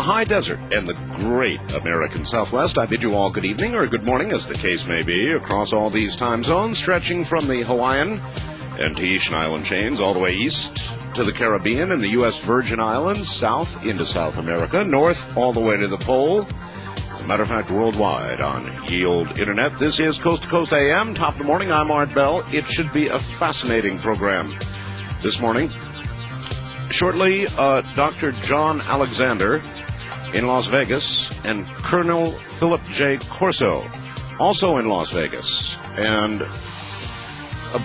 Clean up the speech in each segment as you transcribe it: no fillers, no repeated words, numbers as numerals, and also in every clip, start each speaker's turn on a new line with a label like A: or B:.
A: high desert and the great American Southwest, I bid you all good evening or good morning, as the case may be, across all these time zones, stretching from the Hawaiian and Tahitian island chains all the way east to the Caribbean and the U.S. Virgin Islands, south into South America, north all the way to the pole. As a matter of fact, worldwide on Yield Internet. This is Coast to Coast AM, top of the morning. I'm Art Bell. It should be a fascinating program this morning. Shortly, Dr. John Alexander in Las Vegas and Colonel Philip J. Corso, also in Las Vegas. And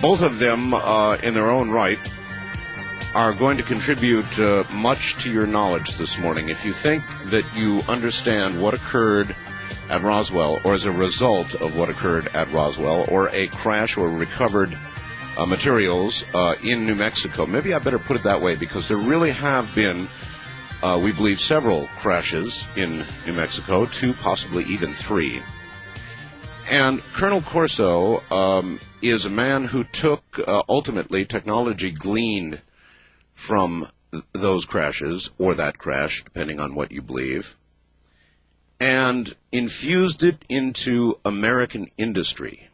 A: both of them, in their own right, are going to contribute much to your knowledge this morning. If you think that you understand what occurred at Roswell, or as a result of what occurred at Roswell, or a crash or recovered materials in New Mexico, maybe I better put it that way, because there really have been, we believe, several crashes in New Mexico, 2, possibly even 3. And Colonel Corso is a man who took, ultimately, technology gleaned from those crashes, or that crash, depending on what you believe, and infused it into American industry.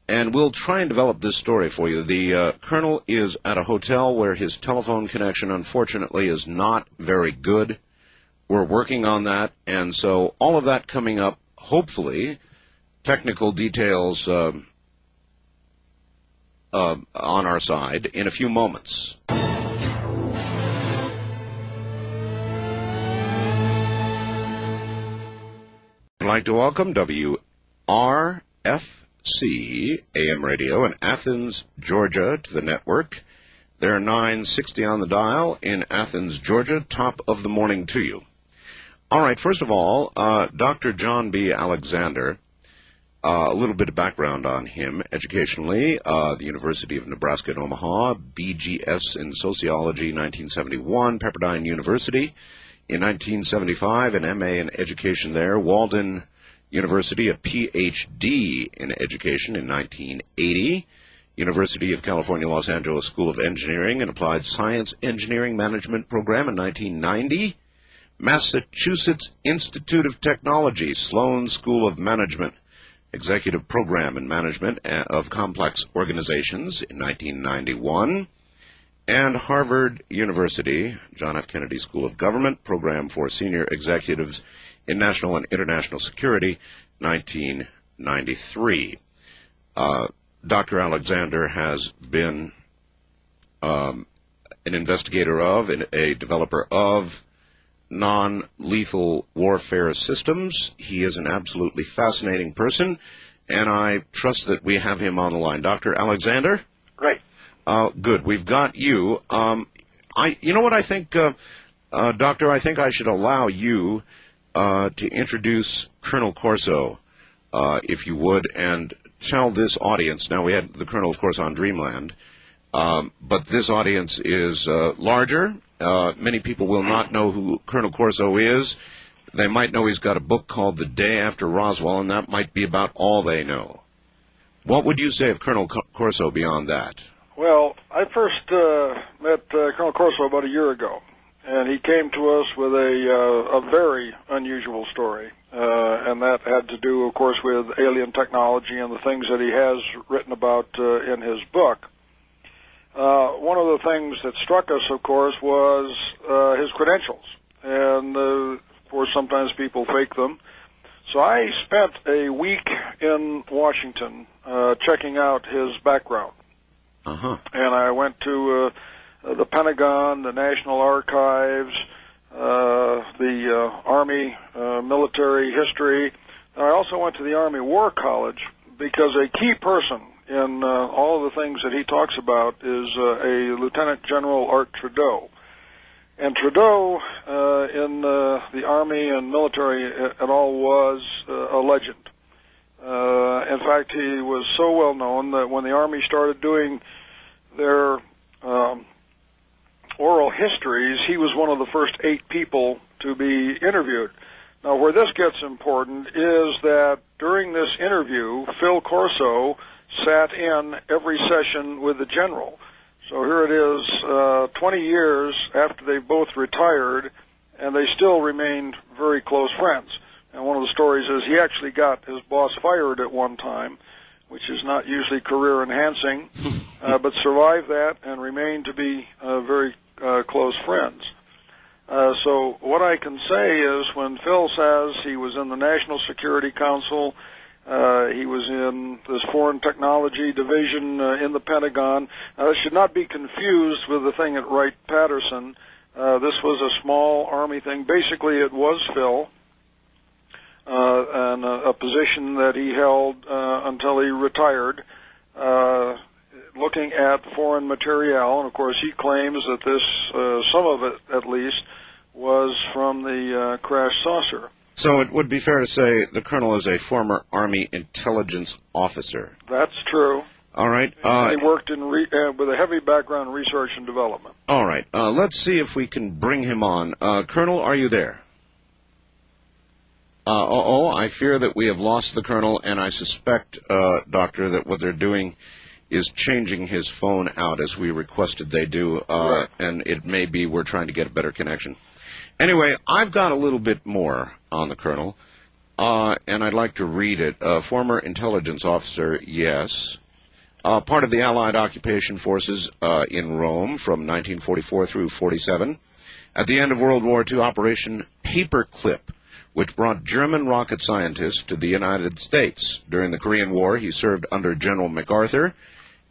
A: And we'll try and develop this story for you. The colonel is at a hotel where his telephone connection, unfortunately, is not very good. We're working on that, and so all of that coming up, hopefully, technical details on our side in a few moments. I'd like to welcome WRFC AM radio in Athens, Georgia, to the network. They're 960 on the dial in Athens, Georgia. Top of the morning to you. All right, first of all, Dr. John B. Alexander. A little bit of background on him educationally. The University of Nebraska at Omaha, BGS in Sociology, 1971, Pepperdine University in 1975, an MA in Education there, Walden University, a PhD in Education in 1980, University of California, Los Angeles School of Engineering and Applied Science Engineering Management Program in 1990, Massachusetts Institute of Technology, Sloan School of Management, Executive Program in Management of Complex Organizations in 1991, and Harvard University, John F. Kennedy School of Government, Program for Senior Executives in National and International Security, 1993. Dr. Alexander has been an investigator of and a developer of non-lethal warfare systems. He is an absolutely fascinating person, and I trust that we have him on the line. Dr. Alexander?
B: Great.
A: Good. We've got you. You know what I think, Doctor? I think I should allow you to introduce Colonel Corso, if you would, and tell this audience. Now, we had the Colonel, of course, on Dreamland, but this audience is larger. Many people will not know who Colonel Corso is. They might know he's got a book called The Day After Roswell, and that might be about all they know. What would you say of Colonel Corso beyond that?
B: Well, I first met Colonel Corso about a year ago, and he came to us with a very unusual story, and that had to do, of course, with alien technology and the things that he has written about in his book. One of the things that struck us, of course, was his credentials. And, of course, sometimes people fake them. So I spent a week in Washington checking out his background.
A: Uh-huh.
B: And I went to the Pentagon, the National Archives, the Army military history. And I also went to the Army War College because a key person in all of the things that he talks about is a Lieutenant General Art Trudeau. And Trudeau in the Army and military and all was a legend. In fact, he was so well known that when the Army started doing their oral histories, he was one of the first 8 people to be interviewed. Now, where this gets important is that during this interview, Phil Corso sat in every session with the general. So here it is, 20 years after they both retired, and they still remained very close friends. And one of the stories is he actually got his boss fired at one time, which is not usually career enhancing, but survived that and remained to be very close friends. So what I can say is when Phil says he was in the National Security Council, he was in this Foreign Technology Division in the Pentagon, this should not be confused with the thing at Wright-Patterson. This was a small Army thing. Basically, it was Phil, and a position that he held until he retired, looking at foreign material. And, of course, he claims that this, some of it at least, was from the crash saucer.
A: So it would be fair to say the colonel is a former Army intelligence officer.
B: That's true.
A: All right.
B: He worked in with a heavy background in research and development.
A: All right. Let's see if we can bring him on. Colonel, are you there? I fear that we have lost the colonel, and I suspect, Doctor, that what they're doing is changing his phone out as we requested they do,
B: Right.
A: And it may be we're trying to get a better connection. Anyway, I've got a little bit more on the colonel, and I'd like to read it. Former intelligence officer, yes. Part of the Allied occupation forces in Rome from 1944 through 47. At the end of World War II, Operation Paperclip, which brought German rocket scientists to the United States. During the Korean War, he served under General MacArthur,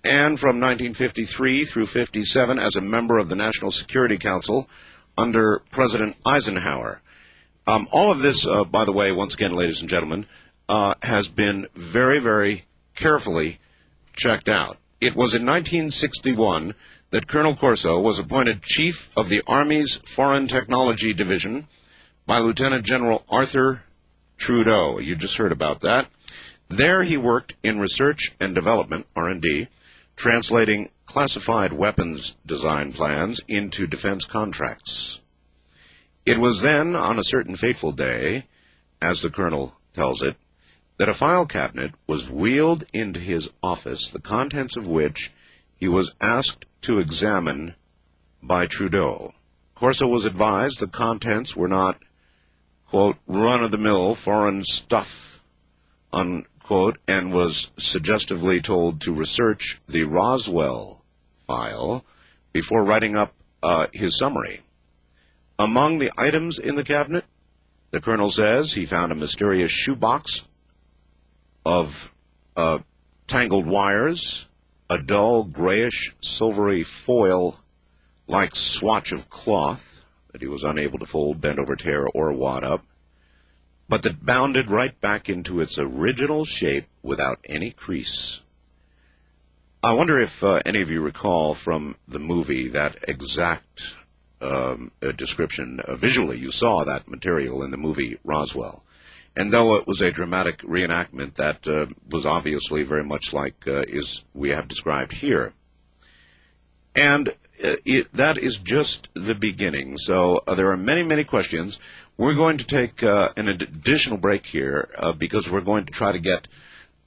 A: and from 1953 through 57 as a member of the National Security Council under President Eisenhower. All of this, by the way, once again, ladies and gentlemen, has been very, very carefully checked out. It was in 1961 that Colonel Corso was appointed Chief of the Army's Foreign Technology Division by Lieutenant General Arthur Trudeau. You just heard about that. There he worked in research and development, R&D, translating classified weapons design plans into defense contracts. It was then, on a certain fateful day, as the colonel tells it, that a file cabinet was wheeled into his office, the contents of which he was asked to examine by Trudeau. Corso was advised the contents were not, quote, run-of-the-mill foreign stuff, unquote, and was suggestively told to research the Roswell file before writing up his summary. Among the items in the cabinet, the colonel says he found a mysterious shoebox of tangled wires, a dull grayish silvery foil-like swatch of cloth that he was unable to fold, bend over, tear, or wad up, but that bounded right back into its original shape without any crease. I wonder if any of you recall from the movie that exact description. Visually, you saw that material in the movie Roswell. And though it was a dramatic reenactment, that was obviously very much like we have described here. And that is just the beginning. So there are many, many questions. We're going to take an additional break here because we're going to try to get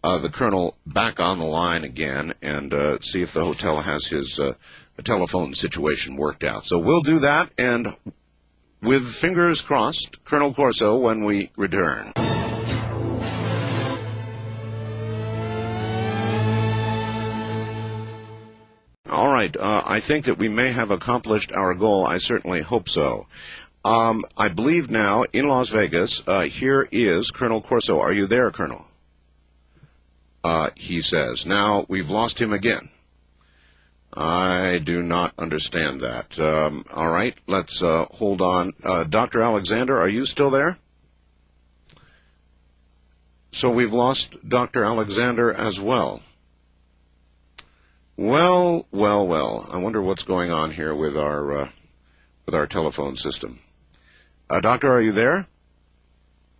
A: the colonel back on the line again and see if the hotel has his telephone situation worked out. So we'll do that, and with fingers crossed, Colonel Corso when we return. All right, I think that we may have accomplished our goal. I certainly hope so. I believe now in Las Vegas, here is Colonel Corso. Are you there, Colonel? He says. Now, we've lost him again. I do not understand that. All right, let's hold on. Dr. Alexander, are you still there? So we've lost Dr. Alexander as well. Well. I wonder what's going on here with our telephone system. Doctor, are you there?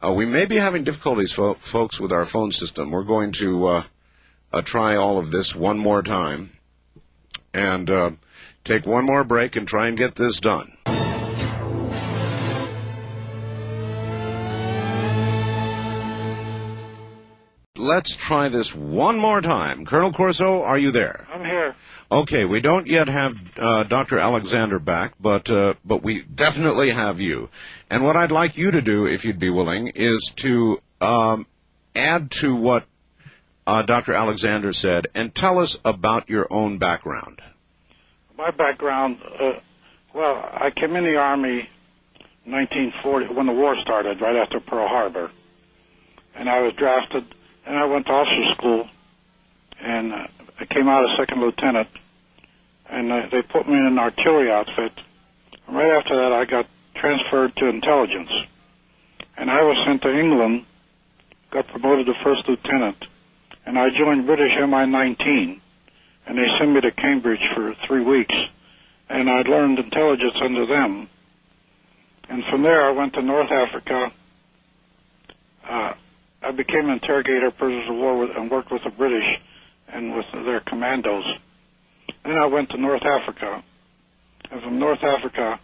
A: We may be having difficulties, folks, with our phone system. We're going to try all of this one more time and take one more break and try and get this done. let's try this one more time. Colonel Corso, are you there?
B: I'm here.
A: Okay, we don't yet have Dr. Alexander back, but we definitely have you. And what I'd like you to do, if you'd be willing, is to add to what Dr. Alexander said and tell us about your own background.
C: My background, well, I came in the Army in 1940 when the war started, right after Pearl Harbor. And I was drafted, and I went to officer school, and I came out as second lieutenant, and they put me in an artillery outfit. And right after that, I got transferred to intelligence. And I was sent to England, got promoted to first lieutenant, and I joined British MI-19, and they sent me to Cambridge for 3 weeks, and I learned intelligence under them. And from there, I went to North Africa. I became an interrogator, prisoners of war, and worked with the British and with their commandos. Then I went to North Africa, and from North Africa,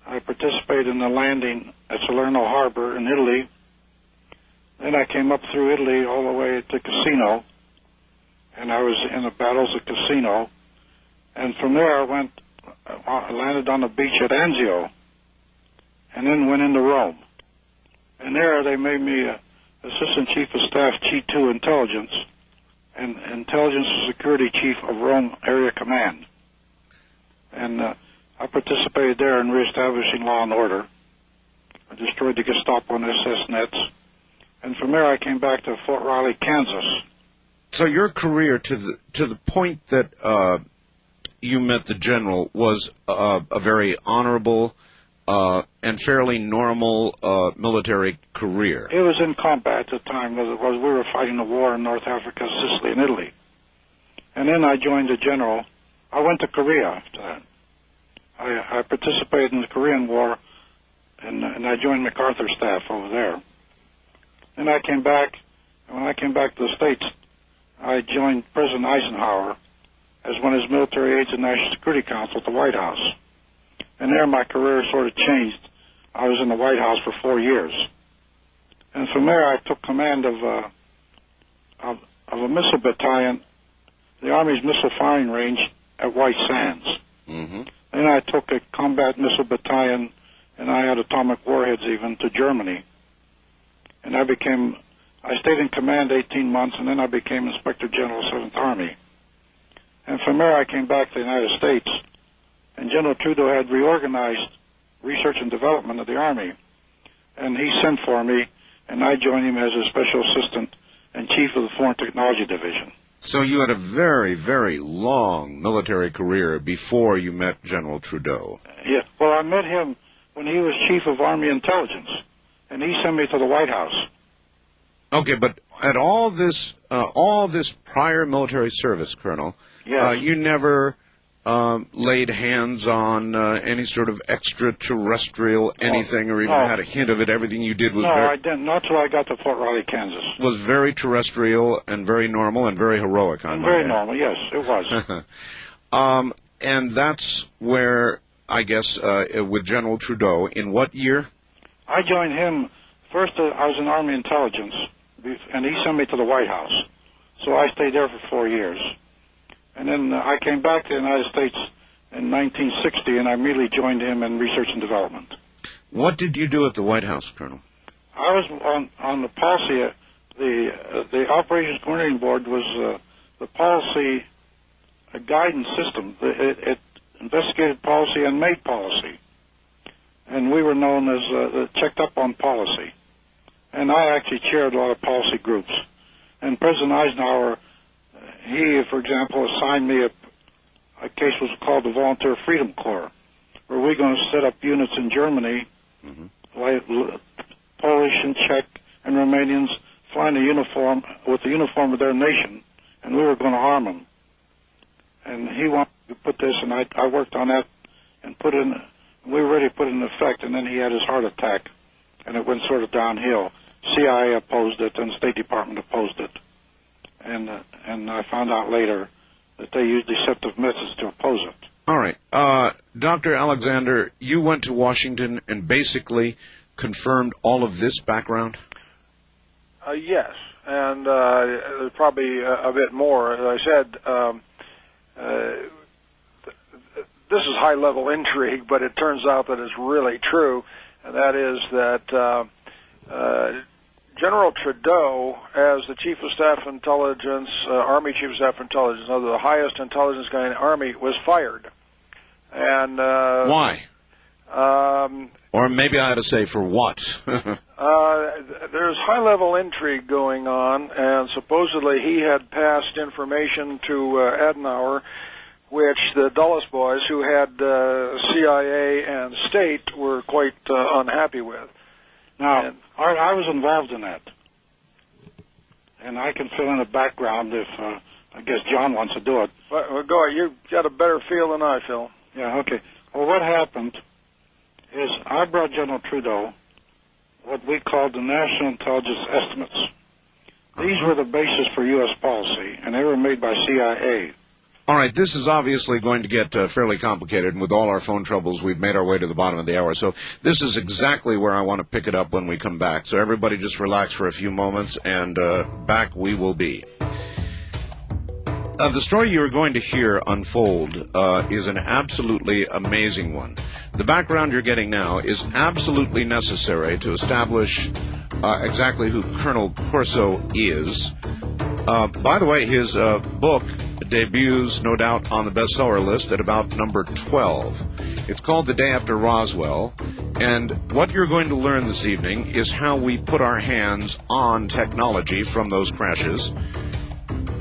C: I participated in the landing at Salerno Harbor in Italy. Then I came up through Italy all the way to Cassino, and I was in the battles of Cassino. And from there, I landed on the beach at Anzio, and then went into Rome. And there, they made me Assistant Chief of Staff G2 Intelligence and Intelligence and Security Chief of Rome Area Command. And I participated there in reestablishing law and order. I destroyed the Gestapo and SS nets. And from there, I came back to Fort Riley, Kansas.
A: So your career, to the point that you met the general, was a very honorable and fairly normal military career.
C: It was in combat at the time, as it was. We were fighting the war in North Africa, Sicily, and Italy. And then I joined the general. I went to Korea after that. I participated in the Korean War, and I joined MacArthur's staff over there. Then I came back, and when I came back to the States, I joined President Eisenhower as one of his military aides in the National Security Council at the White House. And there my career sort of changed. I was in the White House for 4 years. And from there I took command of a missile battalion, the Army's missile firing range at White Sands.
A: Mm-hmm.
C: Then I took a combat missile battalion, and I had atomic warheads even, to Germany. And I stayed in command 18 months, and then I became Inspector General of 7th Army. And from there I came back to the United States, and General Trudeau had reorganized research and development of the Army. And he sent for me, and I joined him as a special assistant and chief of the Foreign Technology Division.
A: So you had a very, very long military career before you met General Trudeau.
C: Yeah, well, I met him when he was chief of Army Intelligence, and he sent me to the White House.
A: Okay, but at all this prior military service, Colonel,
C: yes.
A: You never laid hands on any sort of extraterrestrial anything, or even had a hint of it. Everything you did was
C: I didn't. Not till I got to Fort Riley, Kansas.
A: Was very terrestrial and very normal and very heroic.
C: Very normal, yes, it was.
A: And that's where, I guess, with General Trudeau, in what year?
C: I joined him first. I was in Army Intelligence, and he sent me to the White House. So I stayed there for 4 years. And then I came back to the United States in 1960, and I immediately joined him in research and development.
A: What did you do at the White House, Colonel?
C: I was on the policy. The Operations Coordinating Board was the policy guidance system. It investigated policy and made policy. And we were known as the checked up on policy. And I actually chaired a lot of policy groups. And President Eisenhower, he, for example, assigned me a case was called the Volunteer Freedom Corps, where we're going to set up units in Germany, like Polish and Czech and Romanians flying with the uniform of their nation, and we were going to arm them. And he wanted to put this, and I worked on that and we were ready to put it in effect, and then he had his heart attack, and it went sort of downhill. CIA opposed it, and the State Department opposed it. And I found out later that they used deceptive methods to oppose it.
A: All right. Dr. Alexander, you went to Washington and basically confirmed all of this background?
B: Yes. and there's probably a bit more. As I said, this is high-level intrigue, but it turns out that it's really true, and that is that General Trudeau, as the Chief of Staff Intelligence, Army Chief of Staff Intelligence, the highest intelligence guy in the Army, was fired. And
A: why? Or maybe I ought to say for what?
B: There's high-level intrigue going on, and supposedly he had passed information to Adenauer, which the Dulles boys, who had CIA and state, were quite unhappy with.
C: Now, Art, I was involved in that, and I can fill in the background if I guess John wants to do it.
B: Well, go ahead. You've got a better feel than I, Phil.
C: Yeah, okay. Well, what happened is I brought General Trudeau what we called the National Intelligence Estimates. These were the basis for U.S. policy, and they were made by CIA.
A: All right, this is obviously going to get fairly complicated, and with all our phone troubles, we've made our way to the bottom of the hour. So this is exactly where I want to pick it up when we come back. So everybody just relax for a few moments, and back we will be. The story you're going to hear unfold is an absolutely amazing one. The background you're getting now is absolutely necessary to establish exactly who Colonel Corso is. By the way, his book debuts, no doubt, on the bestseller list at about number 12. It's called The Day After Roswell, and what you're going to learn this evening is how we put our hands on technology from those crashes,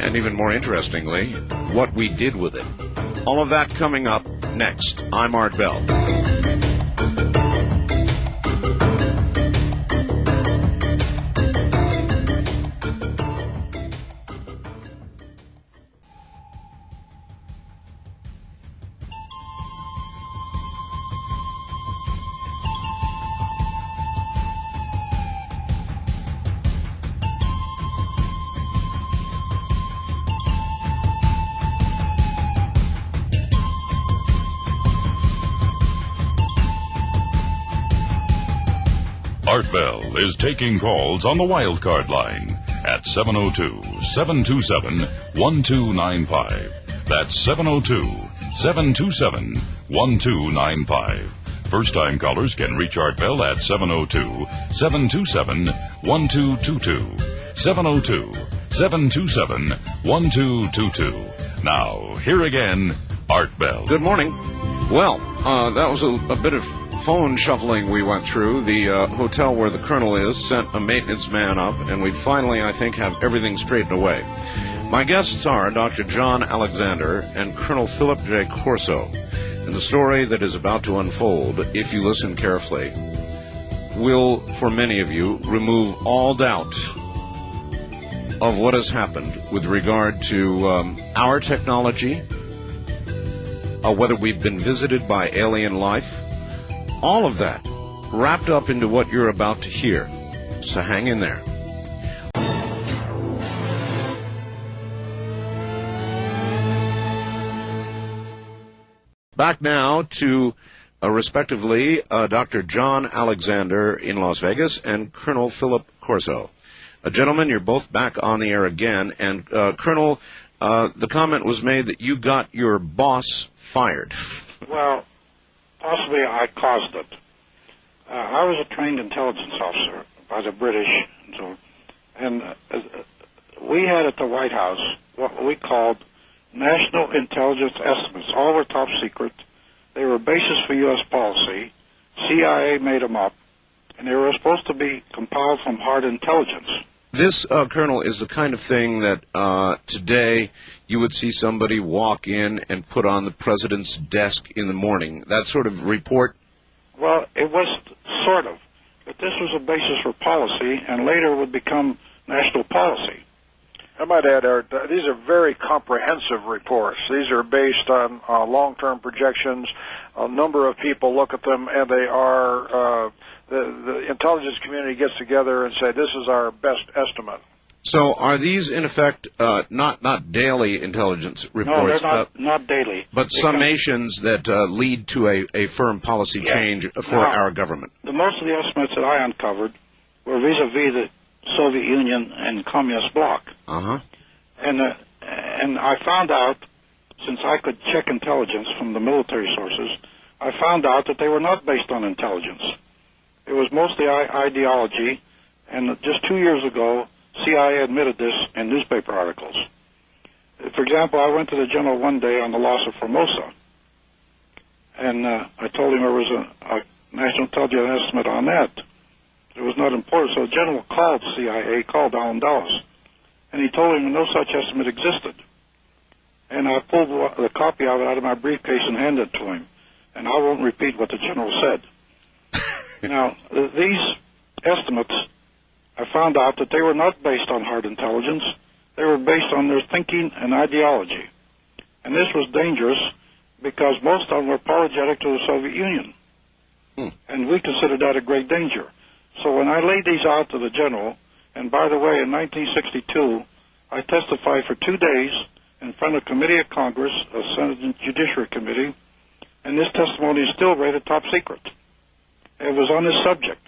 A: and even more interestingly, what we did with it. All of that coming up next. I'm Art Bell.
D: Art Bell is taking calls on the wildcard line at 702-727-1295. That's 702-727-1295. First-time callers can reach Art Bell at 702-727-1222. 702-727-1222. Now, here again, Art Bell.
A: Good morning. Well, that was a bit of phone shuffling we went through. The hotel where the colonel is sent a maintenance man up, and we finally, I think, have everything straightened away. My guests are Dr. John Alexander and Colonel Philip J. Corso. And the story that is about to unfold, if you listen carefully, will, for many of you, remove all doubt of what has happened with regard to our technology, whether we've been visited by alien life, all of that wrapped up into what you're about to hear. So hang in there. Back now to, respectively, Dr. John Alexander in Las Vegas and Colonel Philip Corso. Gentlemen, you're both back on the air again. And, Colonel, the comment was made that you got your boss fired.
C: Well, possibly I caused it. I was a trained intelligence officer by the British, and we had at the White House what we called National Intelligence Estimates. All were top secret. They were basis for U.S. policy. CIA made them up, and they were supposed to be compiled from hard intelligence.
A: This, Colonel, is the kind of thing that today you would see somebody walk in and put on the president's desk in the morning. That sort of report?
C: Well, it was sort of. But this was a basis for policy, and later would become national policy.
B: I might add, Art, these are very comprehensive reports. These are based on long-term projections. A number of people look at them, and they are... The intelligence community gets together and say, this is our best estimate.
A: So are these, in effect, not daily intelligence reports?
C: No, they're not daily.
A: But summations that lead to a firm policy change for our government?
C: Most of the estimates that I uncovered were vis-a-vis Soviet Union and Communist bloc.
A: Uh-huh.
C: And I found out, since I could check intelligence from the military sources, I found out that they were not based on intelligence. It was mostly ideology, and just 2 years ago, CIA admitted this in newspaper articles. For example, I went to the general one day on the loss of Formosa, and I told him there was a national intelligence estimate on that. It was not important, so the general called CIA, called Allen Dulles, and he told him no such estimate existed. And I pulled the copy of it out of my briefcase and handed it to him. And I won't repeat what the general said. Now, these estimates, I found out that they were not based on hard intelligence. They were based on their thinking and ideology. And this was dangerous because most of them were apologetic to the Soviet Union. And we considered that a great danger. So when I laid these out to the general, and by the way, in 1962, I testified for 2 days in front of a committee of Congress, a Senate Judiciary Committee, and this testimony is still rated top secret. It was on this subject.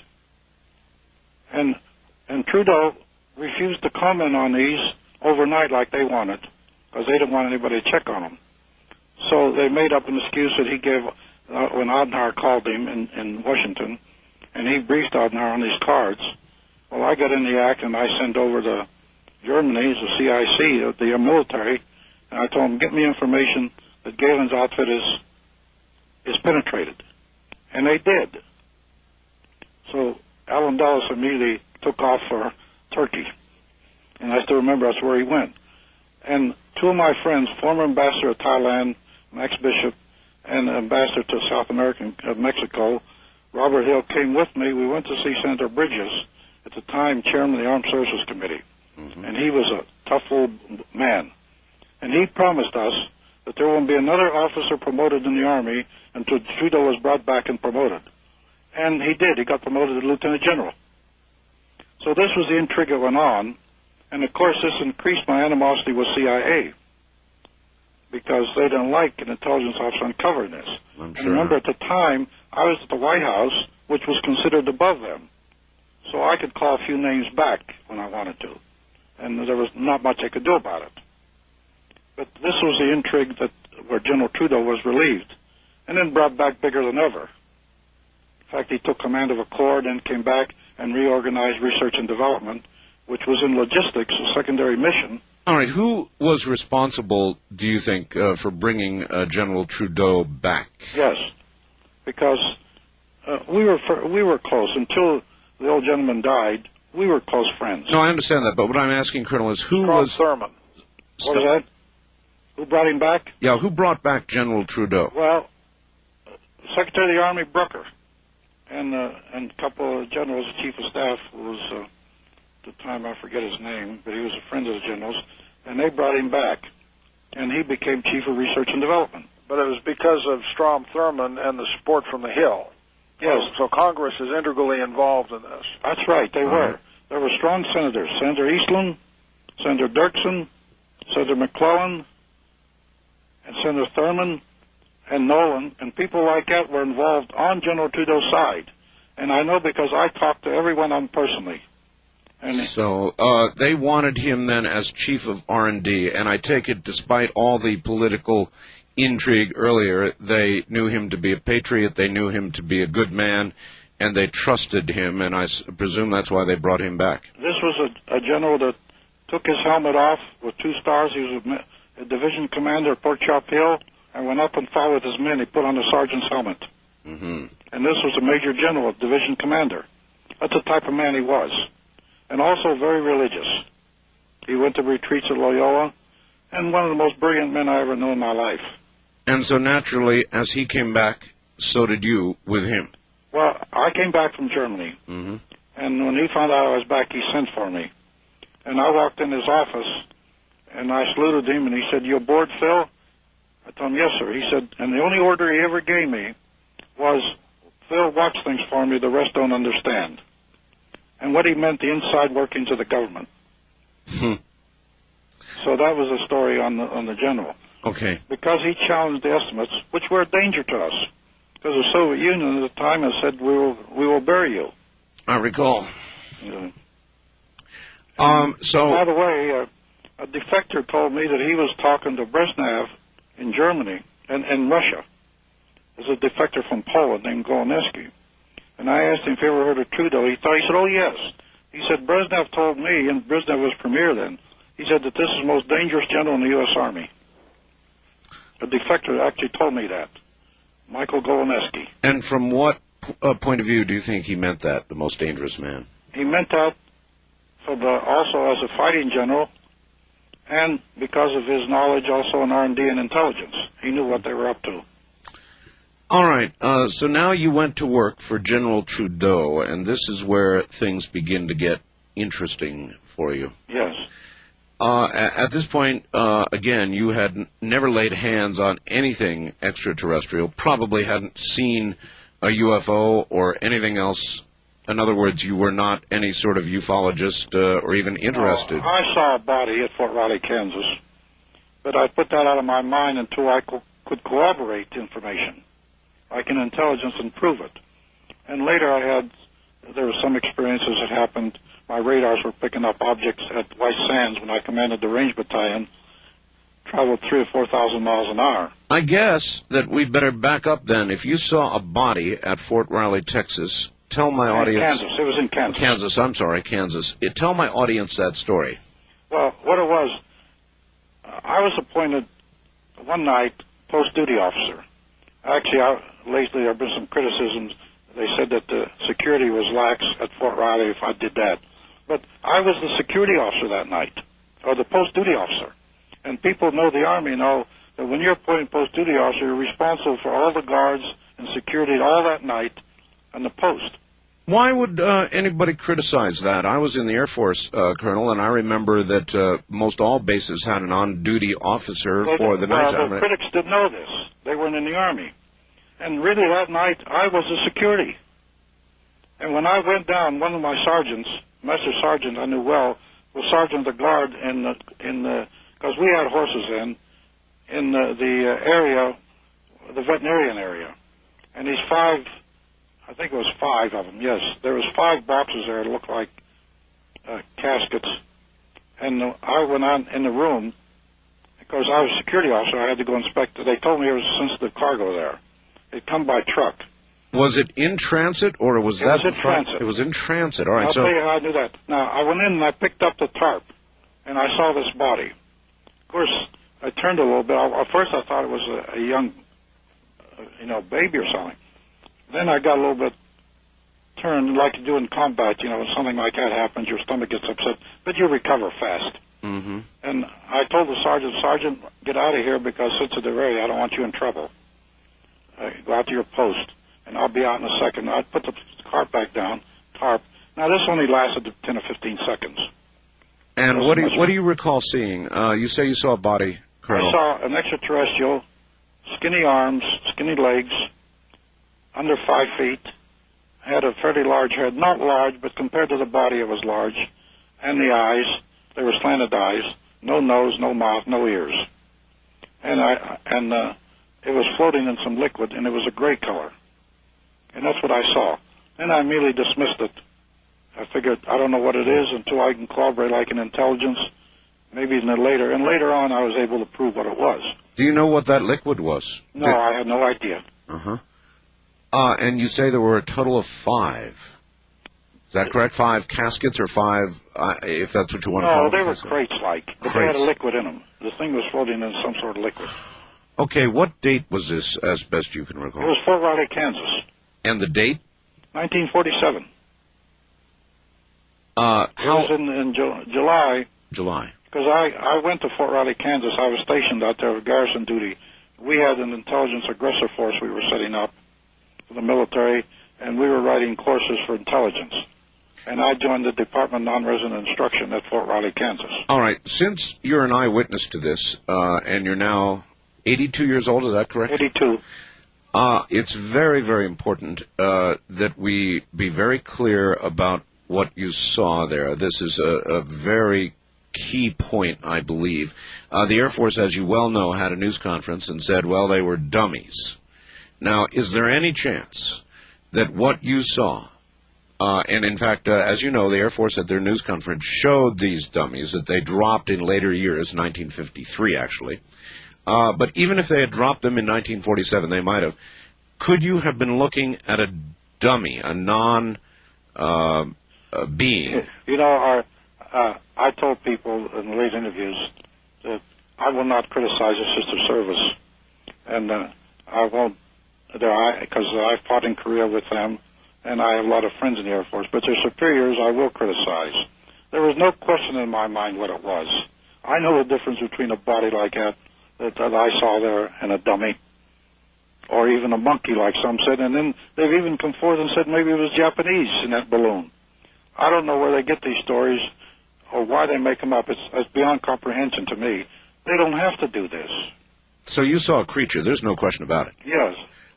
C: And Trudeau refused to comment on these overnight like they wanted, because they didn't want anybody to check on them. So they made up an excuse that he gave when Adenauer called him in Washington, and he briefed Adenauer on these cards. Well, I got in the act, and I sent over to Germany, the CIC, the military, and I told them, get me information that Galen's outfit is penetrated. And they did. So Allen Dulles immediately took off for Turkey. And I still remember that's where he went. And two of my friends, former ambassador of Thailand, Max Bishop, and ambassador to South America, Mexico, Robert Hill, came with me. We went to see Senator Bridges, at the time chairman of the Armed Services Committee. Mm-hmm. And he was a tough old man. And he promised us that there won't be another officer promoted in the Army until Trudeau was brought back and promoted. And he did. He got promoted to lieutenant general. So this was the intrigue that went on. And, of course, this increased my animosity with CIA because they didn't like an intelligence officer uncovering this.
A: I'm
C: sure. And remember, at the time, I was at the White House, which was considered above them. So I could call a few names back when I wanted to. And there was not much I could do about it. But this was the intrigue where General Trudeau was relieved, and then brought back bigger than ever. In fact, he took command of a corps, then came back and reorganized research and development, which was in logistics, a secondary mission.
A: All right, who was responsible, do you think, for bringing General Trudeau back?
C: Yes, because we were close. Until the old gentleman died, we were close friends.
A: No, I understand that, but what I'm asking, Colonel, is who
B: Strom
A: was...
B: Thurmond.
C: What was that? Who brought him back?
A: Yeah, who brought back General Trudeau?
C: Well, Secretary of the Army Brooker and a couple of generals, chief of staff, who was, at the time I forget his name, but he was a friend of the generals, and they brought him back, and he became chief of research and development.
B: But it was because of Strom Thurmond and the support from the Hill.
C: Yes.
B: So Congress is integrally involved in this.
C: That's right, they were. There were strong senators, Senator Eastland, Senator Dirksen, Senator McClellan, and Senator Thurmond, and Nolan, and people like that were involved on General Trudeau's side. And I know because I talked to every one of them personally. And
A: so they wanted him then as chief of R&D, and I take it despite all the political intrigue earlier, they knew him to be a patriot, they knew him to be a good man, and they trusted him, and I presume that's why they brought him back.
C: This was a general that took his helmet off with 2 stars. He was a division commander at Pork Chop Hill, and went up and fought with his men. He put on a sergeant's helmet.
A: Mm-hmm.
C: And this was a major general, a division commander. That's the type of man he was. And also very religious. He went to retreats at Loyola, and one of the most brilliant men I ever knew in my life.
A: And so naturally, as he came back, so did you with him.
C: Well, I came back from Germany,
A: mm-hmm.
C: and when he found out I was back, he sent for me. And I walked in his office, and I saluted him, and he said, "You aboard, Phil?" I told him, "Yes, sir." He said, and the only order he ever gave me was, "Phil, watch things for me, the rest don't understand." And what he meant, the inside workings of the government. So that was the story on the general.
A: Okay.
C: Because he challenged the estimates, which were a danger to us. Because the Soviet Union at the time has said, we will bury you.
A: I recall.
C: Yeah. By the way, a defector told me that he was talking to Brezhnev in Germany and in Russia. There's a defector from Poland named Goloneski. And I asked him if he ever heard of Trudeau. He said, oh, yes. He said, Brezhnev told me, and Brezhnev was premier then, he said that this is the most dangerous general in the U.S. Army. A defector actually told me that, Michael Goloneski.
A: And from what point of view do you think he meant that, the most dangerous man?
C: He meant that also as a fighting general, and because of his knowledge also in R&D and intelligence. He knew what they were up to.
A: All right, so now you went to work for General Trudeau, and this is where things begin to get interesting for you.
C: Yes.
A: At this point, again, you had never laid hands on anything extraterrestrial, probably hadn't seen a UFO or anything else. In other words, you were not any sort of ufologist or even interested.
C: No, I saw a body at Fort Riley, Kansas, but I put that out of my mind until I could corroborate the information, like in intelligence, and prove it. And later there were some experiences that happened. My radars were picking up objects at White Sands when I commanded the range battalion, traveled 3,000 or 4,000 miles an hour.
A: I guess that we better back up then. If you saw a body at Fort Riley, Texas, tell my audience...
C: Kansas. It was in Kansas.
A: Kansas, I'm sorry, Kansas. Tell my audience that story.
C: Well, what it was, I was appointed one night post-duty officer. Actually, lately there have been some criticisms. They said that the security was lax at Fort Riley if I did that. But I was the security officer that night, or the post-duty officer. And people know the Army know that when you're appointed post-duty officer, you're responsible for all the guards and security all that night on the post.
A: Why would anybody criticize that? I was in the Air Force, Colonel, and I remember that most all bases had an on-duty officer for the night.
C: Well, the critics didn't know this. They weren't in the Army. And really that night, I was the security. And when I went down, one of my sergeants, Master Sergeant I knew well, was Sergeant of the Guard because we had horses in the area, the veterinarian area. And these I think it was 5 of them, yes. There was 5 boxes there that looked like caskets. And I went on in the room, because I was a security officer, I had to go inspect it. They told me there was sensitive cargo there. It'd come by truck.
A: Was it in transit, or was that...
C: It was in transit.
A: It was in transit, all right.
C: I'll tell you how I knew that. Now, I went in and I picked up the tarp, and I saw this body. Of course, I turned a little bit. At first I thought it was a young, baby or something. Then I got a little bit turned, like you do in combat, when something like that happens, your stomach gets upset, but you recover fast.
A: Mm-hmm.
C: And I told the Sergeant, get out of here because sensitive area, I don't want you in trouble. Go out to your post, and I'll be out in a second. I put the tarp back down, Now, this only lasted 10 or 15 seconds.
A: And what do you recall seeing? You say you saw a body, Colonel.
C: I saw an extraterrestrial, skinny arms, skinny legs, under 5 feet, had a fairly large head, not large, but compared to the body it was large, and the eyes, they were slanted eyes, no nose, no mouth, no ears. And it was floating in some liquid, and it was a gray color. And that's what I saw. And I immediately dismissed it. I figured, I don't know what it is until I can corroborate like an intelligence, maybe later. And later on, I was able to prove what it was.
A: Do you know what that liquid was?
C: No, I had no idea.
A: Uh-huh. And you say there were a total of 5. Is that correct? 5 caskets or 5, if that's what you want to call them?
C: No, they were crates-like. But they had a liquid in them. The thing was floating in some sort of liquid.
A: Okay, what date was this, as best you can recall?
C: It was Fort Riley, Kansas.
A: And the date?
C: 1947. It was in July.
A: July.
C: Because I went to Fort Riley, Kansas. I was stationed out there with garrison duty. We had an intelligence aggressor force we were setting up for the military, and we were writing courses for intelligence. And I joined the Department of Non-Resident Instruction at Fort Riley, Kansas.
A: All right. Since you're an eyewitness to this, and you're now 82 years old, is that correct?
C: 82.
A: It's very, very important that we be very clear about what you saw there. This is a very key point, I believe. The Air Force, as you well know, had a news conference and said, well, they were dummies. Now, is there any chance that what you saw And in fact, as you know, the Air Force at their news conference showed these dummies that they dropped in later years, 1953 actually. But even if they had dropped them in 1947, they might have. Could you have been looking at a dummy, a non-being?
C: You know, I told people in late interviews that I will not criticize a sister service, and I won't, because I fought in Korea with them, and I have a lot of friends in the Air Force, but their superiors I will criticize. There was no question in my mind what it was. I know the difference between a body like that I saw there and a dummy, or even a monkey like some said, and then they've even come forward and said maybe it was Japanese in that balloon. I don't know where they get these stories or why they make them up. It's beyond comprehension to me. They don't have to do this.
A: So you saw a creature. There's no question about it.
C: Yes.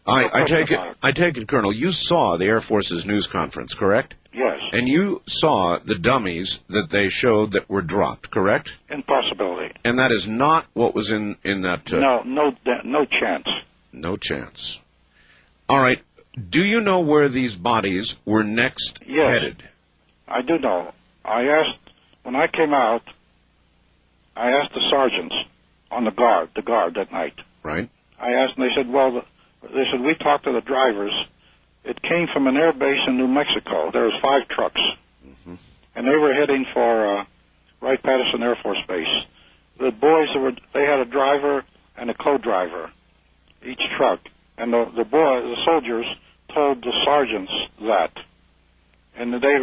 A: I take it, Colonel, you saw the Air Force's news conference, correct?
C: Yes.
A: And you saw the dummies that they showed that were dropped, correct?
C: Impossibility.
A: And that is not what was in that...
C: No chance.
A: No chance. All right. Do you know where these bodies were next headed?
C: I do know. When I came out, I asked the sergeants on the guard that night.
A: Right.
C: I asked, and they said, we talked to the drivers. It came from an air base in New Mexico. There was 5 trucks. Mm-hmm. And they were heading for Wright-Patterson Air Force Base. The boys, they had a driver and a co-driver, each truck. And the soldiers told the sergeants that. And they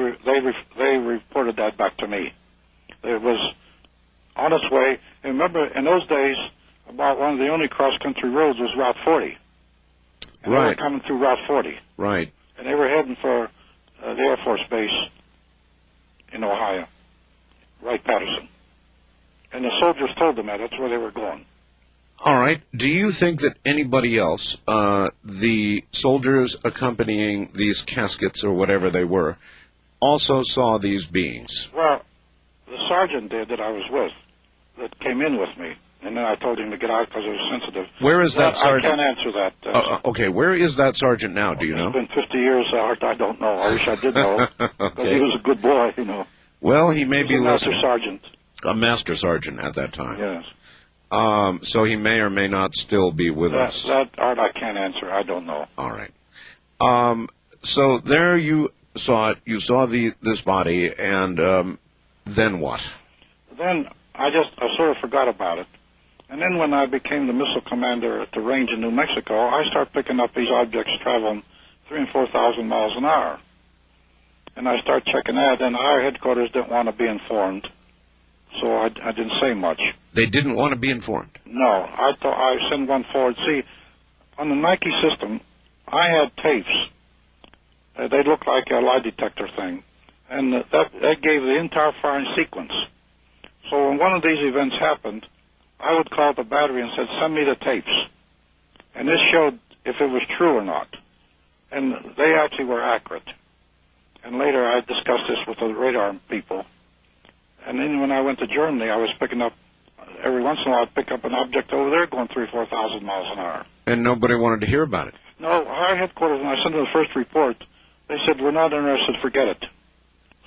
C: reported that back to me. It was on its way. And remember, in those days, about one of the only cross-country roads was Route 40. And
A: right.
C: They were coming through Route 40.
A: Right.
C: And they were heading for the Air Force Base in Ohio, Wright-Patterson. And the soldiers told them that's where they were going.
A: All right. Do you think that anybody else, the soldiers accompanying these caskets or whatever they were, also saw these beings?
C: Well, the sergeant did that I was with, that came in with me. And then I told him to get out because it was sensitive.
A: Where is that sergeant?
C: I can't answer that.
A: Okay, where is that sergeant now? Do you know?
C: It's been 50 years, I don't know. I wish I did know. Because he was a good boy, you know.
A: Well, he may be
C: master sergeant.
A: A master sergeant at that time.
C: Yes.
A: So he may or may not still be with us.
C: That Art I can't answer. I don't know.
A: All right. So there you saw it. You saw this body, and then what?
C: Then I sort of forgot about it. And then when I became the missile commander at the range in New Mexico, I started picking up these objects traveling 3,000 and 4,000 miles an hour. And I started checking that, and our headquarters didn't want to be informed, so I didn't say much.
A: They didn't want to be informed?
C: No. I thought I sent one forward. See, on the Nike system, I had tapes. They looked like a lie detector thing. And that gave the entire firing sequence. So when one of these events happened, I would call the battery and said, send me the tapes. And this showed if it was true or not. And they actually were accurate. And later I discussed this with the radar people. And then when I went to Germany, I was picking up, every once in a while I'd pick up an object over there going 3,000 or 4,000 miles an hour.
A: And nobody wanted to hear about it?
C: No, our headquarters, when I sent them the first report, they said, we're not interested, forget it.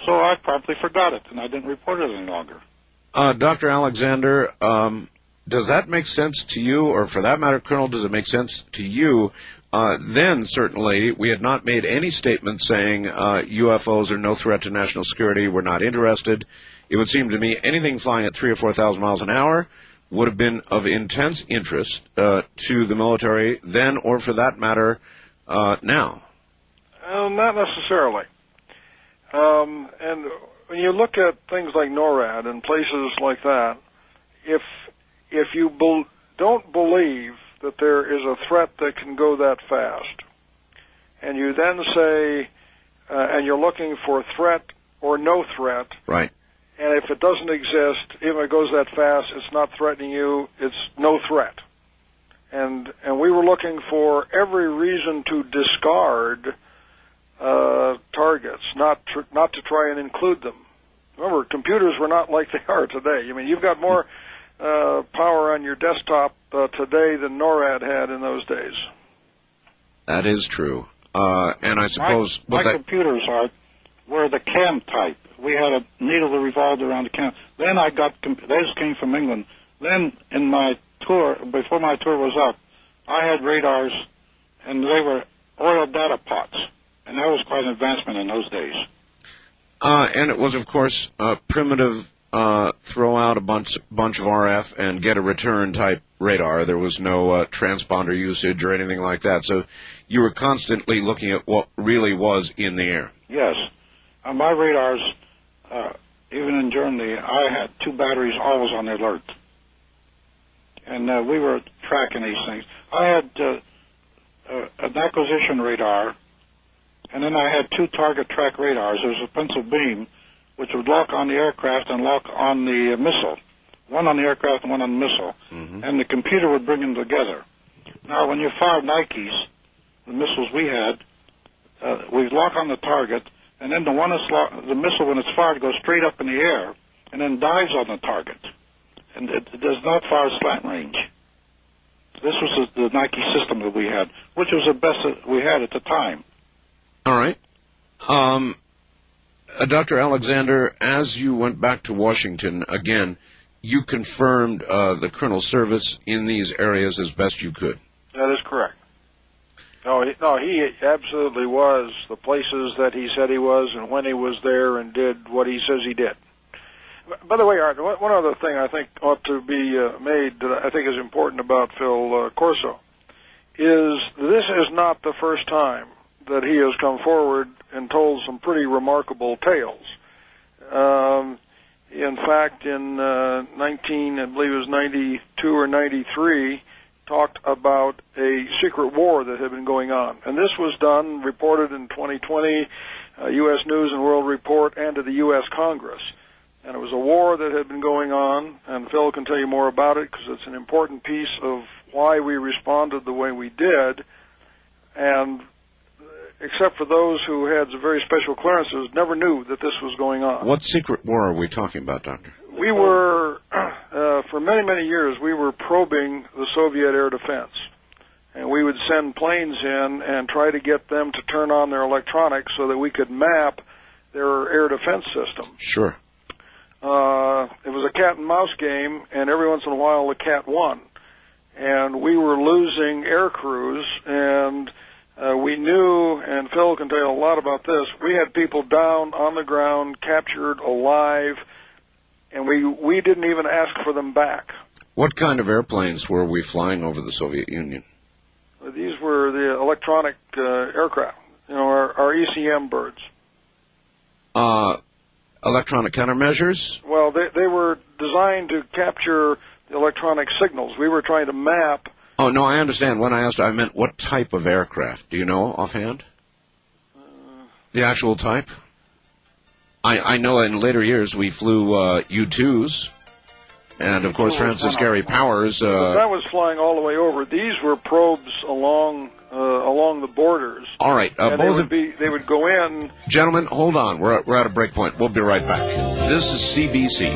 C: So I promptly forgot it, and I didn't report it any longer.
A: Dr. Alexander, does that make sense to you, or for that matter, Colonel, does it make sense to you? Then, certainly, we had not made any statement saying UFOs are no threat to national security, we're not interested. It would seem to me anything flying at 3,000 or 4,000 miles an hour would have been of intense interest to the military then, or for that matter, now.
B: Not necessarily. And when you look at things like NORAD and places like that, if you don't believe that there is a threat that can go that fast, and you then say, and you're looking for threat or no threat,
A: right?
B: And if it doesn't exist, if it goes that fast, it's not threatening you, it's no threat. And we were looking for every reason to discard targets, not to try and include them. Remember, computers were not like they are today. I mean, you've got more power on your desktop today than NORAD had in those days.
A: That is true. And I suppose...
C: My computers were the cam type. We had a needle that revolved around the cam. Then I got, those came from England. Then in my tour, before my tour was up, I had radars, and they were oil data pots. And that was quite an advancement in those days.
A: And it was, of course, primitive, throw out a bunch of RF and get a return type radar. There was no transponder usage or anything like that. So you were constantly looking at what really was in the air.
C: Yes. On my radars, even in Germany, I had 2 batteries always on alert. And we were tracking these things. I had an acquisition radar, and then I had 2 target track radars. There was a pencil beam, which would lock on the aircraft and lock on the missile. One on the aircraft and one on the missile. Mm-hmm. And the computer would bring them together. Now, when you fired Nikes, the missiles we had, we lock on the target, and then the missile, when it's fired, goes straight up in the air and then dives on the target. And it does not fire slant range. This was the Nike system that we had, which was the best that we had at the time.
A: All right. Dr. Alexander, as you went back to Washington, again, you confirmed the colonel's service in these areas as best you could.
B: That is correct. No, he absolutely was the places that he said he was and when he was there and did what he says he did. By the way, Art, one other thing I think ought to be made that I think is important about Phil Corso is this is not the first time that he has come forward and told some pretty remarkable tales. In fact, in I believe it was 92 or 93, talked about a secret war that had been going on. And this was done, reported in 2020, U.S. News and World Report, and to the U.S. Congress. And it was a war that had been going on, and Phil can tell you more about it because it's an important piece of why we responded the way we did. And except for those who had very special clearances, never knew that this was going on.
A: What secret war are we talking about, Doctor?
B: We were, for many, many years, we were probing the Soviet air defense. And we would send planes in and try to get them to turn on their electronics so that we could map their air defense system.
A: Sure.
B: It was a cat and mouse game, and every once in a while the cat won. And we were losing air crews, and we knew, and Phil can tell you a lot about this, we had people down on the ground, captured alive, and we didn't even ask for them back.
A: What kind of airplanes were we flying over the Soviet Union?
B: These were the electronic aircraft, our ECM birds.
A: Electronic countermeasures?
B: Well, they were designed to capture the electronic signals. We were trying to map.
A: Oh, no, I understand. When I asked, I meant what type of aircraft. Do you know offhand? The actual type? I know in later years we flew U-2s, and, of course, Francis Gary Powers.
B: That was flying all the way over. These were probes along the borders.
A: All right.
B: They would go in.
A: Gentlemen, hold on. We're at a break point. We'll be right back. This is CBC.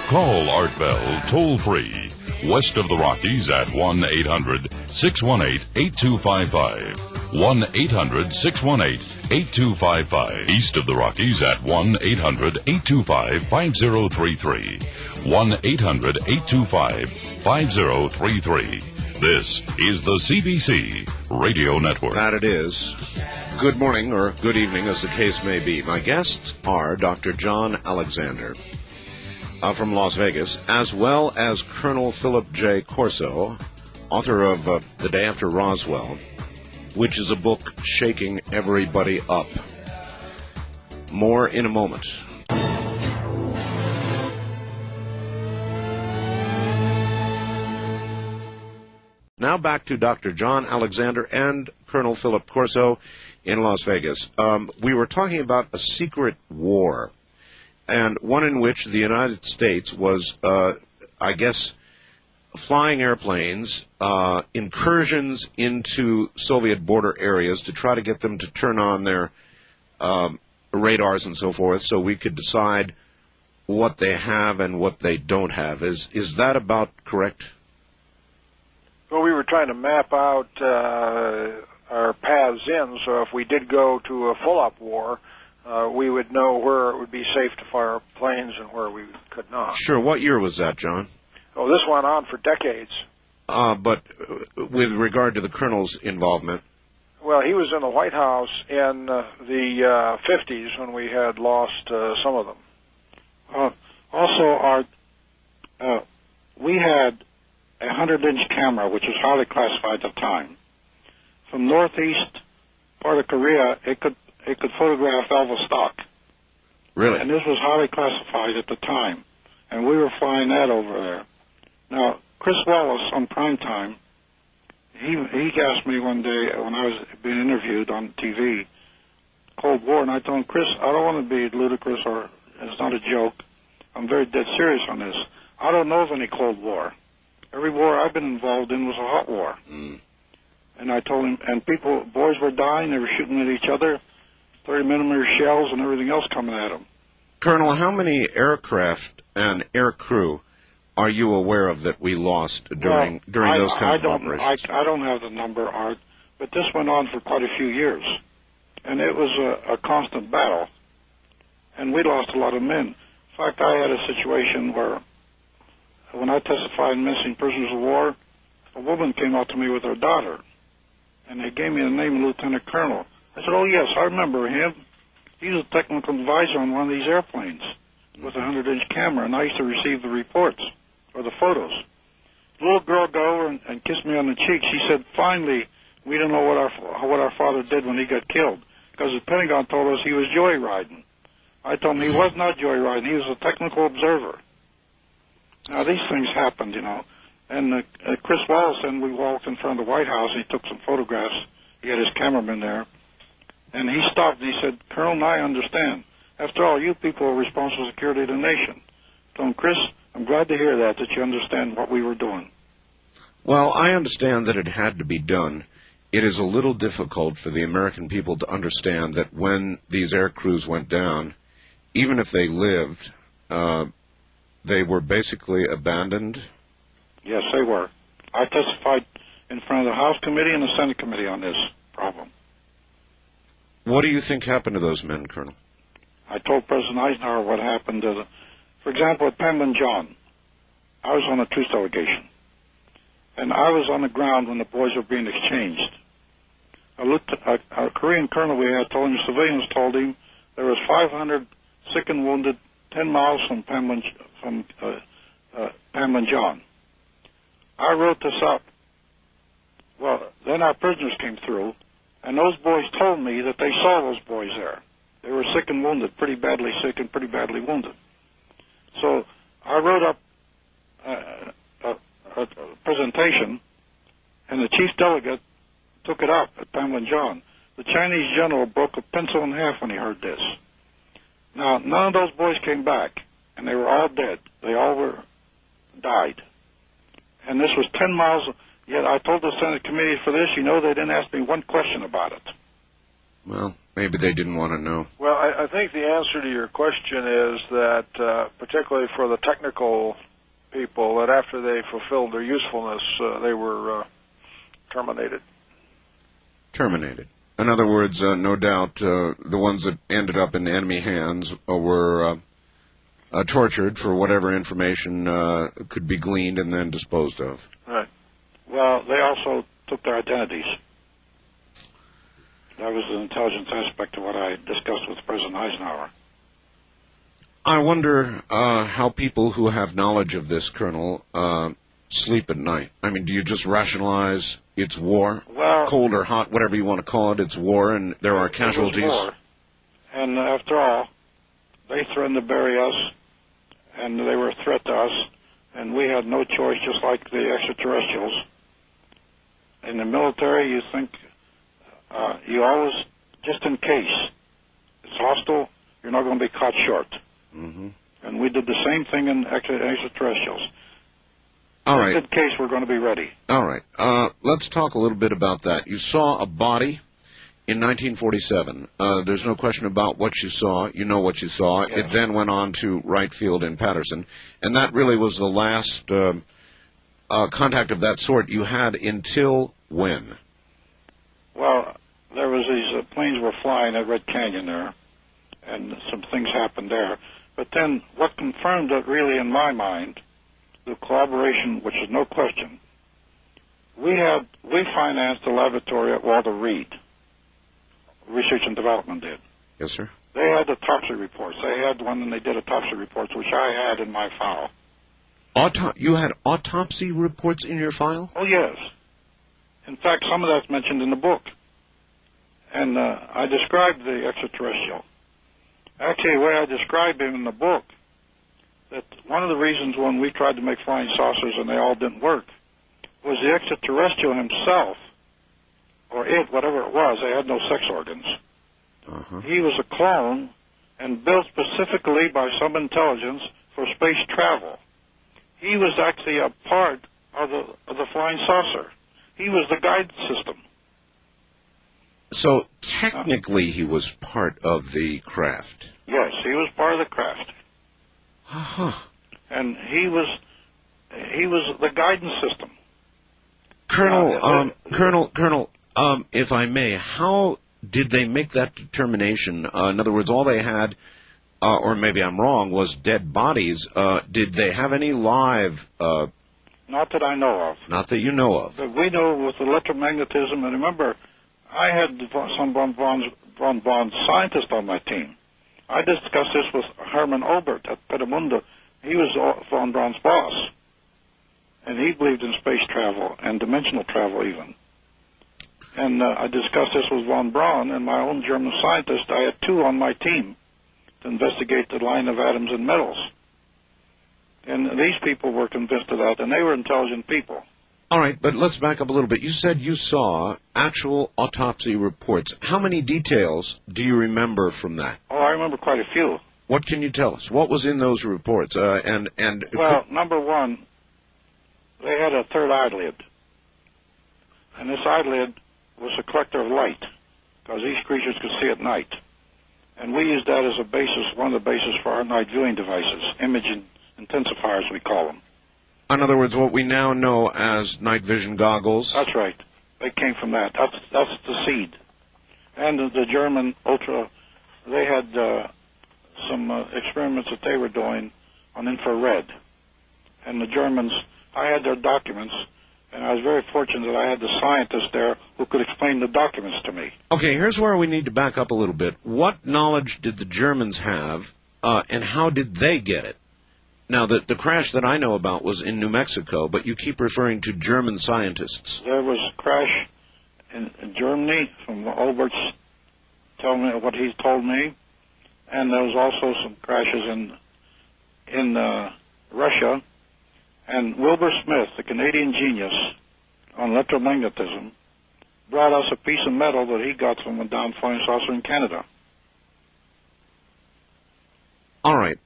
D: Call Art Bell toll-free, west of the Rockies at 1-800-618-8255. 1-800-618-8255. East of the Rockies at 1-800-825-5033. 1-800-825-5033. This is the CBC Radio Network.
A: That it is. Good morning, or good evening, as the case may be. My guests are Dr. John Alexander from Las Vegas, as well as Colonel Philip J. Corso, author of The Day After Roswell, which is a book shaking everybody up. More in a moment. now back to Dr. John Alexander and Colonel Philip Corso in Las Vegas. We were talking about a secret war, and one in which the United States was, I guess, flying airplanes, incursions into Soviet border areas to try to get them to turn on their radars and so forth, so we could decide what they have and what they don't have. Is that about correct?
B: Well, we were trying to map out our paths in, so if we did go to a full-up war, we would know where it would be safe to fire planes and where we could not.
A: Sure. What year was that, John?
B: Oh, this went on for decades.
A: But with regard to the colonel's involvement?
B: Well, he was in the White House in the 50s when we had lost some of them.
C: Also, we had a 100-inch camera, which was highly classified at the time. From northeast part of Korea, it could photograph Vladivostok.
A: Really?
C: And this was highly classified at the time, and we were flying that over there. Now, Chris Wallace on prime time, he asked me one day when I was being interviewed on TV, Cold War, and I told him, Chris, I don't want to be ludicrous or it's not a joke. I'm very dead serious on this. I don't know of any Cold War. Every war I've been involved in was a hot war.
A: Mm.
C: And I told him, and boys were dying, they were shooting at each other, 30-millimeter shells and everything else coming at them.
A: Colonel, how many aircraft and air crew are you aware of that we lost during those kinds of operations?
C: I don't have the number, Art, but this went on for quite a few years. And it was a constant battle. And we lost a lot of men. In fact, I had a situation where when I testified in missing prisoners of war, a woman came out to me with her daughter, and they gave me the name of Lieutenant Colonel. I said, oh, yes, I remember him. He was a technical advisor on one of these airplanes with a 100-inch camera, and I used to receive the reports or the photos. The little girl got over and kissed me on the cheek. She said, finally, we don't know what our father did when he got killed, because the Pentagon told us he was joyriding. I told him he was not joyriding. He was a technical observer. Now, these things happened, you know. And Chris Wallace, and we walked in front of the White House, and he took some photographs. He had his cameraman there. And he stopped, and he said, Colonel, now I understand. After all, you people are responsible for the security of the nation. I told him, Chris, I'm glad to hear that you understand what we were doing.
A: Well, I understand that it had to be done. It is a little difficult for the American people to understand that when these air crews went down, even if they lived, they were basically abandoned.
C: Yes, they were. I testified in front of the House Committee and the Senate Committee on this problem.
A: What do you think happened to those men, Colonel?
C: I told President Eisenhower what happened to for example, at Panmunjom John. I was on a truce delegation, and I was on the ground when the boys were being exchanged. A Korean colonel we had told him, civilians told him, there was 500 sick and wounded 10 miles from Panmunjom. I wrote this up. Well, then our prisoners came through, and those boys told me that they saw those boys there. They were sick and wounded, pretty badly sick and pretty badly wounded. So I wrote up a presentation, and the chief delegate took it up at Panmunjom. The Chinese general broke a pencil in half when he heard this. Now, none of those boys came back, and they were all dead. They all died. And this was 10 miles, yet I told the Senate committee for this, you know, they didn't ask me one question about it.
A: Well, maybe they didn't want to know.
B: Well, I think the answer to your question is that, particularly for the technical people, that after they fulfilled their usefulness, they were terminated.
A: Terminated. In other words, no doubt the ones that ended up in enemy hands were tortured for whatever information could be gleaned and then disposed of.
B: Right.
C: Well, they also took their identities. That was the intelligence aspect of what I discussed with President Eisenhower.
A: I wonder how people who have knowledge of this, Colonel, sleep at night. I mean, do you just rationalize it's war?
C: Well,
A: cold or hot, whatever you want to call it, it's war, and there are casualties.
C: It was war. And after all, they threatened to bury us, and they were a threat to us, and we had no choice, just like the extraterrestrials. in the military, you think you always, just in case it's hostile, you're not going to be caught short.
A: Mm-hmm.
C: And we did the same thing in extraterrestrials.
A: All right.
C: In case we're going to be ready.
A: All right. Let's talk a little bit about that. You saw a body in 1947. There's no question about what you saw. You know what you saw.
C: Yes.
A: It then went on to Wright Field in Patterson. And that really was the last contact of that sort you had until when?
C: Well, there was these planes were flying at Red Canyon there, and some things happened there. But then what confirmed it really in my mind, the collaboration, which is no question, we financed a laboratory at Walter Reed, Research and Development did.
A: Yes, sir.
C: They had autopsy reports. They had one and they did autopsy reports, which I had in my file.
A: You had autopsy reports in your file?
C: Oh, yes. In fact, some of that's mentioned in the book. And I described the extraterrestrial. Actually, the way I described him in the book, that one of the reasons when we tried to make flying saucers and they all didn't work, was the extraterrestrial himself, or it, whatever it was, they had no sex organs.
A: Uh-huh.
C: He was a clone and built specifically by some intelligence for space travel. He was actually a part of the flying saucer. He was the guidance system.
A: So technically he was part of the craft.
C: Yes, he was part of the craft.
A: Uh-huh.
C: And he was the guidance system.
A: Colonel, if I may, how did they make that determination? In other words, all they had, or maybe I'm wrong, was dead bodies. Did they have any live?
C: Not that I know of.
A: Not that you know of.
C: But we know with electromagnetism, and remember, I had some von Braun scientists on my team. I discussed this with Hermann Obert at Petamunda. He was von Braun's boss. And he believed in space travel and dimensional travel even. And I discussed this with von Braun and my own German scientist. I had two on my team to investigate the line of atoms and metals. And these people were convinced of that, and they were intelligent people.
A: All right, but let's back up a little bit. You said you saw actual autopsy reports. How many details do you remember from that?
C: Oh, I remember quite a few.
A: What can you tell us? What was in those reports?
C: Well, number one, they had a third eyelid. And this eyelid was a collector of light, because these creatures could see at night. And we used that as a basis, one of the bases for our night viewing devices, image intensifiers we call them.
A: In other words, what we now know as night vision goggles.
C: That's right. They came from that. That's the seed. And the German Ultra, they had some experiments that they were doing on infrared. And the Germans, I had their documents, and I was very fortunate that I had the scientists there who could explain the documents to me.
A: Okay, here's where we need to back up a little bit. What knowledge did the Germans have, and how did they get it? Now, the crash that I know about was in New Mexico, but you keep referring to German scientists.
C: There was a crash in Germany, from Albert's telling me what he told me, and there was also some crashes in Russia. And Wilbur Smith, the Canadian genius on electromagnetism, brought us a piece of metal that he got from a down flying saucer in Canada.
A: All right.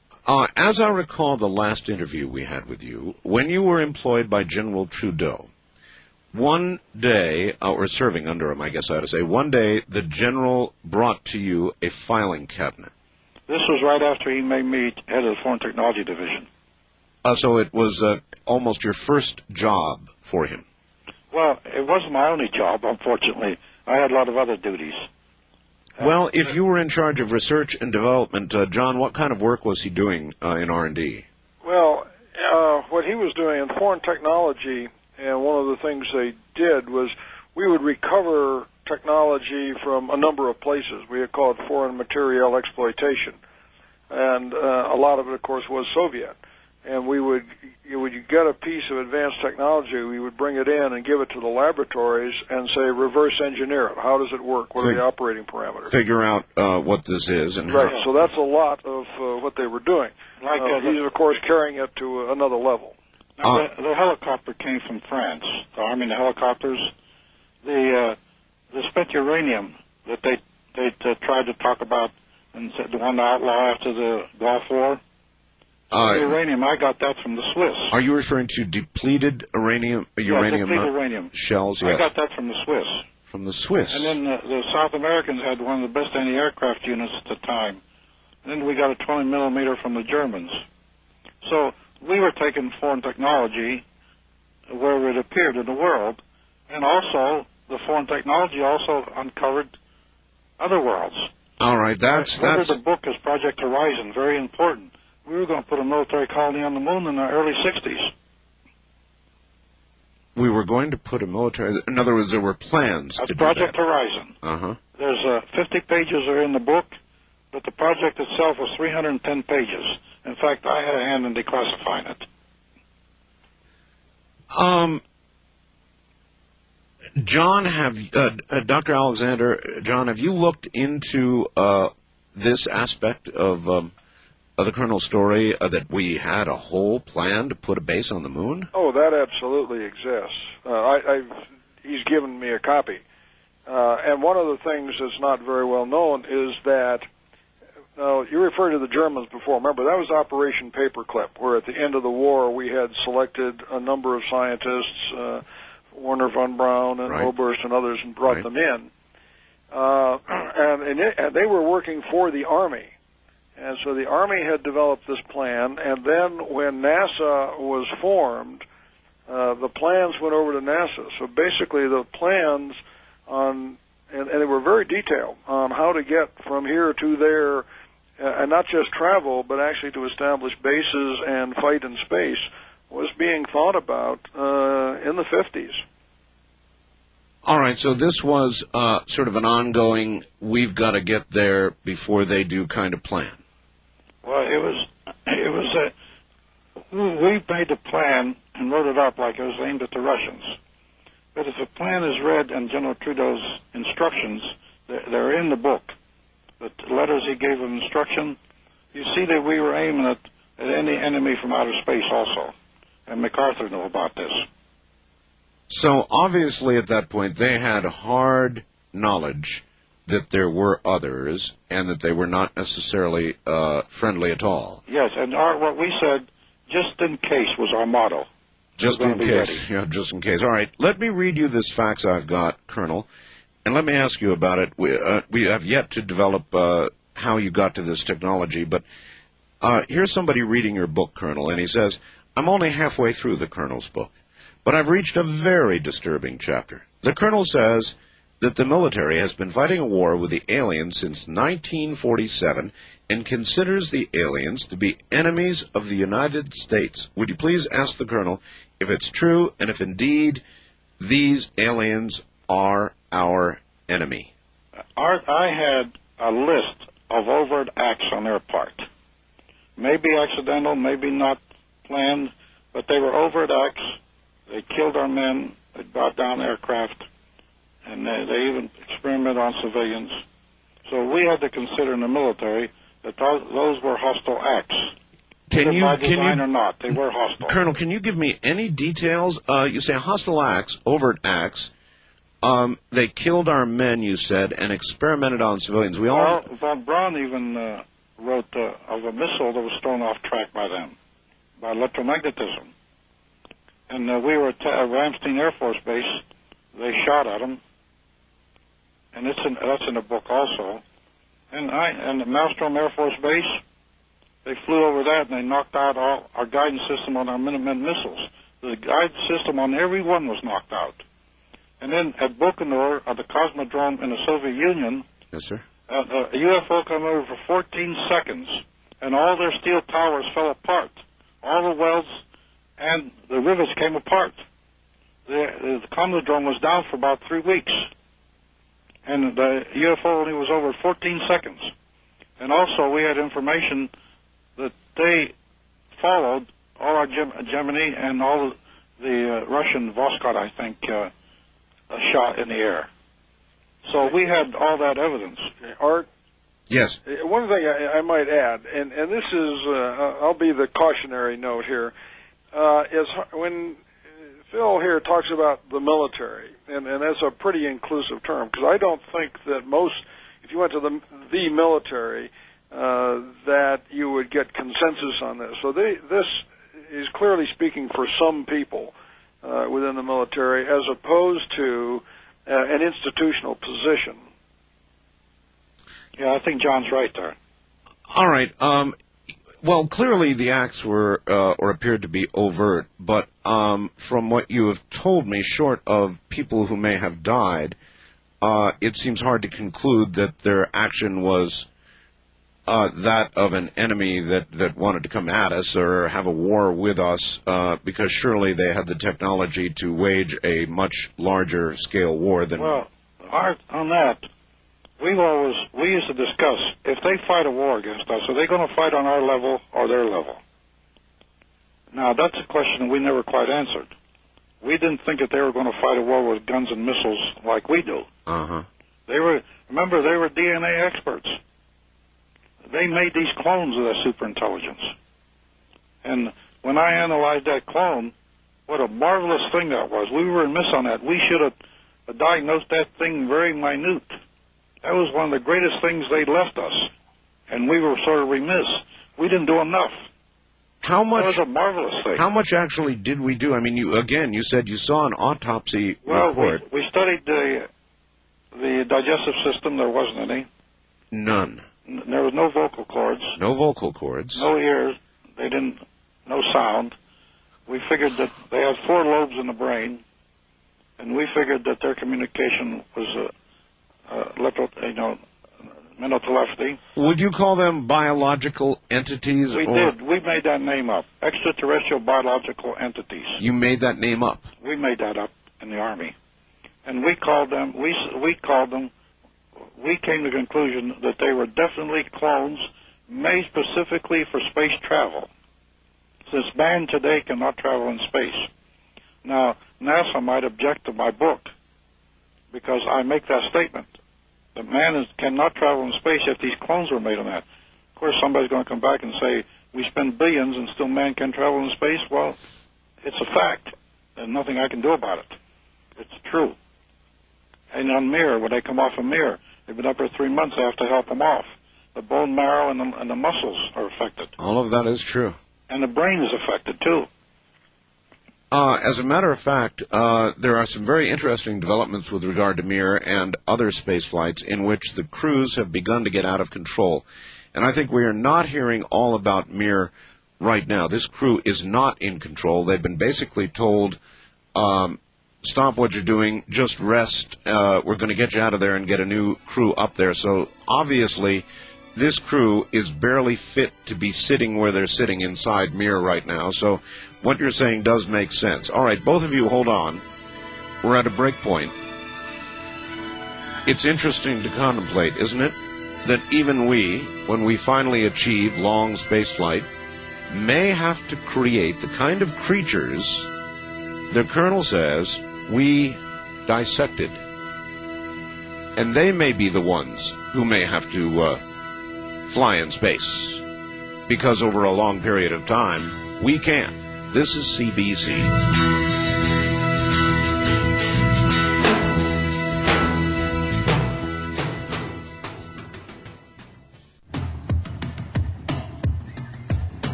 A: As I recall the last interview we had with you, when you were employed by General Trudeau, one day, or serving under him, I guess I ought to say, one day the general brought to you a filing cabinet.
C: This was right after he made me head of the Foreign Technology Division.
A: So it was almost your first job for him.
C: Well, it wasn't my only job, unfortunately. I had a lot of other duties.
A: Well, if you were in charge of research and development, John, what kind of work was he doing in R&D?
B: Well, what he was doing in foreign technology, and one of the things they did was we would recover technology from a number of places. We had called foreign material exploitation. And a lot of it, of course, was Soviet. And we would, when you get a piece of advanced technology, we would bring it in and give it to the laboratories and say, reverse engineer it. How does it work? What are the operating parameters?
A: Figure out what this is. And
B: right,
A: how.
B: so that's a lot of what they were doing. He's, of course, carrying it to another level.
C: Now, the helicopter came from France. The Army and the helicopters, the spent uranium that they tried to talk about and said they wanted to outlaw after the Gulf War. The uranium, I got that from the Swiss.
A: Are you referring to depleted uranium
C: uranium
A: shells? Yes.
C: I got that from the Swiss.
A: From the Swiss.
C: And then the South Americans had one of the best anti-aircraft units at the time. And then we got a 20 millimeter from the Germans. So we were taking foreign technology where it appeared in the world, and also the foreign technology also uncovered other worlds.
A: All right, that's
C: the book is Project Horizon, very important. We were going to put a military colony on the moon in the early 60s.
A: We were going to put a military... In other words, there were plans to do that.
C: Project Horizon.
A: Uh-huh.
C: There's 50 pages are in the book, but the project itself was 310 pages. In fact, I had a hand in declassifying it.
A: John, Dr. Alexander, John, have you looked into this aspect of the Colonel's story, that we had a whole plan to put a base on the moon?
B: Oh, that absolutely exists. He's given me a copy. And one of the things that's not very well known is that, now, you referred to the Germans before. Remember, that was Operation Paperclip, where at the end of the war we had selected a number of scientists, Werner von Braun and Oberst and others, and brought them in. And they were working for the Army. And so the Army had developed this plan, and then when NASA was formed, the plans went over to NASA. So basically the plans on, and they were very detailed, on how to get from here to there, and not just travel, but actually to establish bases and fight in space, was being thought about in the 50s.
A: All right, so this was sort of an ongoing, we've got to get there before they do kind of plan.
C: Well, we made the plan and wrote it up like it was aimed at the Russians. But if the plan is read in General Trudeau's instructions, they're in the book. The letters he gave of instruction, you see that we were aiming at any enemy from outer space also. And MacArthur knew about this.
A: So obviously at that point they had hard knowledge that there were others and that they were not necessarily friendly at all.
C: Yes, and what we said, just in case, was our motto.
A: Just in case. Yeah, just in case. All right, let me read you this fax I've got, Colonel, and let me ask you about it. We have yet to develop how you got to this technology, but here's somebody reading your book, Colonel, and he says, I'm only halfway through the Colonel's book, but I've reached a very disturbing chapter. The Colonel says that the military has been fighting a war with the aliens since 1947 and considers the aliens to be enemies of the United States. Would you please ask the Colonel if it's true and if indeed these aliens are our enemy?
C: Art, I had a list of overt acts on their part. Maybe accidental, maybe not planned, but they were overt acts. They killed our men, they brought down aircraft, and they even experimented on civilians. So we had to consider in the military that those were hostile acts. By design or not, they were hostile.
A: Colonel, can you give me any details? You say hostile acts, overt acts. They killed our men, you said, and experimented on civilians.
C: Von Braun even wrote of a missile that was thrown off track by them, by electromagnetism. And we were at Ramstein Air Force Base. They shot at them, and that's in the book also. And the Maelstrom Air Force Base, they flew over that and they knocked out all our guidance system on our Minuteman missiles. The guidance system on every one was knocked out. And then at Baikonur, at the Cosmodrome in the Soviet Union,
A: yes, sir,
C: a UFO came over for 14 seconds, and all their steel towers fell apart. All the welds and the rivets came apart. The Cosmodrome was down for about 3 weeks. And the UFO only was over 14 seconds. And also we had information that they followed all our Gemini and all the Russian Voskhod, I think, shot in the air. So we had all that evidence.
B: Art?
A: Yes.
B: One thing I might add, and this is, I'll be the cautionary note here, is when Phil here talks about the military, and that's a pretty inclusive term, because I don't think that if you went to the military, that you would get consensus on this. So this is clearly speaking for some people within the military, as opposed to an institutional position.
C: Yeah, I think John's right there.
A: All right. Well, clearly the acts were or appeared to be overt, but from what you have told me, short of people who may have died, it seems hard to conclude that their action was that of an enemy that wanted to come at us or have a war with us, because surely they had the technology to wage a much larger scale war than...
C: Well, on that, we used to discuss, if they fight a war against us, are they going to fight on our level or their level? Now, that's a question we never quite answered. We didn't think that they were going to fight a war with guns and missiles like we do.
A: Uh-huh.
C: Remember, they were DNA experts. They made these clones of that superintelligence. And when I analyzed that clone, what a marvelous thing that was. We were remiss on that. We should have diagnosed that thing very minute. That was one of the greatest things they left us, and we were sort of remiss. We didn't do enough.
A: How much?
C: That was a marvelous thing.
A: How much actually did we do? I mean, you said you saw an autopsy report.
C: We studied the digestive system. There wasn't any.
A: None.
C: There was no vocal cords.
A: No vocal cords.
C: No ears. No sound. We figured that they had 4 lobes in the brain, and we figured that their communication was mental telepathy.
A: Would you call them biological entities?
C: We did. We made that name up. Extraterrestrial biological entities.
A: You made that name up?
C: We made that up in the Army. And we called them, we came to the conclusion that they were definitely clones made specifically for space travel, since man today cannot travel in space. Now, NASA might object to my book, because I make that statement, that man cannot travel in space if these clones were made on that. Of course, somebody's going to come back and say, we spend billions and still man can travel in space. Well, it's a fact. There's nothing I can do about it. It's true. And on Mir, when they come off of Mir, they've been up for 3 months. I have to help them off. The bone marrow and the muscles are affected.
A: All of that is true.
C: And the brain is affected, too.
A: As a matter of fact, there are some very interesting developments with regard to Mir and other space flights in which the crews have begun to get out of control. And I think we are not hearing all about Mir right now. This crew is not in control. They've been basically told, stop what you're doing, just rest. We're going to get you out of there and get a new crew up there. So obviously, this crew is barely fit to be sitting where they're sitting inside Mir right now. So what you're saying does make sense. All right, both of you hold on. We're at a break point. It's interesting to contemplate, isn't it, that even we, when we finally achieve long spaceflight, may have to create the kind of creatures the Colonel says we dissected. And they may be the ones who may have to fly in space, because over a long period of time, we can. This is CBC.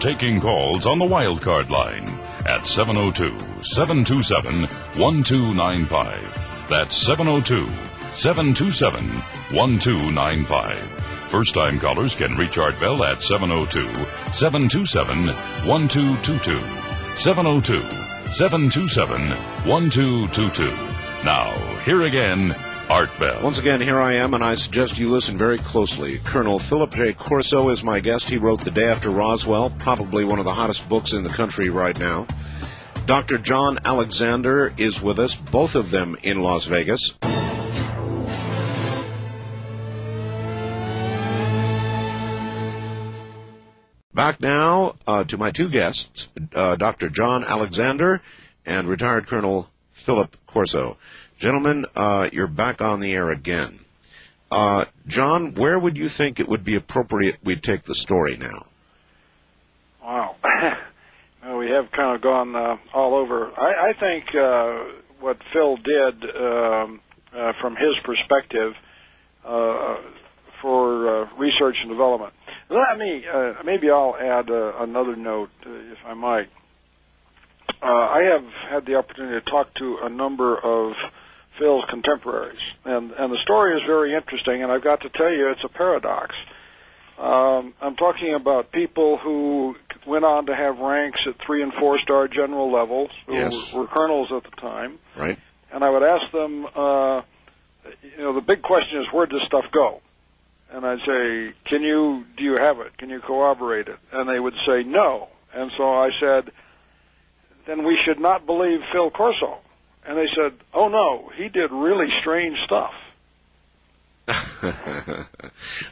D: Taking calls on the wildcard line at 702-727-1295. That's 702-727-1295. First-time callers can reach Art Bell at 702-727-1222. 702-727-1222. Now, here again, Art Bell.
A: Once again, here I am, and I suggest you listen very closely. Colonel Philip J. Corso is my guest. He wrote The Day After Roswell, probably one of the hottest books in the country right now. Dr. John Alexander is with us, both of them in Las Vegas. Back now to my two guests, Dr. John Alexander and retired Colonel Philip Corso. Gentlemen, you're back on the air again. John, where would you think it would be appropriate we take the story now?
B: Wow. Well, we have kind of gone all over. I think what Phil did from his perspective for research and development. Let me, maybe I'll add another note, if I might. I have had the opportunity to talk to a number of Phil's contemporaries, and the story is very interesting, and I've got to tell you, it's a paradox. I'm talking about people who went on to have ranks at 3- and 4-star general levels, who were colonels at the time.
A: Right.
B: And I would ask them, the big question is, where'd this stuff go? And I'd say, do you have it? Can you corroborate it? And they would say no. And so I said, then we should not believe Phil Corso. And they said, oh no, he did really strange stuff.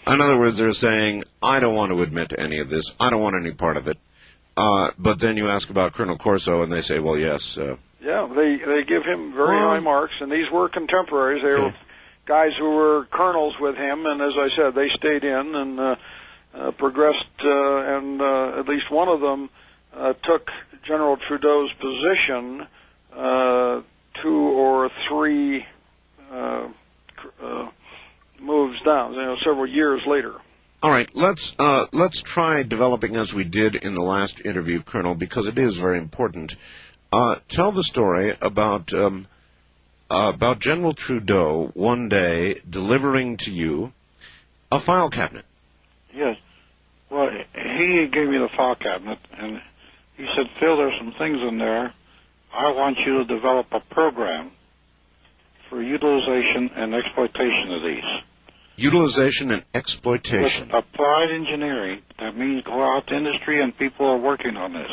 A: In other words, they're saying, I don't want to admit to any of this. I don't want any part of it. But then you ask about Colonel Corso, and they say, well, yes.
B: Yeah, they give him very high marks, and these were contemporaries. They were guys who were colonels with him, and as I said, they stayed in and progressed, and at least one of them took General Trudeau's position 2 or 3 moves down, several years later.
A: All right, let's try developing as we did in the last interview, Colonel, because it is very important. Tell the story about General Trudeau one day delivering to you a file cabinet.
C: Yes. Well, he gave me the file cabinet, and he said, Phil, there's some things in there. I want you to develop a program for utilization and exploitation of these.
A: Utilization and exploitation.
C: With applied engineering, that means go out to industry and people are working on this.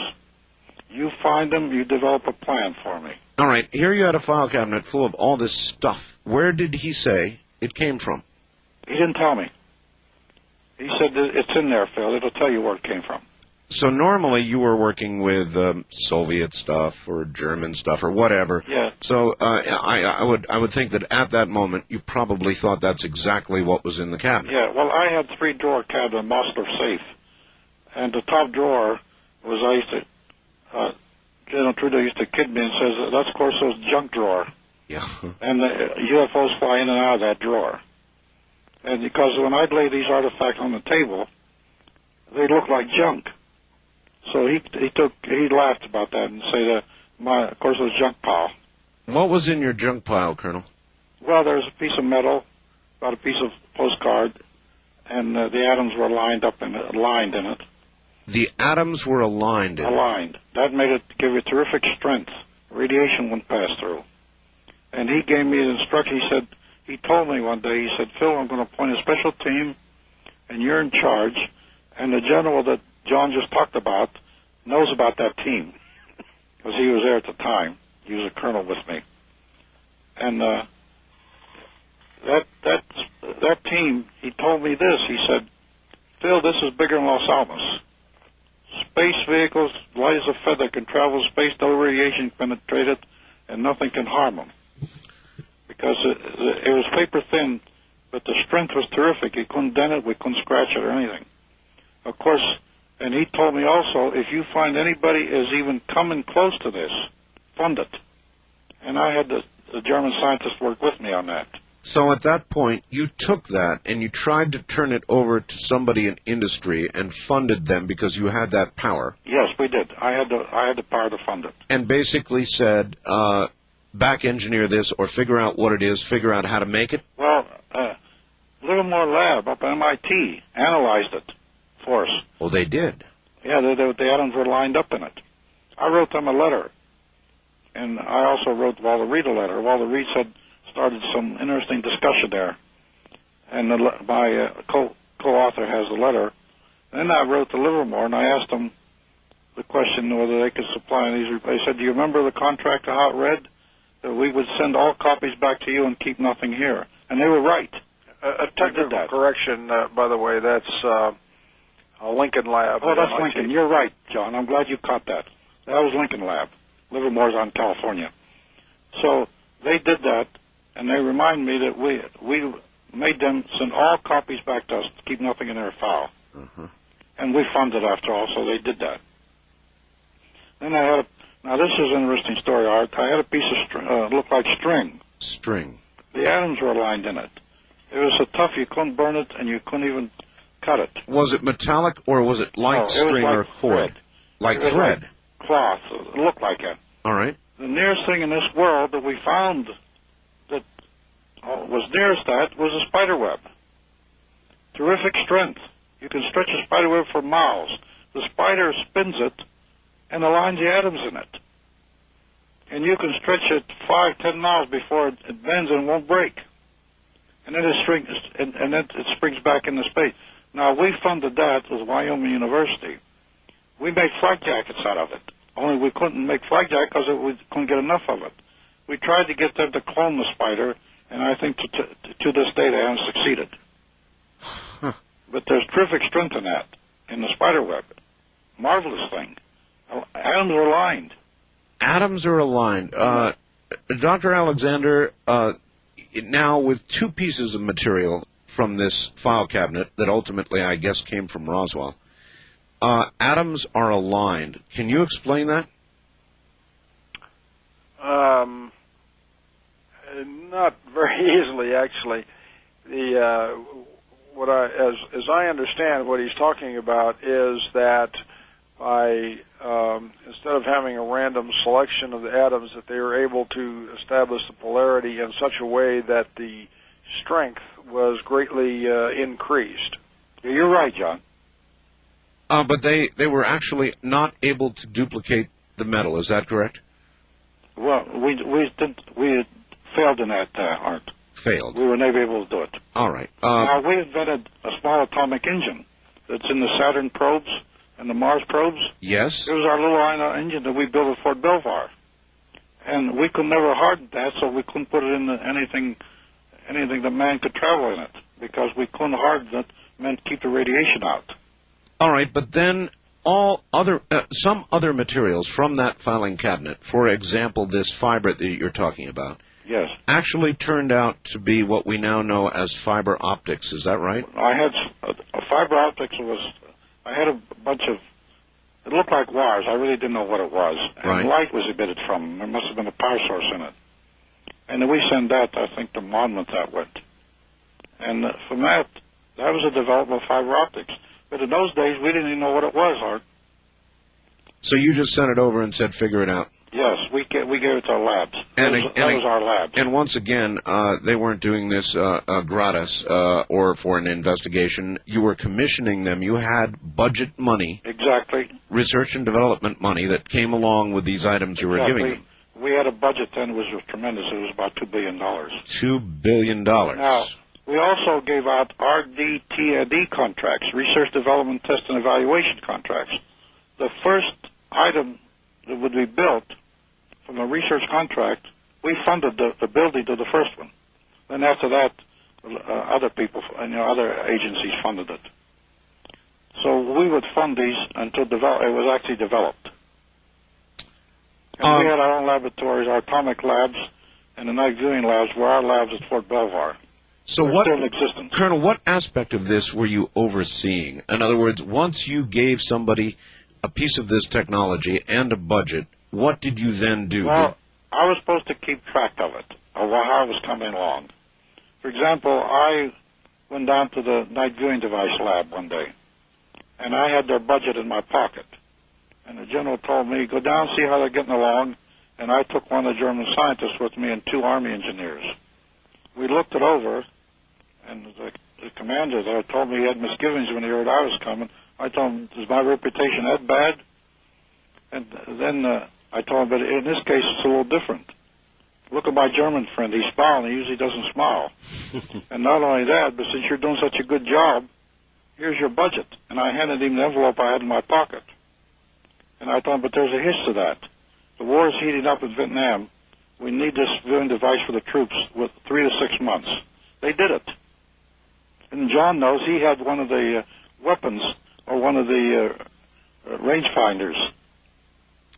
C: You find them, you develop a plan for me.
A: All right, here you had a file cabinet full of all this stuff. Where did he say it came from?
C: He didn't tell me. He said, it's in there, Phil. It'll tell you where it came from.
A: So normally you were working with Soviet stuff or German stuff or whatever.
C: Yeah.
A: So I would think that at that moment you probably thought that's exactly what was in the cabinet.
C: Yeah. Well, I had 3-drawer cabinet, Mosler safe, and the top drawer was General Trudeau used to kid me and says that's Corso's junk drawer.
A: Yeah.
C: And the UFOs fly in and out of that drawer. And because when I'd lay these artifacts on the table, they look like junk. So he laughed about that and said, of course, it was junk pile.
A: What was in your junk pile, Colonel?
C: Well, there was a piece of metal, about a piece of postcard, and the atoms were aligned in it.
A: The atoms were aligned in it?
C: Aligned. That made it give you terrific strength. Radiation wouldn't pass through. And he gave me the instruction. He told me one day, he said, Phil, I'm going to appoint a special team, and you're in charge, and the general that John just talked about knows about that team, because he was there at the time. He was a colonel with me. And that team, he told me this. He said, Phil, this is bigger than Los Alamos. Space vehicles, light as a feather, can travel space, no radiation penetrated, and nothing can harm them. Because it was paper thin, but the strength was terrific. You couldn't dent it, we couldn't scratch it or anything. Of course, and he told me also, if you find anybody is even coming close to this, fund it. And I had the German scientists work with me on that.
A: So at that point, you took that and you tried to turn it over to somebody in industry and funded them because you had that power.
C: Yes, we did. I had the power to fund it.
A: And basically said, back engineer this or figure out what it is, figure out how to make it?
C: Well, Livermore Lab up at MIT analyzed it for us.
A: Well, they did.
C: Yeah, the atoms were lined up in it. I wrote them a letter. And I also wrote Walter Reed a letter. Walter Reed started some interesting discussion there. And my co-author has the letter. Then I wrote to Livermore, and I asked them the question whether they could supply these. They said, do you remember the contract, how it read? That we would send all copies back to you and keep nothing here. And they were right.
B: A technical correction, by the way, that's Lincoln Lab.
C: Oh, that's Lincoln. You're right, John. I'm glad you caught that. That was Lincoln Lab, Livermore's on California. So they did that, and they remind me that we made them send all copies back to us to keep nothing in their file.
A: Uh-huh.
C: And we funded after all, so they did that. Then now this is an interesting story, Art. I had a piece of string, looked like string.
A: String.
C: The atoms were aligned in it. It was so tough you couldn't burn it, and you couldn't even cut it.
A: Was it metallic, or was it light string
C: like
A: or cord?
C: Thread.
A: Like thread?
C: Like cloth. It looked like it.
A: All right.
C: The nearest thing in this world that we found that was nearest that was a spider web. Terrific strength. You can stretch a spider web for miles. The spider spins it and aligns the atoms in it. And you can stretch it 5-10 miles before it bends and won't break. And then it springs back into space. Now, we funded that with Wyoming University. We made flak jackets out of it. Only we couldn't make flak jackets because we couldn't get enough of it. We tried to get them to clone the spider, and I think to this day they haven't succeeded.
A: Huh.
C: But there's terrific strength in that, in the spider web. Marvelous thing. Atoms are aligned.
A: Atoms are aligned. Dr. Alexander, now with two pieces of material from this file cabinet that ultimately, I guess, came from Roswell, atoms are aligned. Can you explain that?
B: Not very easily, actually. As I understand, what he's talking about is that by instead of having a random selection of the atoms, that they were able to establish the polarity in such a way that the strength was greatly increased.
C: You're right, John.
A: But they were actually not able to duplicate the metal. Is that correct?
C: Well, we failed in that, Art.
A: Failed.
C: We were never able to do it.
A: All right.
C: Now, we invented a small atomic engine that's in the Saturn probes and the Mars probes.
A: Yes.
C: It was our little iron engine that we built at Fort Belvoir. And we could never harden that, so we couldn't put it in anything that man could travel in it, because we couldn't harden it, meant keep the radiation out.
A: All right, but then some other materials from that filing cabinet, for example, this fiber that you're talking about,
C: yes,
A: actually turned out to be what we now know as fiber optics. Is that right?
C: I had fiber optics I had a bunch of, it looked like wires. I really didn't know what it was. And
A: right.
C: Light was emitted from them. There must have been a power source in it. And then we sent that, I think, to Monmouth that went. And from that was a development of fiber optics. But in those days, we didn't even know what it was, Art.
A: So you just sent it over and said, figure it out?
C: Yes, we gave it to our labs. That was our labs.
A: And once again, they weren't doing this gratis or for an investigation. You were commissioning them. You had budget money.
C: Exactly.
A: Research and development money that came along with these items you were giving them.
C: We had a budget then which was tremendous. It was about $2 billion.
A: $2 billion.
C: Now, we also gave out RDT&E contracts, research, development, test, and evaluation contracts. The first item that would be built from a research contract, we funded the building to the first one. Then after that, other people, other agencies funded it. So we would fund these until it was actually developed. And we had our own laboratories, our atomic labs, and the night viewing labs were our labs at Fort Belvoir.
A: So
C: They're still in existence.
A: Colonel, what aspect of this were you overseeing? In other words, once you gave somebody a piece of this technology and a budget, what did you then do?
C: Well, I was supposed to keep track of it, of how it was coming along. For example, I went down to the night viewing device lab one day, and I had their budget in my pocket. And the general told me, go down and see how they're getting along, and I took one of the German scientists with me and 2 Army engineers. We looked it over, and the commander there told me he had misgivings when he heard I was coming. I told him, is my reputation that bad? And then I told him, but in this case, it's a little different. Look at my German friend. He's smiling. He usually doesn't smile. And not only that, but since you're doing such a good job, here's your budget. And I handed him the envelope I had in my pocket. And I told him, but there's a hitch to that. The war is heating up in Vietnam. We need this viewing device for the troops with 3 to 6 months. They did it. And John knows he had one of the weapons or one of the rangefinders.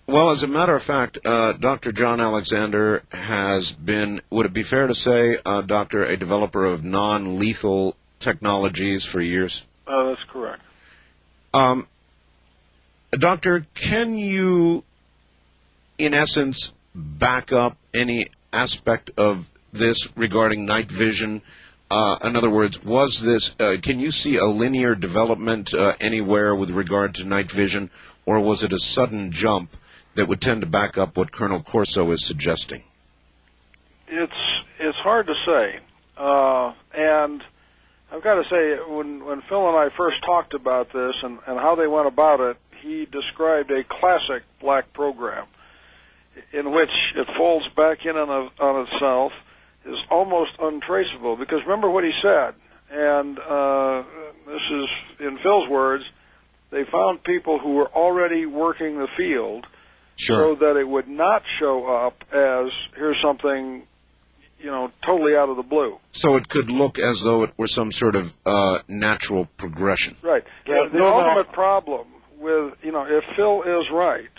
A: Well, as a matter of fact, Dr. John Alexander has been, would it be fair to say, Doctor, a developer of non-lethal technologies for years?
B: That's correct.
A: Doctor, can you, in essence, back up any aspect of this regarding night vision? In other words, was this, can you see a linear development anywhere with regard to night vision, or was it a sudden jump that would tend to back up what Colonel Corso is suggesting?
B: It's hard to say. And I've got to say, when Phil and I first talked about this and how they went about it, he described a classic black program in which it folds back in on itself, is almost untraceable. Because remember what he said, and this is in Phil's words, they found people who were already working the field,
A: sure,
B: so that it would not show up as, here's something, totally out of the blue.
A: So it could look as though it were some sort of natural progression.
B: Right.
C: Yeah,
B: the ultimate problem with, if Phil is right,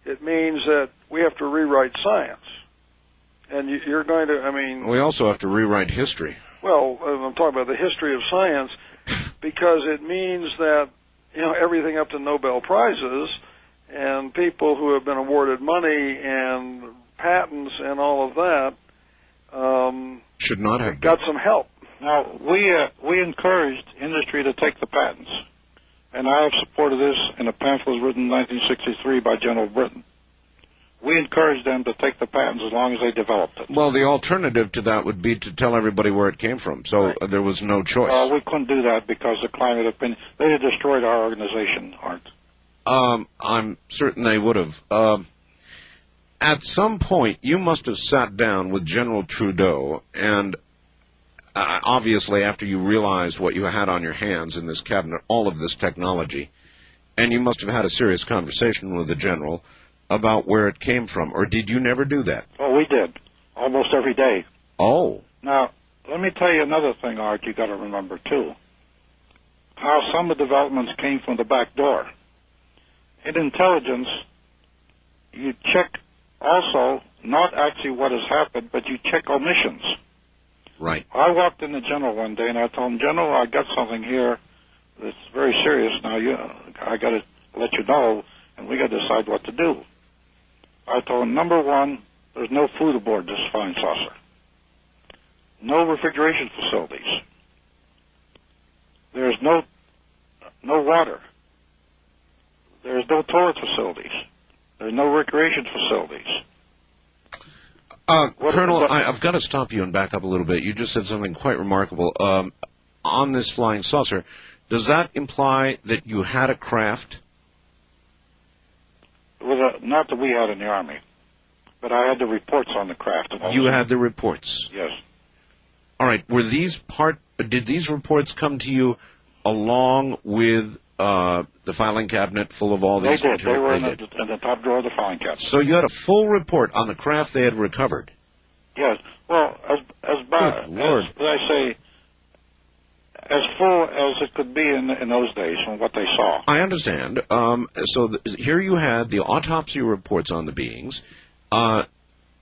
B: it means that we have to rewrite science. And you're going to,
A: we also have to rewrite history.
B: Well, I'm talking about the history of science, because it means that, everything up to Nobel Prizes and people who have been awarded money and patents and all of that
A: should not have
B: got some help.
C: Now, we encouraged industry to take the patents, and I have supported this in a pamphlet written in 1963 by General Britton. We encouraged them to take the patents as long as they developed it.
A: Well, the alternative to that would be to tell everybody where it came from, so
B: right.
A: There was no choice.
C: Well, we couldn't do that because the climate opinion, they had destroyed our organization, Art.
A: I'm certain they would have. At some point, you must have sat down with General Trudeau, and obviously after you realized what you had on your hands in this cabinet, all of this technology, and you must have had a serious conversation with the general about where it came from, or did you never do that?
C: Oh, we did, almost every day.
A: Oh.
C: Now, let me tell you another thing, Art, you got to remember, too. How some of the developments came from the back door. In intelligence, you check also not actually what has happened, but you check omissions.
A: Right.
C: I walked in the general one day and I told him, General, I got something here that's very serious. Now, I got to let you know, and we got to decide what to do. I told him, number one, there's no food aboard this flying saucer. No refrigeration facilities. There's no water. There's no toilet facilities. There's no recreation facilities.
A: Colonel, I've got to stop you and back up a little bit. You just said something quite remarkable. On this flying saucer, does that imply that you had a craft?
C: Not that we had in the Army, but I had the reports on the craft.
A: You had the reports?
C: Yes.
A: All right. Did these reports come to you along with the filing cabinet full of all these?
C: They did. They were in the top drawer of the filing cabinet.
A: So you had a full report on the craft they had recovered?
C: Yes. Well, as I say, as full as it could be in those days from what they saw.
A: I understand. Here you had the autopsy reports on the beings,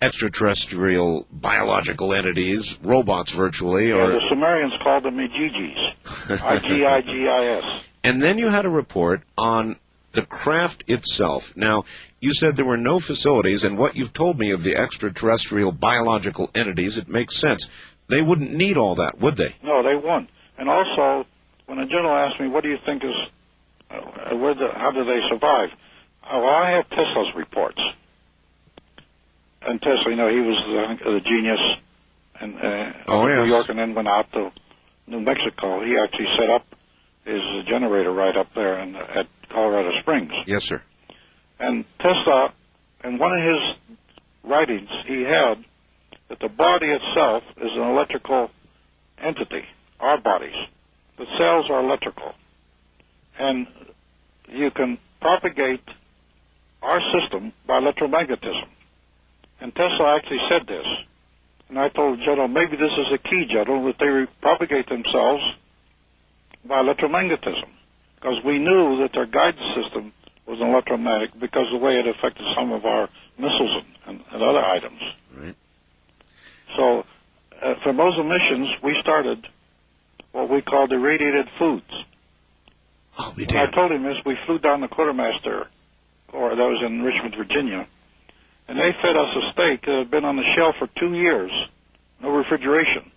A: extraterrestrial biological entities, robots virtually. Or
C: the Sumerians called them Igigis, I-G-I-G-I-S.
A: And then you had a report on the craft itself. Now, you said there were no facilities, and what you've told me of the extraterrestrial biological entities, it makes sense. They wouldn't need all that, would they?
C: No, they wouldn't. And also, when a general asked me, what do you think is, how do they survive? Well, I have Tesla's reports. And Tesla, he was the genius in New York and then went out to New Mexico. He actually set up his generator right up there at Colorado Springs.
A: Yes, sir.
C: And Tesla, in one of his writings, he had that the body itself is an electrical entity, our bodies. The cells are electrical. And you can propagate our system by electromagnetism. And Tesla actually said this. And I told the general, maybe this is a key, general, that they propagate themselves by electromagnetism. because we knew that their guidance system was electromagnetic because of the way it affected some of our missiles and other items.
A: Right.
C: So from those emissions, we started what we called irradiated foods.
A: Oh, we
C: When I
A: did.
C: told him this, we flew down to Quartermaster, or that was in Richmond, Virginia, and they fed us a steak that had been on the shelf for 2 years, no refrigeration.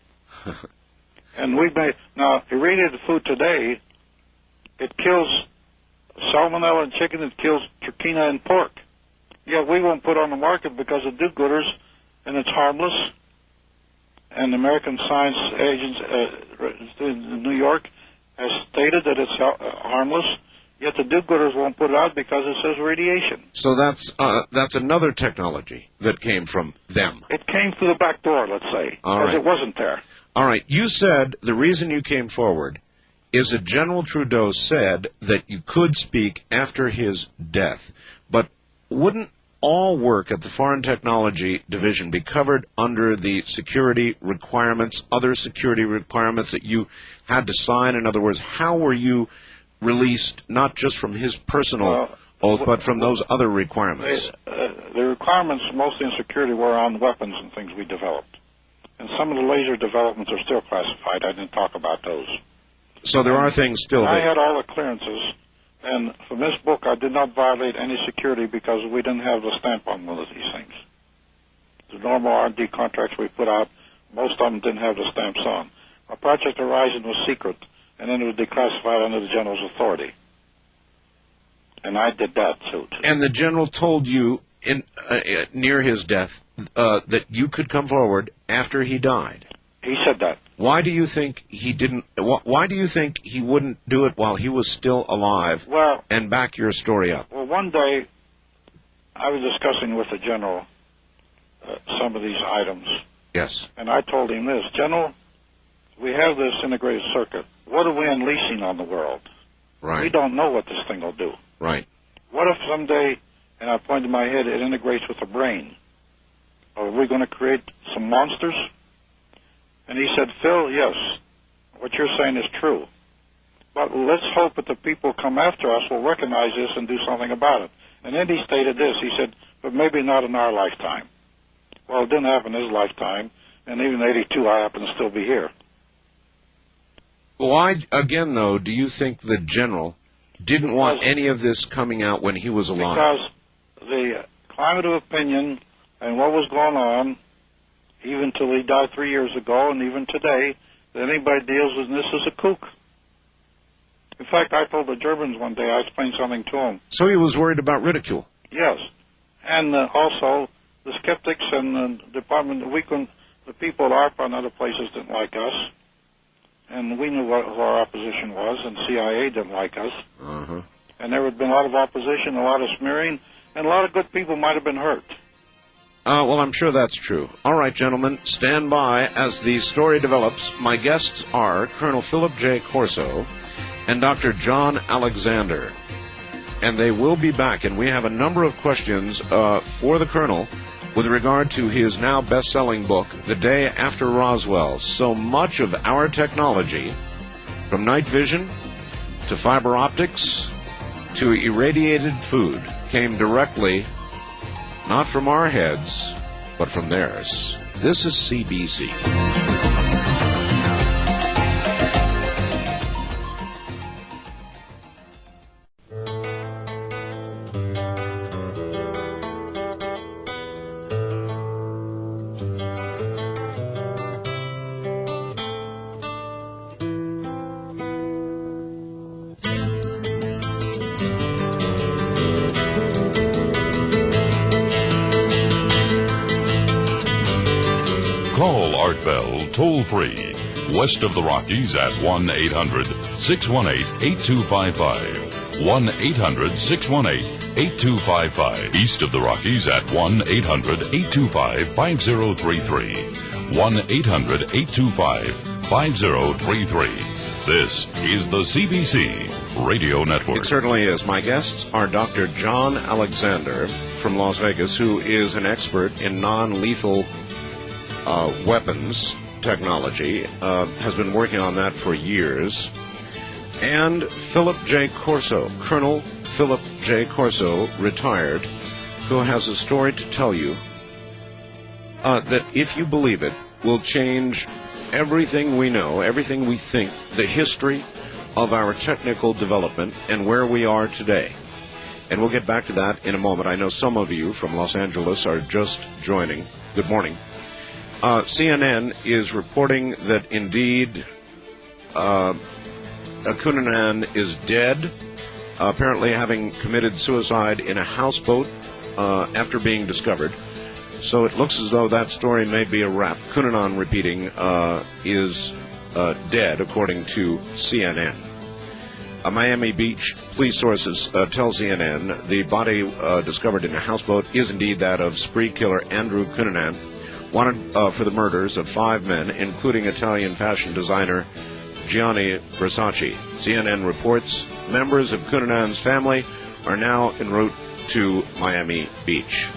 C: And we made, now, irradiated food today, it kills salmonella in chicken, it kills trichina in pork. Yet we won't put it on the market because of do-gooders, and it's harmless. And the American Science Agency in New York has stated that it's harmless, yet the do-gooders won't put it out because it says radiation.
A: So that's another technology that came from them.
C: It came through the back door, let's say,
A: All
C: because
A: right.
C: it wasn't there.
A: All right. You said the reason you came forward is that General Trudeau said that you could speak after his death. But wouldn't all work at the Foreign Technology Division be covered under the security requirements, other security requirements that you had to sign? In other words, how were you released not just from his personal oath, but from those other requirements?
C: The requirements, mostly in security, were on weapons and things we developed. And some of the laser developments are still classified. I didn't talk about those.
A: So there are things still
C: I
A: there.
C: had all the clearances, and from this book I did not violate any security because we didn't have the stamp on one of these things. The normal R&D contracts we put out, most of them didn't have the stamps on. Our Project Horizon was secret, and then it was declassified under the General's authority. And I did that too.
A: And the General told you in near his death that you could come forward after he died.
C: He said that.
A: Why do you think he didn't? Why do you think he wouldn't do it while he was still alive?
C: Well,
A: and back your story up.
C: Well, one day I was discussing with the General some of these items,
A: Yes.
C: and I told him this: General, we have this integrated circuit. What are we unleashing on the world? We
A: Right.
C: don't know what this thing will do.
A: Right.
C: What if someday, and I pointed my head, it integrates with the brain? Are we going to create some monsters? And he said, Phil, yes, what you're saying is true. But let's hope that the people who come after us will recognize this and do something about it. And then he stated this. He said, but maybe not in our lifetime. Well, it didn't happen in his lifetime, and even in 82, I happen to still be here.
A: Why, again, though, do you think the General didn't want any of this coming out when he was alive?
C: Because the climate of opinion and what was going on, even till he died 3 years ago, and even today, that anybody deals with this as a kook. In fact, I told the Germans one day, I explained something to them.
A: So he was worried about ridicule.
C: Yes. And also, the skeptics and the department, the people at ARPA and other places didn't like us. And we knew who our opposition was, and CIA didn't like us.
A: Uh-huh.
C: And there had been a lot of opposition, a lot of smearing, and a lot of good people might have been hurt.
A: Well, I'm sure that's true. All right, gentlemen, stand by as the story develops. My guests are Colonel Philip J. Corso and Dr. John Alexander. And they will be back, and we have a number of questions for the Colonel with regard to his now best-selling book, The Day After Roswell. So much of our technology, from night vision to fiber optics to irradiated food, came directly not from our heads, but from theirs. This is CBC.
D: Call Art Bell toll-free, west of the Rockies at 1-800-618-8255. 1-800-618-8255. East of the Rockies at 1-800-825-5033. 1-800-825-5033. This is the CBC Radio Network.
A: It certainly is. My guests are Dr. John Alexander from Las Vegas, who is an expert in non-lethal weapons technology, has been working on that for years. And Philip J. Corso, Colonel Philip J. Corso, retired, who has a story to tell you that, if you believe it, will change everything we know, everything we think, the history of our technical development and where we are today. And we'll get back to that in a moment. I know some of you from Los Angeles are just joining. Good morning. CNN is reporting that indeed Cunanan is dead, apparently having committed suicide in a houseboat after being discovered. So it looks as though that story may be a wrap. Cunanan, repeating, is dead, according to CNN. Miami Beach police sources tell CNN the body discovered in a houseboat is indeed that of spree killer Andrew Cunanan, wanted for the murders of 5 men, including Italian fashion designer Gianni Versace. CNN reports members of Cunanan's family are now en route to Miami Beach.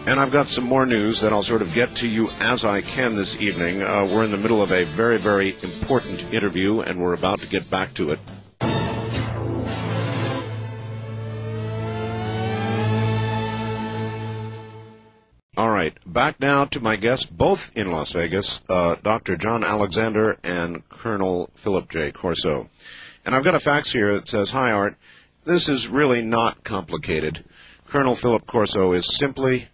A: And I've got some more news that I'll sort of get to you as I can this evening. We're in the middle of a very, very important interview, and we're about to get back to it. All right, back now to my guests, both in Las Vegas, Dr. John Alexander and Colonel Philip J. Corso. And I've got a fax here that says, "Hi, Art. This is really not complicated. Colonel Philip Corso is simply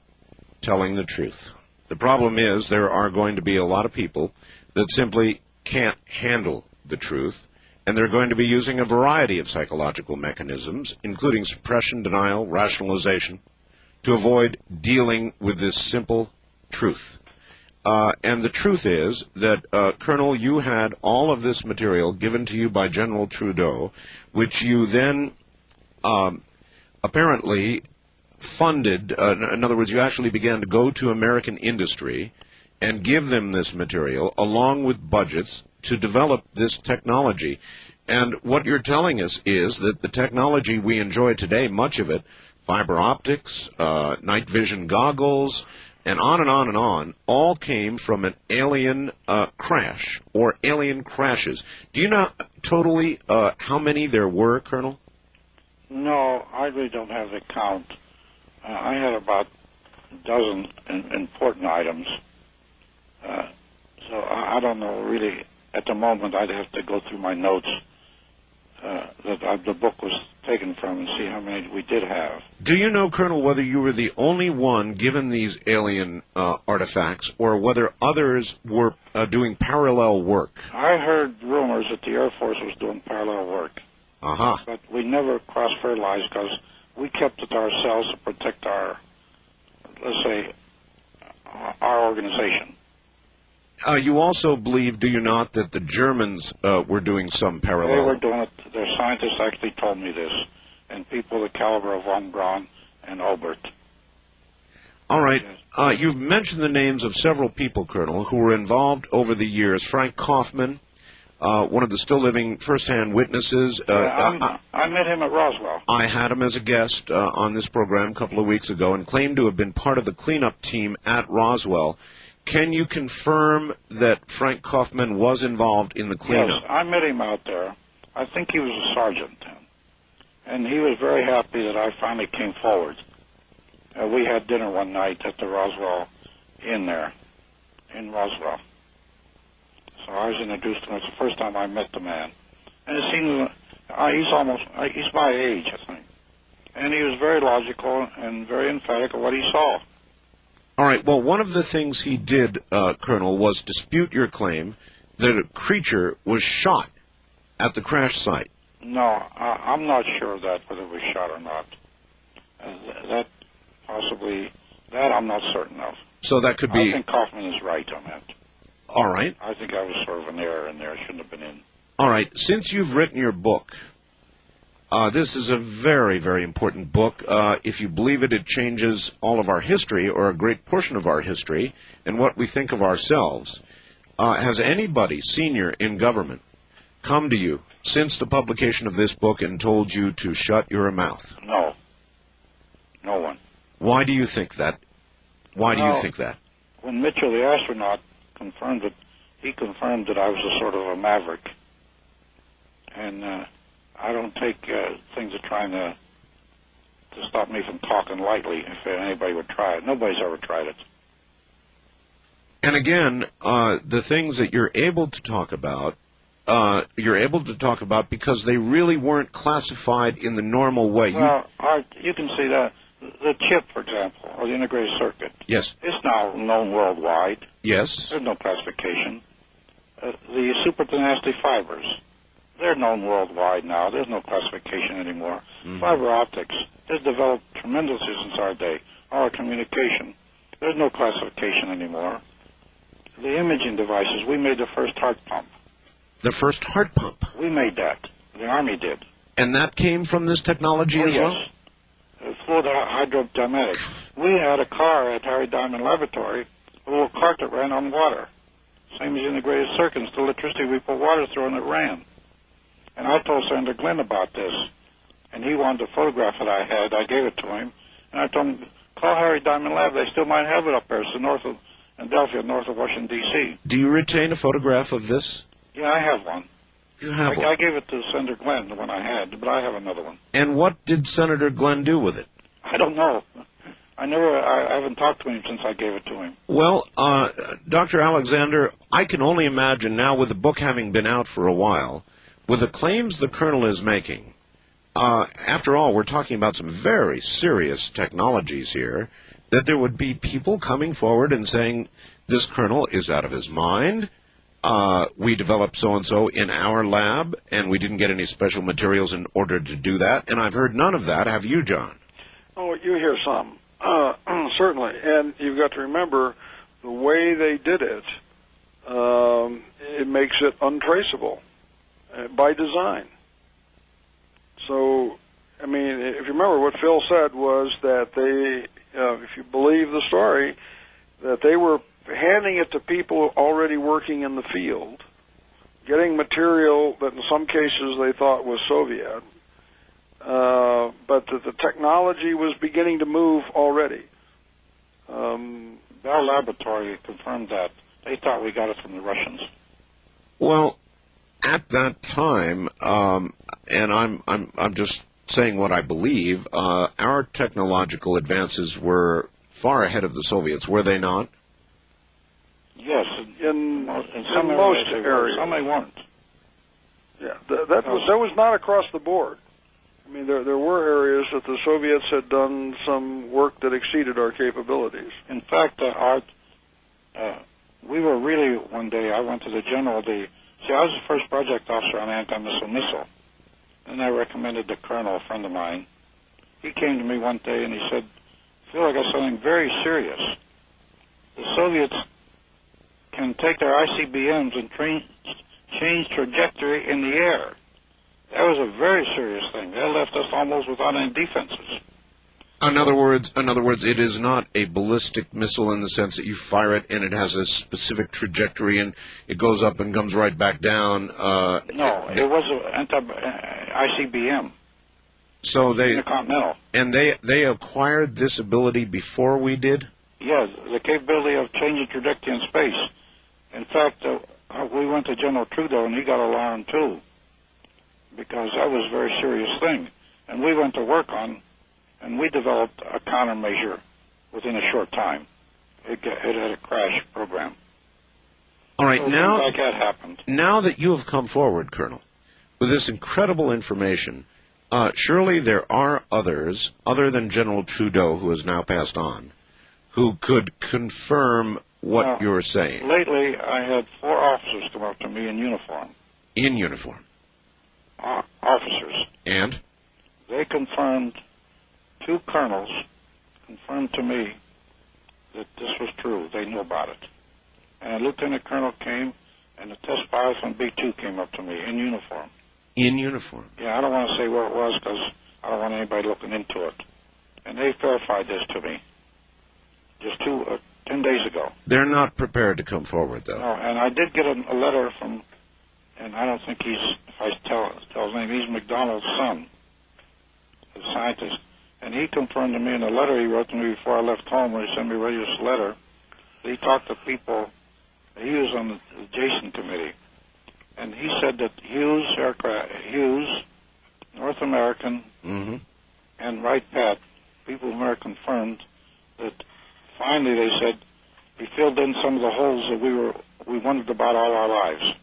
A: telling the truth. The problem is there are going to be a lot of people that simply can't handle the truth, and they're going to be using a variety of psychological mechanisms, including suppression, denial, rationalization, to avoid dealing with this simple truth. And the truth is that, Colonel, you had all of this material given to you by General Trudeau, which you then apparently funded. In other words, you actually began to go to American industry and give them this material along with budgets to develop this technology. And what you're telling us is that the technology we enjoy today, much of it, fiber optics, night vision goggles, and on and on and on, all came from an alien crash or alien crashes. Do you know totally how many there were, Colonel?
C: No, I really don't have the count. I had about a dozen important items. So I don't know really. At the moment, I'd have to go through my notes that the book was taken from and see how many we did have.
A: Do you know, Colonel, whether you were the only one given these alien artifacts or whether others were doing parallel work?
C: I heard rumors that the Air Force was doing parallel work.
A: Uh-huh.
C: But we never cross-fertilized because we kept it ourselves to protect our, let's say, our organization.
A: You also believe, do you not, that the Germans were doing some parallel?
C: They were doing it. Their scientists actually told me this, and people the caliber of von Braun and Obert.
A: All right. You've mentioned the names of several people, Colonel, who were involved over the years. Frank Kaufman, one of the still-living first-hand witnesses.
C: I met him at Roswell.
A: I had him as a guest on this program a couple of weeks ago and claimed to have been part of the cleanup team at Roswell. Can you confirm that Frank Kaufman was involved in the cleanup?
C: Yes, I met him out there. I think he was a sergeant then. And he was very happy that I finally came forward. We had dinner one night at the Roswell Inn there, in Roswell. So I was introduced to him. It's the first time I met the man. And it seems he's my age, I think. And he was very logical and very emphatic of what he saw.
A: All right. Well, one of the things he did, Colonel, was dispute your claim that a creature was shot at the crash site.
C: No, I'm not sure of that, whether it was shot or not. That I'm not certain of.
A: So that could be...
C: I think Kaufman is right on that.
A: All right.
C: I think I was sort of an error in there. I shouldn't have been in.
A: All right. Since you've written your book, this is a very, very important book. If you believe it, it changes all of our history, or a great portion of our history, and what we think of ourselves. Has anybody, senior in government, come to you since the publication of this book and told you to shut your mouth?
C: No. No one.
A: Why do you think that? Why do you think that?
C: When Mitchell, the astronaut, confirmed it, he confirmed that I was a sort of a maverick. And I don't take things that trying to stop me from talking lightly if anybody would try it. Nobody's ever tried it.
A: And again, the things that you're able to talk about because they really weren't classified in the normal way.
C: Well, you can see that. The chip, for example, or the integrated circuit.
A: Yes.
C: It's now known worldwide.
A: Yes.
C: There's no classification. The super tenacity fibers, they're known worldwide now. There's no classification anymore. Mm-hmm. Fiber optics has developed tremendously since our day. Our communication, there's no classification anymore. The imaging devices, we made the first heart pump.
A: The first heart pump?
C: We made that. The Army did.
A: And that came from this technology as well?
C: Fluid hydrodynamics. We had a car at Harry Diamond Laboratory, a little cart that ran on water. Same as integrated circuits, the electricity we put water through and it ran. And I told Senator Glenn about this, and he wanted a photograph that I had. I gave it to him, and I told him, call Harry Diamond Lab. They still might have it up there. It's north of Philadelphia, north of Washington, D.C.
A: Do you retain a photograph of this?
C: Yeah, I have one.
A: You have one?
C: I gave it to Senator Glenn, the one I had, but I have another one.
A: And what did Senator Glenn do with it?
C: I don't know. I haven't talked to him since I gave it to him.
A: Well, Dr. Alexander, I can only imagine now, with the book having been out for a while, with the claims the Colonel is making, after all, we're talking about some very serious technologies here, that there would be people coming forward and saying, this Colonel is out of his mind, we developed so-and-so in our lab, and we didn't get any special materials in order to do that, and I've heard none of that. Have you, John?
B: Oh, you hear some, certainly. And you've got to remember, the way they did it, it makes it untraceable by design. So, I mean, if you remember, what Phil said was that they, if you believe the story, that they were handing it to people already working in the field, getting material that in some cases they thought was Soviet, but that the technology was beginning to move already.
C: Bell Laboratory confirmed that. They thought we got it from the Russians.
A: Well, at that time, and I'm just saying what I believe, our technological advances were far ahead of the Soviets, were they not?
C: Yes,
B: in
C: some
B: most
C: areas.
B: areas.
C: Some they weren't.
B: Yeah, that was not across the board. I mean, there were areas that the Soviets had done some work that exceeded our capabilities.
C: In fact, we were really, one day, I went to the general, I was the first project officer on anti-missile missile, and I recommended the colonel, a friend of mine. He came to me one day and he said, Phil, I got something very serious. The Soviets can take their ICBMs and change trajectory in the air. That was a very serious thing. They left us almost without any defenses.
A: In other words, it is not a ballistic missile in the sense that you fire it and it has a specific trajectory and it goes up and comes right back down.
C: No, it was an ICBM.
A: So
C: Intercontinental.
A: And they acquired this ability before we did?
C: Yes, the capability of changing trajectory in space. In fact, we went to General Trudeau and he got alarmed too, because that was a very serious thing. And we went to work on, and we developed a countermeasure within a short time. It had a crash program.
A: All right,
C: so
A: now
C: like that happened.
A: Now that you have come forward, Colonel, with this incredible information, surely there are others, other than General Trudeau, who has now passed on, who could confirm what you're saying.
C: Lately, I had 4 officers come up to me in uniform.
A: In uniform?
C: Officers.
A: And?
C: They confirmed, 2 colonels confirmed to me that this was true. They knew about it. And a lieutenant colonel came, and the test pilot from B-2 came up to me in uniform.
A: In uniform?
C: Yeah, I don't want to say where it was because I don't want anybody looking into it. And they verified this to me just 10 days ago.
A: They're not prepared to come forward, though.
C: No, and I did get a letter from, and I don't think if I tell his name, he's McDonald's son, the scientist. And he confirmed to me in a letter he wrote to me before I left home, where he sent me a this letter. He talked to people. He was on the Jason committee, and he said that Hughes, North American, and Wright Pat, people who are confirmed that finally they said we filled in some of the holes that we wondered about all our lives.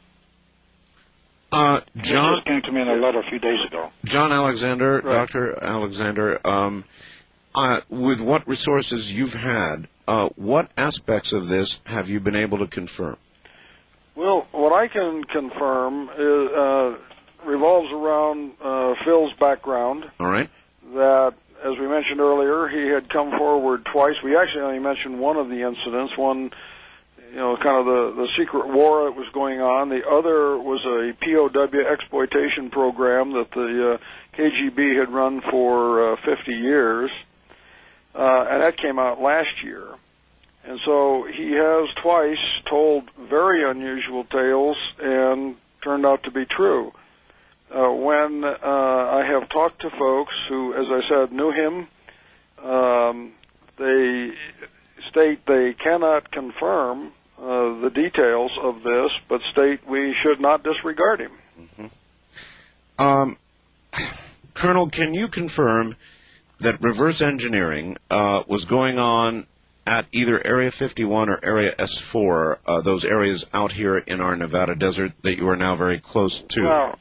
A: John,
C: this came to me in a letter a few days ago.
A: John Alexander,
B: Right.
A: Dr. Alexander, with what resources you've had, what aspects of this have you been able to confirm?
B: Well, what I can confirm is, revolves around Phil's background.
A: All right.
B: That, as we mentioned earlier, he had come forward twice. We actually only mentioned one of the incidents, one, kind of the secret war that was going on. The other was a POW exploitation program that the KGB had run for 50 years, and that came out last year. And so he has twice told very unusual tales and turned out to be true. When I have talked to folks who, as I said, knew him, they state they cannot confirm the details of this, but state we should not disregard him.
A: Colonel, can you confirm that reverse engineering was going on at either Area 51 or Area S4, those areas out here in our Nevada desert that you are now very close to?
C: Well,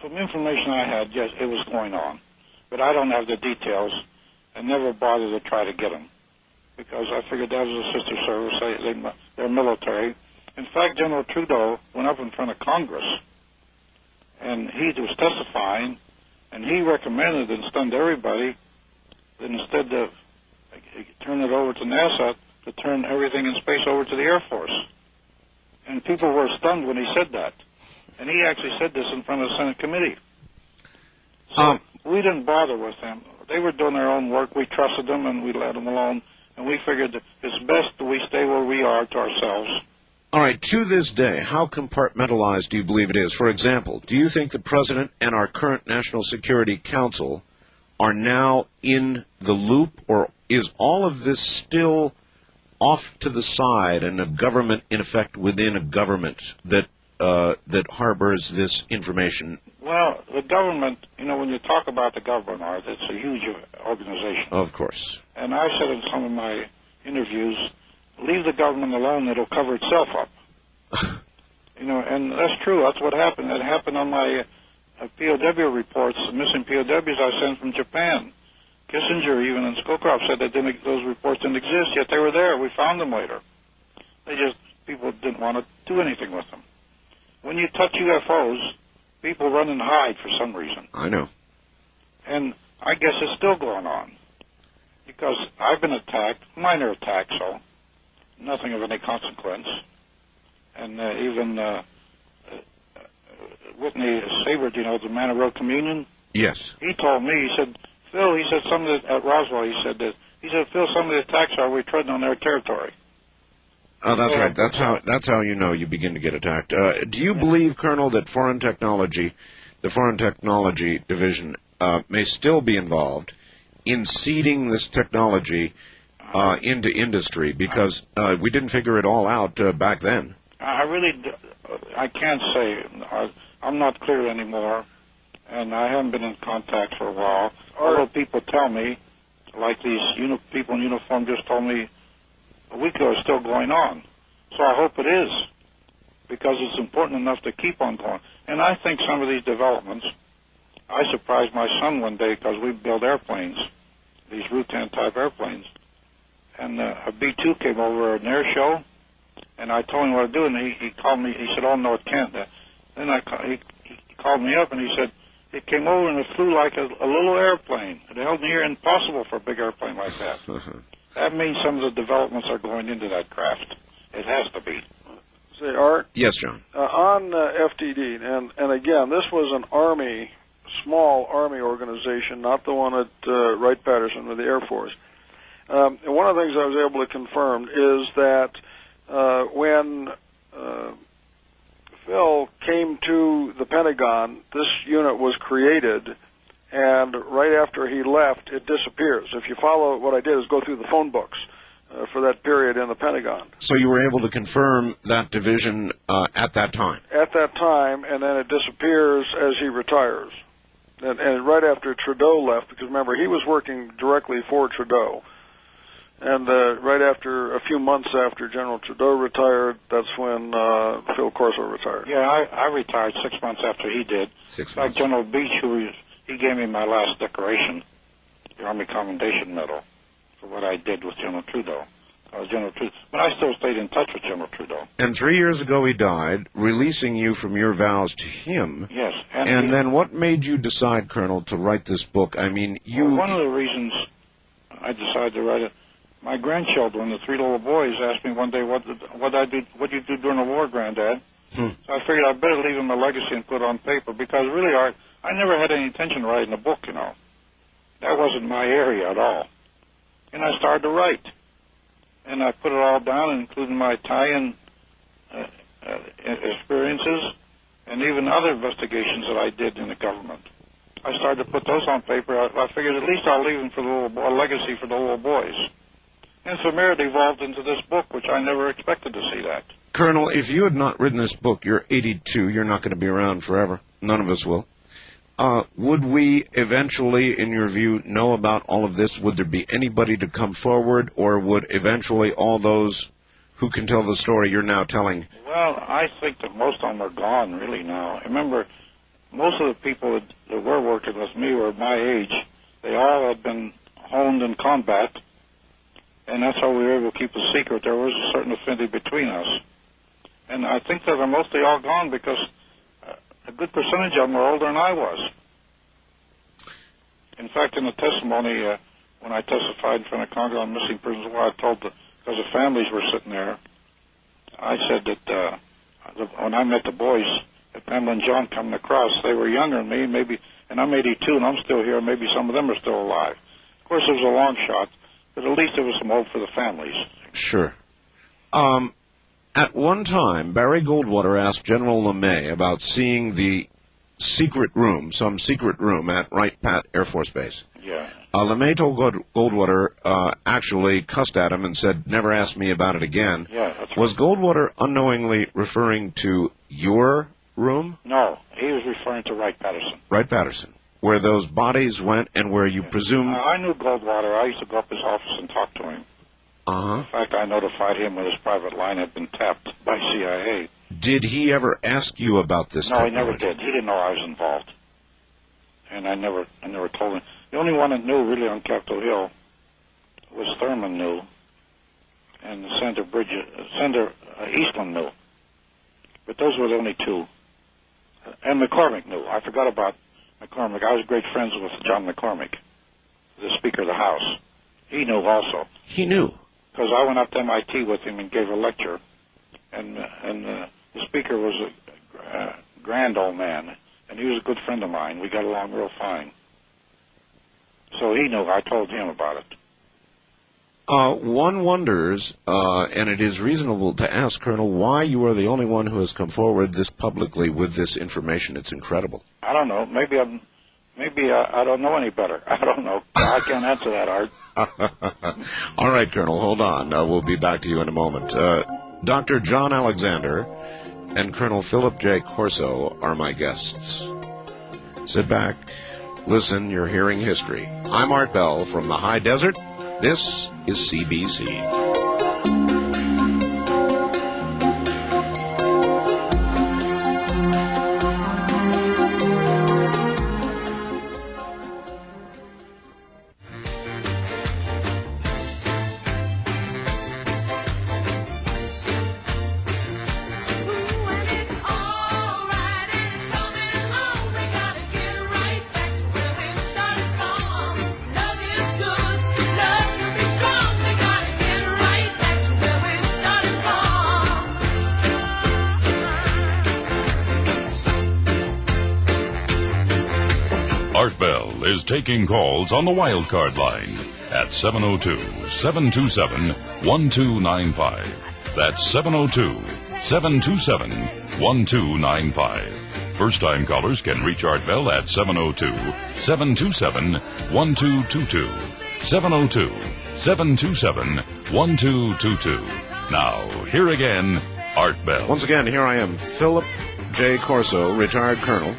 C: from information I had, yes, it was going on. But I don't have the details and never bothered to try to get them because I figured that was a sister service. They're military. In fact, General Trudeau went up in front of Congress, and he was testifying, and he recommended and stunned everybody that instead of turn it over to NASA, to turn everything in space over to the Air Force. And people were stunned when he said that. And he actually said this in front of the Senate committee. So we didn't bother with them. They were doing their own work. We trusted them, and we let them alone. And we figured that it's best that we stay where we are to ourselves.
A: All right, to this day, how compartmentalized do you believe it is? For example, do you think the President and our current National Security Council are now in the loop, or is all of this still off to the side and a government, in effect, within a government that harbors this information?
C: Well, the government, when you talk about the government, Art, it's a huge organization.
A: Of course.
C: And I said in some of my interviews, leave the government alone, it'll cover itself up. And that's true. That's what happened. It happened on my POW reports, missing POWs I sent from Japan. Kissinger, even in Scowcroft, said that those reports didn't exist, yet they were there. We found them later. People didn't want to do anything with them. When you touch UFOs, people run and hide for some reason.
A: I know.
C: And I guess it's still going on. Because I've been attacked, minor attacks, so nothing of any consequence. And even Whitney Sabert, the man who wrote Communion?
A: Yes.
C: He told me, he said, Phil, at Roswell, Phil, some of the attacks are we treading on their territory.
A: Oh, that's right. That's how you know you begin to get attacked. Do you believe, Colonel, that the Foreign Technology Division, may still be involved in seeding this technology into industry? Because we didn't figure it all out back then.
C: I can't say. I'm not clear anymore, and I haven't been in contact for a while. Although people tell me, like these people in uniform just told me a week ago, it's still going on. So I hope it is, because it's important enough to keep on going. And I think some of these developments, I surprised my son one day because we build airplanes, these Rutan-type airplanes, and a B-2 came over at an air show, and I told him what to do, and he called me. He said, "Oh, no, it can't." Then he called me up, and he said, "It came over and it flew like a little airplane. It held near impossible for a big airplane like that." That means some of the developments are going into that craft. It has to be.
B: Say, Art?
A: Yes, John.
B: On FTD, and again, this was an small Army organization, not the one at Wright-Patterson with the Air Force. And one of the things I was able to confirm is that when Phil came to the Pentagon, this unit was created, and right after he left, it disappears. If you follow, what I did is go through the phone books for that period in the Pentagon.
A: So you were able to confirm that division at that time?
B: At that time, and then it disappears as he retires. And right after Trudeau left, because remember, he was working directly for Trudeau. And right after, a few months after General Trudeau retired, that's when Phil Corso retired.
C: Yeah, I retired 6 months after he did.
A: 6 months.
C: Like General Beach, he gave me my last decoration, the Army Commendation Medal, for what I did with General Trudeau. General Trudeau. But I still stayed in touch with General Trudeau.
A: And 3 years ago he died, releasing you from your vows to him.
C: Yes.
A: And then what made you decide, Colonel, to write this book? I mean,
C: Well, one of the reasons I decided to write it, my grandchildren, the 3 little boys, asked me one day, what did you do during the war, Granddad? So I figured I'd better leave them a legacy and put it on paper, because really I never had any intention of writing a book, you know. That wasn't my area at all. And I started to write. And I put it all down, including my Italian experiences and even other investigations that I did in the government. I started to put those on paper. I figured at least I'll leave them for a legacy for the little boys. And from there it evolved into this book, which I never expected to see that.
A: Colonel, if you had not written this book, you're 82, you're not going to be around forever. None of us will. Would we eventually, in your view, know about all of this? Would there be anybody to come forward, or would eventually all those who can tell the story you're now telling?
C: Well, I think that most of them are gone, really, now. Remember, most of the people that were working with me were my age. They all had been honed in combat, and that's how we were able to keep a secret. There was a certain affinity between us. And I think that they're mostly all gone because a good percentage of them are older than I was. In fact, in the testimony, when I testified in front of Congress on missing persons, I told because the families were sitting there, I said that when I met the boys, that Pamela and John coming across, they were younger than me, maybe, and I'm 82 and I'm still here. Maybe some of them are still alive. Of course, it was a long shot, but at least there was some hope for the families.
A: Sure. At one time, Barry Goldwater asked General LeMay about seeing the secret room, some secret room at Wright-Patt Air Force Base.
C: Yeah.
A: LeMay told Goldwater, actually cussed at him and said, never ask me about it again.
C: Yeah, that's right.
A: Was Goldwater unknowingly referring to your room?
C: No, he was referring to Wright-Patterson.
A: Wright-Patterson, where those bodies went and where you presume...
C: I knew Goldwater. I used to go up his office and talk to him.
A: Uh-huh.
C: In fact, I notified him when his private line had been tapped by CIA.
A: Did he ever ask you about this
C: No, he
A: technology?
C: never did. He didn't know I was involved. And I never told him. The only one that knew really on Capitol Hill was Thurman knew, and Senator Eastland knew. But those were the only two. And McCormick knew. I forgot about McCormick. I was great friends with John McCormick, the Speaker of the House. He knew also.
A: He knew.
C: Because I went up to MIT with him and gave a lecture, and the speaker was a grand old man, and he was a good friend of mine. We got along real fine. So he knew. I told him about it.
A: One wonders, and it is reasonable to ask, Colonel, why you are the only one who has come forward this publicly with this information. It's incredible.
C: I don't know. Maybe I don't know any better. I don't know. I can't answer that, Art.
A: All right, Colonel, hold on. We'll be back to you in a moment. Dr. John Alexander and Colonel Philip J. Corso are my guests. Sit back, listen, you're hearing history. I'm Art Bell from the High Desert. This is CBC.
D: Art Bell is taking calls on the wildcard line at 702-727-1295. That's 702-727-1295. First-time callers can reach Art Bell at 702-727-1222. 702-727-1222. Now, here again, Art Bell.
A: Once again, here I am, Philip J. Corso, retired colonel,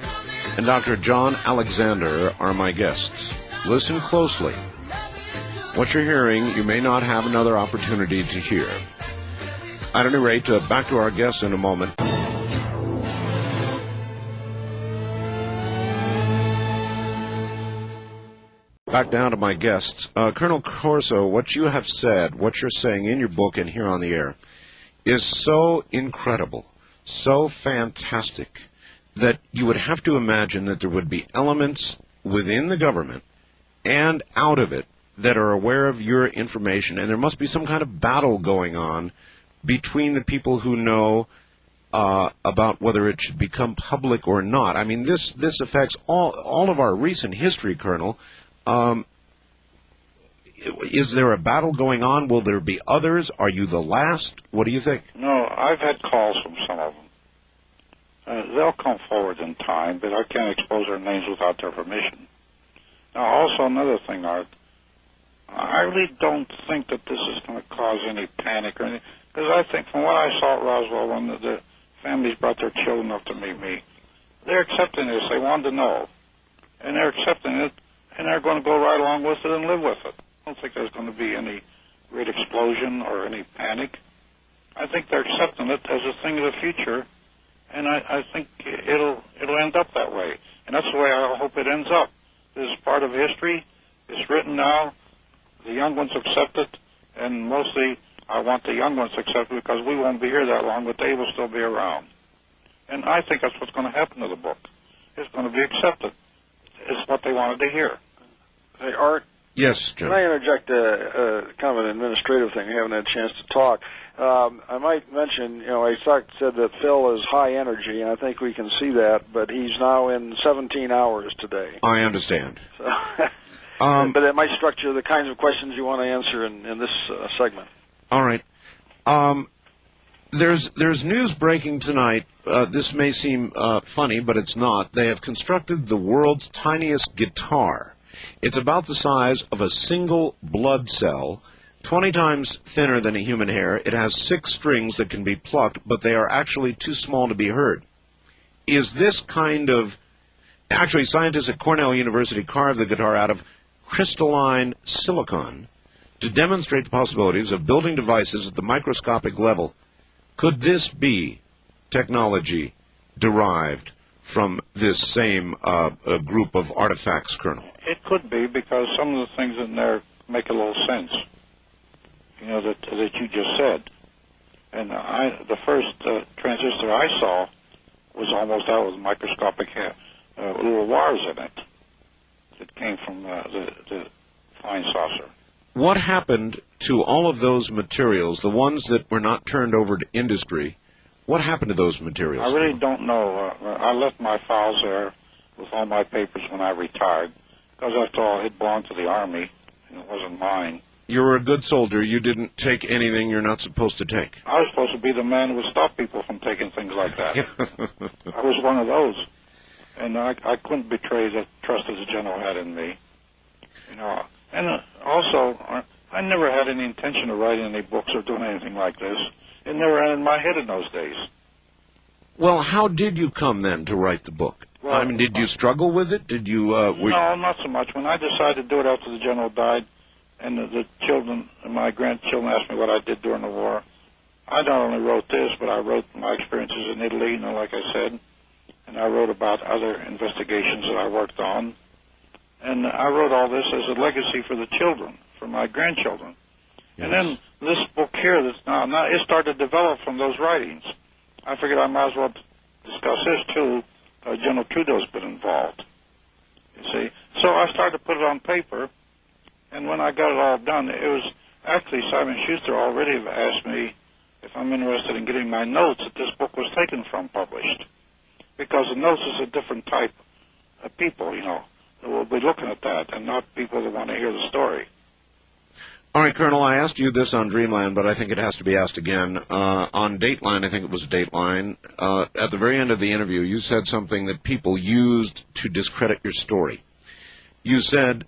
A: and Dr. John Alexander are my guests. Listen closely. What you're hearing, you may not have another opportunity to hear. At any rate, back to our guests in a moment. Back down to my guests. Colonel Corso, what you have said, what you're saying in your book and here on the air, is so incredible, so fantastic, that you would have to imagine that there would be elements within the government and out of it that are aware of your information, and there must be some kind of battle going on between the people who know about whether it should become public or not. I mean, this affects all of our recent history, Colonel. Is there a battle going on? Will there be others? Are you the last? What do you think?
C: No, I've had calls from some of them. They'll come forward in time, but I can't expose their names without their permission. Now, also another thing, Art, I really don't think that this is going to cause any panic or anything, because I think from what I saw at Roswell when the families brought their children up to meet me, they're accepting this. They wanted to know, and they're accepting it, and they're going to go right along with it and live with it. I don't think there's going to be any great explosion or any panic. I think they're accepting it as a thing of the future, and I think it'll end up that way. And that's the way I hope it ends up. This is part of history. It's written now. The young ones accept it, and mostly I want the young ones to accept it because we won't be here that long, but they will still be around. And I think that's what's going to happen to the book. It's going to be accepted. It's what they wanted to hear.
B: Hey, Art?
A: Yes, John.
B: Can I interject kind of an administrative thing? We haven't had a chance to talk. I might mention, I said that Phil is high energy, and I think we can see that, but he's now in 17 hours today.
A: I understand.
B: So, but it might structure the kinds of questions you want to answer in this segment.
A: All right. There's news breaking tonight. This may seem funny, but it's not. They have constructed the world's tiniest guitar. It's about the size of a single blood cell, 20 times thinner than a human hair. It has 6 strings that can be plucked, but they are actually too small to be heard. Is this kind of... Actually, scientists at Cornell University carved the guitar out of crystalline silicon to demonstrate the possibilities of building devices at the microscopic level. Could this be technology derived from this same group of artifacts, Colonel?
C: It could be, because some of the things in there make a little sense, that you just said. And the first transistor I saw was almost out with microscopic little wires in it that came from the flying saucer.
A: What happened to all of those materials, the ones that were not turned over to industry? What happened to those materials?
C: I really don't know. I left my files there with all my papers when I retired, because after all, it belonged to the Army, and it wasn't mine.
A: You were a good soldier. You didn't take anything you're not supposed to take.
C: I was supposed to be the man who would stop people from taking things like that. I was one of those. And I couldn't betray the trust that the general had in me. And also, I never had any intention of writing any books or doing anything like this. It never entered my head in those days.
A: Well, how did you come then to write the book?
C: Well,
A: I mean, did you struggle with it? Did you?
C: No, not so much. When I decided to do it after the general died, and the children, my grandchildren, asked me what I did during the war, I not only wrote this, but I wrote my experiences in Italy, like I said, and I wrote about other investigations that I worked on, and I wrote all this as a legacy for the children, for my grandchildren. Yes. And then this book here that's now it started to develop from those writings. I figured I might as well discuss this too. General Trudeau's been involved, you see. So I started to put it on paper, and when I got it all done, it was actually Simon Schuster already asked me if I'm interested in getting my notes that this book was taken from published, because the notes is a different type of people, that will be looking at that, and not people that want to hear the story.
A: All right, Colonel, I asked you this on Dreamland, but I think it has to be asked again. On Dateline, I think it was Dateline, at the very end of the interview, you said something that people used to discredit your story. You said,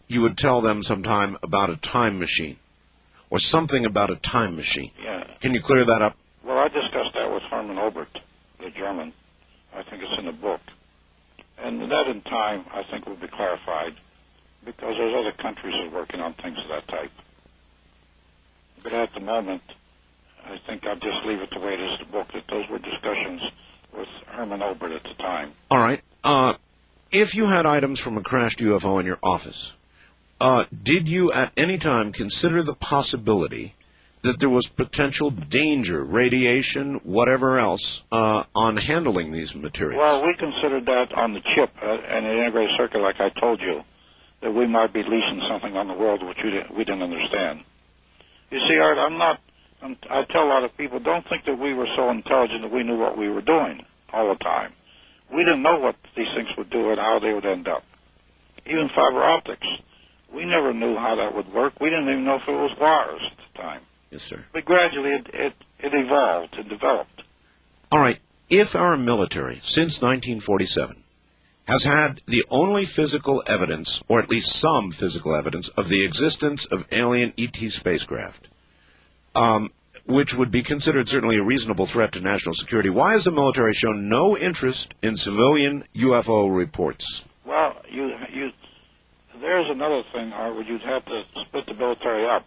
A: you would tell them sometime about a time machine, or something about a time machine.
C: Yeah.
A: Can you clear that up?
C: Well, I discussed that with Hermann Obert, the German. I think it's in the book. And that in time, I think, will be clarified, because there's other countries that are working on things of that type. But at the moment, I think I'll just leave it the way it is in the book, that those were discussions with Hermann Obert at the time.
A: All right. If you had items from a crashed UFO in your office, did you at any time consider the possibility that there was potential danger, radiation, whatever else, on handling these materials?
C: Well, we considered that on the chip and the integrated circuit, like I told you, that we might be leasing something on the world which we didn't understand. You see, Art, I tell a lot of people, don't think that we were so intelligent that we knew what we were doing all the time. We didn't know what these things would do and how they would end up. Even fiber optics, we never knew how that would work. We didn't even know if it was wires at the time.
A: Yes, sir.
C: But gradually it evolved, it developed.
A: All right. If our military, since 1947, has had the only physical evidence, or at least some physical evidence, of the existence of alien ET spacecraft, which would be considered certainly a reasonable threat to national security, why has the military shown no interest in civilian UFO reports?
C: Well, there's another thing, Art, you'd have to split the military up.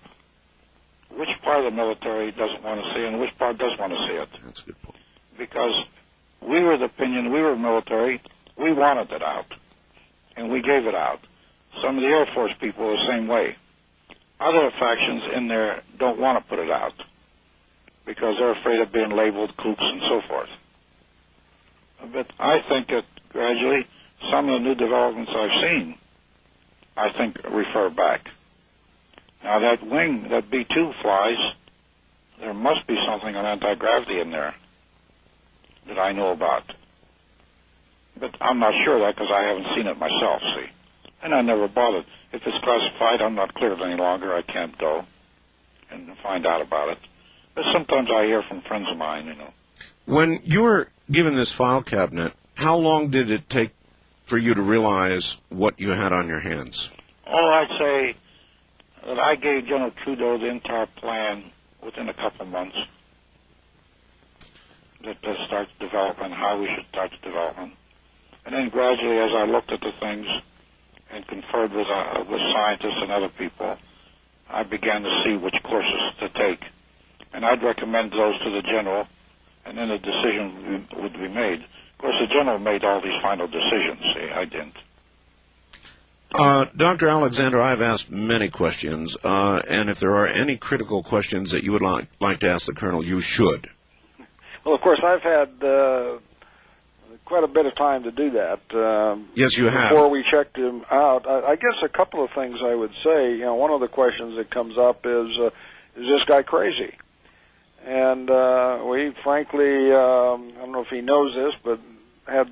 C: Which part of the military doesn't want to see it and which part does want to see it?
A: That's a good point.
C: Because we were the opinion, we were military, we wanted it out, and we gave it out. Some of the Air Force people are the same way. Other factions in there don't want to put it out because they're afraid of being labeled kooks and so forth. But I think that gradually some of the new developments I've seen, I think, refer back. Now that wing, that B-2 flies, there must be something on anti-gravity in there that I know about. But I'm not sure of that because I haven't seen it myself, see. And I never bothered. If it's classified, I'm not cleared any longer. I can't go and find out about it. But sometimes I hear from friends of mine, you know.
A: When you were given this file cabinet, how long did it take for you to realize what you had on your hands?
C: Oh, I'd say that I gave General Trudeau the entire plan within a couple of months. That starts development, how we should start the development. And then gradually, as I looked at the things and conferred with scientists and other people, I began to see which courses to take. And I'd recommend those to the general, and then a decision would be made. Of course, the general made all these final decisions. See, I didn't.
A: Dr. Alexander, I've asked many questions, and if there are any critical questions that you would like to ask the Colonel, you should.
B: Well, of course, I've had quite a bit of time to do that.
A: Yes, you have.
B: Before we checked him out, I guess a couple of things I would say. You know, one of the questions that comes up is this guy crazy? And we frankly, I don't know if he knows this, but had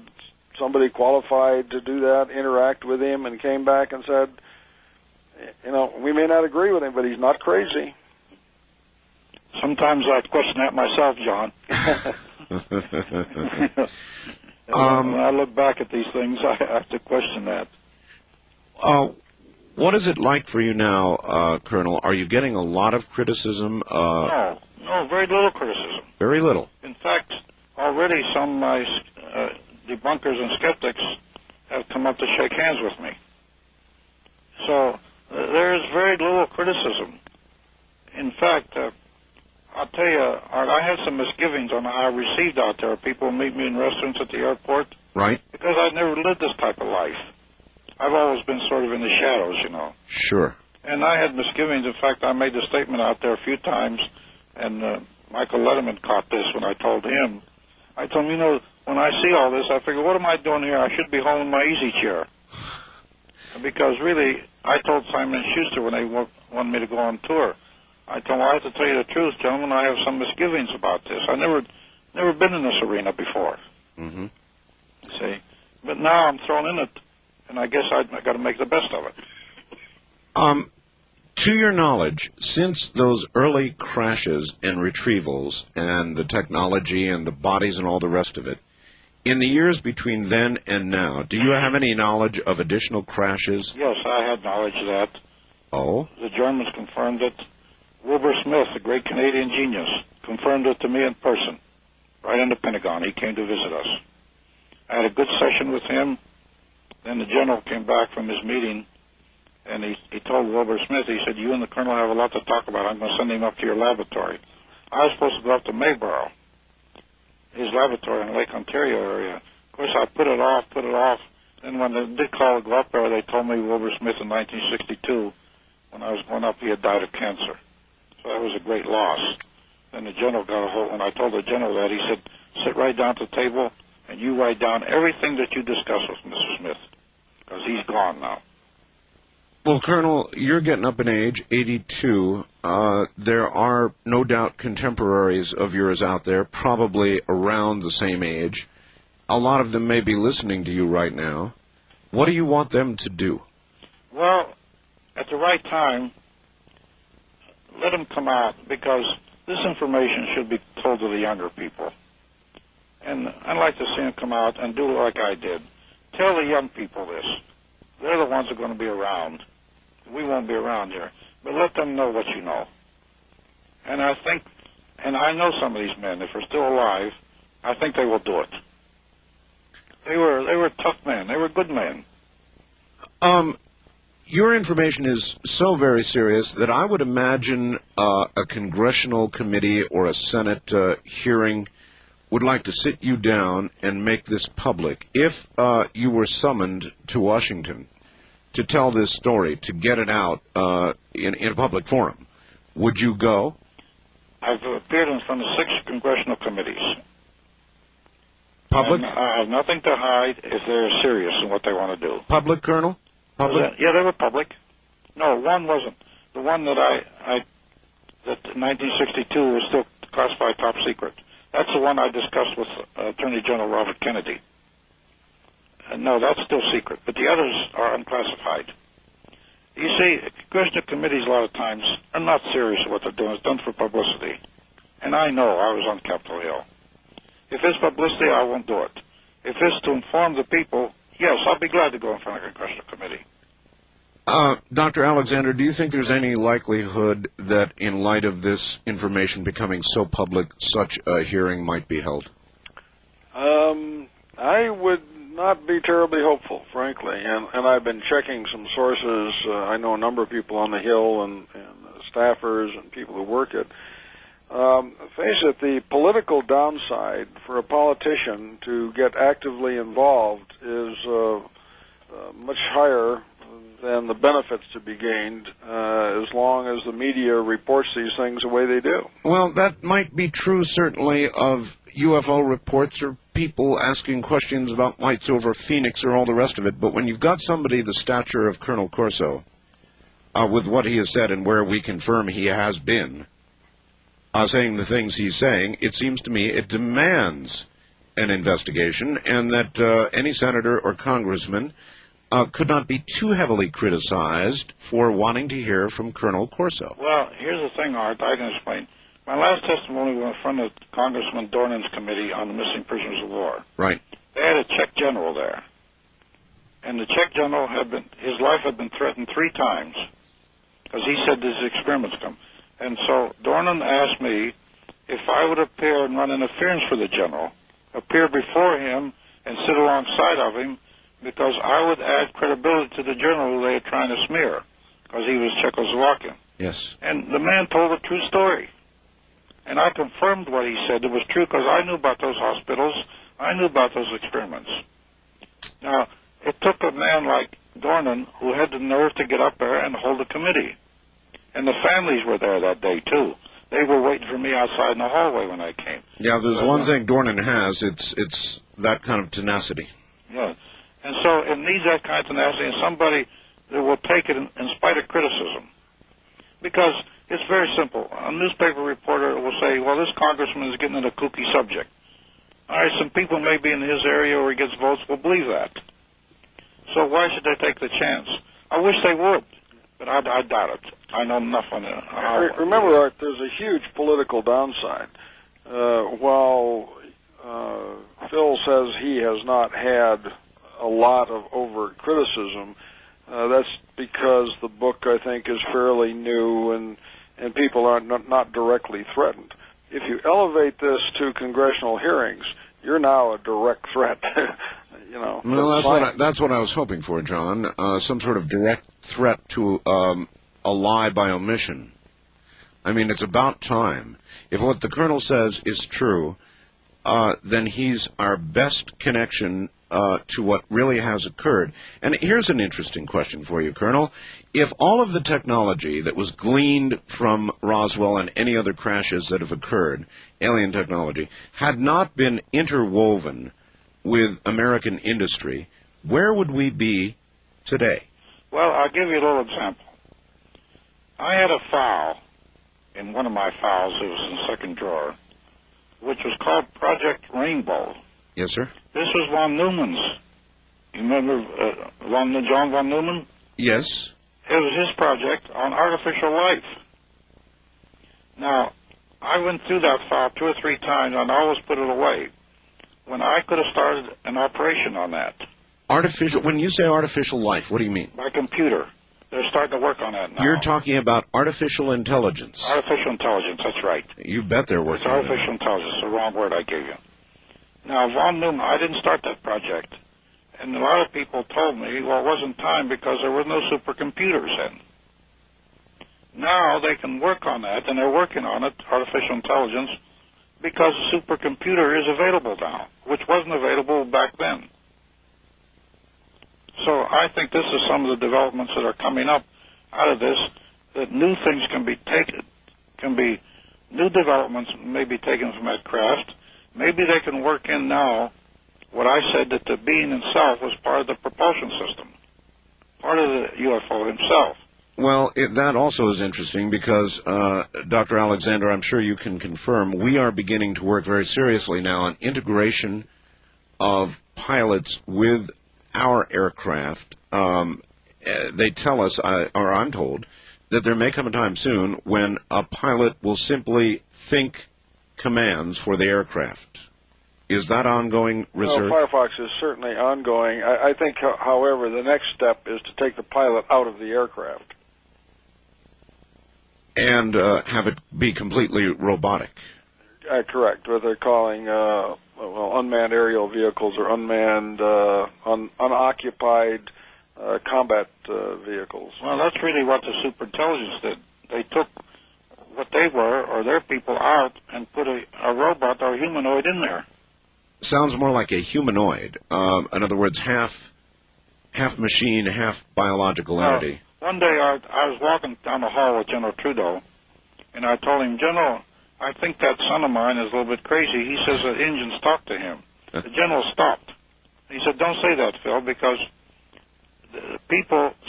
B: somebody qualified to do that interact with him and came back and said, you know, we may not agree with him, but he's not crazy.
C: Sometimes I question that myself, John. When I look back at these things, I have to question that.
A: What is it like for you now, Colonel? Are you getting a lot of criticism?
C: No, very little criticism.
A: Very little.
C: In fact, already some of my debunkers and skeptics have come up to shake hands with me. So there is very little criticism. In fact, I'll tell you, Art, I had some misgivings on how I received out there. People meet me in restaurants at the airport.
A: Right.
C: Because I'd never lived this type of life. I've always been sort of in the shadows, you know.
A: Sure.
C: And I had misgivings. In fact, I made the statement out there a few times, and Michael Letterman caught this when I told him. I told him, you know, when I see all this, I figure, what am I doing here? I should be home in my easy chair. Because really, I told Simon & Schuster when they wanted me to go on tour, I told them, I have to tell you the truth, gentlemen, I have some misgivings about this. I've never been in this arena before.
A: Mm-hmm.
C: See? But now I'm thrown in it, and I guess I got to make the best of it.
A: To your knowledge, since those early crashes and retrievals and the technology and the bodies and all the rest of it, In the years between then and now, do you have any knowledge of additional crashes?
C: Yes, I had knowledge of that.
A: Oh?
C: The Germans confirmed it. Wilbur Smith, the great Canadian genius, confirmed it to me in person, right in the Pentagon. He came to visit us. I had a good session with him. Then the general came back from his meeting, and he told Wilbur Smith, he said, you and the colonel have a lot to talk about. I'm going to send him up to your laboratory. I was supposed to go up to Mayborough, his laboratory in Lake Ontario area. Of course, I put it off. Then when they did call to go up there, they told me Wilbur Smith in 1962, when I was going up, he had died of cancer. So that was a great loss. Then the general got a hold, and I told the general that, he said, sit right down at the table, and you write down everything that you discuss with Mr. Smith, because he's gone now.
A: Well, Colonel, you're getting up in age, 82. There are no doubt contemporaries of yours out there, probably around the same age. A lot of them may be listening to you right now. What do you want them to do?
C: Well, at the right time, let them come out, because this information should be told to the younger people. And I'd like to see them come out and do like I did. Tell the young people this. They're the ones who are going to be around. We won't be around here. But let them know what you know. And I think, and I know some of these men, if they're still alive, I think they will do it. They were tough men. They were good men.
A: Your information is so very serious that I would imagine a congressional committee or a Senate hearing would like to sit you down and make this public. If you were summoned to Washington to tell this story, to get it out in a public forum, would you go?
C: I've appeared in front of 6 congressional committees.
A: Public?
C: And I have nothing to hide if they're serious in what they want to do.
A: Public, Colonel? Public?
C: Yeah, they were public. No, one wasn't. The one that that in 1962 was still classified top secret. That's the one I discussed with Attorney General Robert Kennedy. No, that's still secret, but the others are unclassified. You see, congressional committees a lot of times are not serious at what they're doing. It's done for publicity. And I know I was on Capitol Hill. If it's publicity, I won't do it. If it's to inform the people, yes, I'll be glad to go in front of a congressional committee.
A: Dr. Alexander, do you think there's any likelihood that in light of this information becoming so public, such a hearing might be held?
B: I would not be terribly hopeful, frankly, and I've been checking some sources. I know a number of people on the Hill and staffers and people who work it. Face it, the political downside for a politician to get actively involved is much higher than the benefits to be gained as long as the media reports these things the way they do.
A: Well, that might be true, certainly, of UFO reports or people asking questions about lights over Phoenix or all the rest of it, but when you've got somebody the stature of Colonel Corso, with what he has said and where we confirm he has been, saying the things he's saying, it seems to me it demands an investigation, and that any senator or congressman could not be too heavily criticized for wanting to hear from Colonel Corso.
C: Well, here's the thing, Art, I can explain. My last testimony was in front of Congressman Dornan's committee on the missing prisoners of war.
A: Right.
C: They had a Czech general there. And the Czech general his life had been threatened 3 times because he said these experiments come. And so Dornan asked me if I would appear and run interference for the general, appear before him and sit alongside of him, because I would add credibility to the general who they were trying to smear, because he was Czechoslovakian.
A: Yes.
C: And the man told a true story. And I confirmed what he said. It was true because I knew about those hospitals. I knew about those experiments. Now, it took a man like Dornan who had the nerve to get up there and hold a committee. And the families were there that day, too. They were waiting for me outside in the hallway when I came.
A: Yeah, there's one thing Dornan has. It's that kind of tenacity.
C: Yeah. And so it needs that kind of tenacity and somebody that will take it in spite of criticism. Because it's very simple. A newspaper reporter will say, well, this congressman is getting into a kooky subject. All right, some people maybe in his area where he gets votes will believe that. So why should they take the chance? I wish they would, but I doubt it. I know enough on it.
B: Remember, Art, there's a huge political downside. While Phil says he has not had a lot of overt criticism. That's because the book, I think, is fairly new and people are not directly threatened. If you elevate this to congressional hearings, you're now a direct threat.
A: Well, that's what I was hoping for, John. Some sort of direct threat to a lie by omission. I mean, it's about time. If what the Colonel says is true, then he's our best connection to what really has occurred. And here's an interesting question for you, Colonel. If all of the technology that was gleaned from Roswell and any other crashes that have occurred, alien technology, had not been interwoven with American industry, where would we be today?
C: Well, I'll give you a little example. I had a file in one of my files, it was in the second drawer, which was called Project Rainbow.
A: Yes, sir?
C: This was von Neumann's. You remember John von Neumann?
A: Yes.
C: It was his project on artificial life. Now, I went through that file 2 or 3 times and I always put it away when I could have started an operation on that.
A: When you say artificial life, what do you mean?
C: By computer. They're starting to work on that now.
A: You're talking about artificial intelligence.
C: Artificial intelligence, that's right.
A: You bet they're working
C: on it. It's artificial intelligence, the wrong word I gave you. Now, von Neumann, I didn't start that project. And a lot of people told me, well, it wasn't time because there were no supercomputers then. Now they can work on that, and they're working on it, artificial intelligence, because a supercomputer is available now, which wasn't available back then. So I think this is some of the developments that are coming up out of this, that new things new developments may be taken from that craft. Maybe they can work in now what I said, that the being itself was part of the propulsion system, part of the UFO himself.
A: Well, that also is interesting because, Dr. Alexander, I'm sure you can confirm, we are beginning to work very seriously now on integration of pilots with our aircraft. They tell us, or I'm told, that there may come a time soon when a pilot will simply think commands for the aircraft. Is that ongoing research?
B: Well, Firefox is certainly ongoing. I think, however, the next step is to take the pilot out of the aircraft.
A: And have it be completely robotic.
B: Correct. What they're calling unmanned aerial vehicles or unmanned, unoccupied combat vehicles.
C: Well, that's really what the superintelligence did. They took what they were, or their people, out and put a robot or a humanoid in there.
A: Sounds more like a humanoid. In other words, half machine, half biological entity.
C: One day I was walking down the hall with General Trudeau, and I told him, General, I think that son of mine is a little bit crazy. He says that engines talk to him. The general stopped. He said, don't say that, Phil, because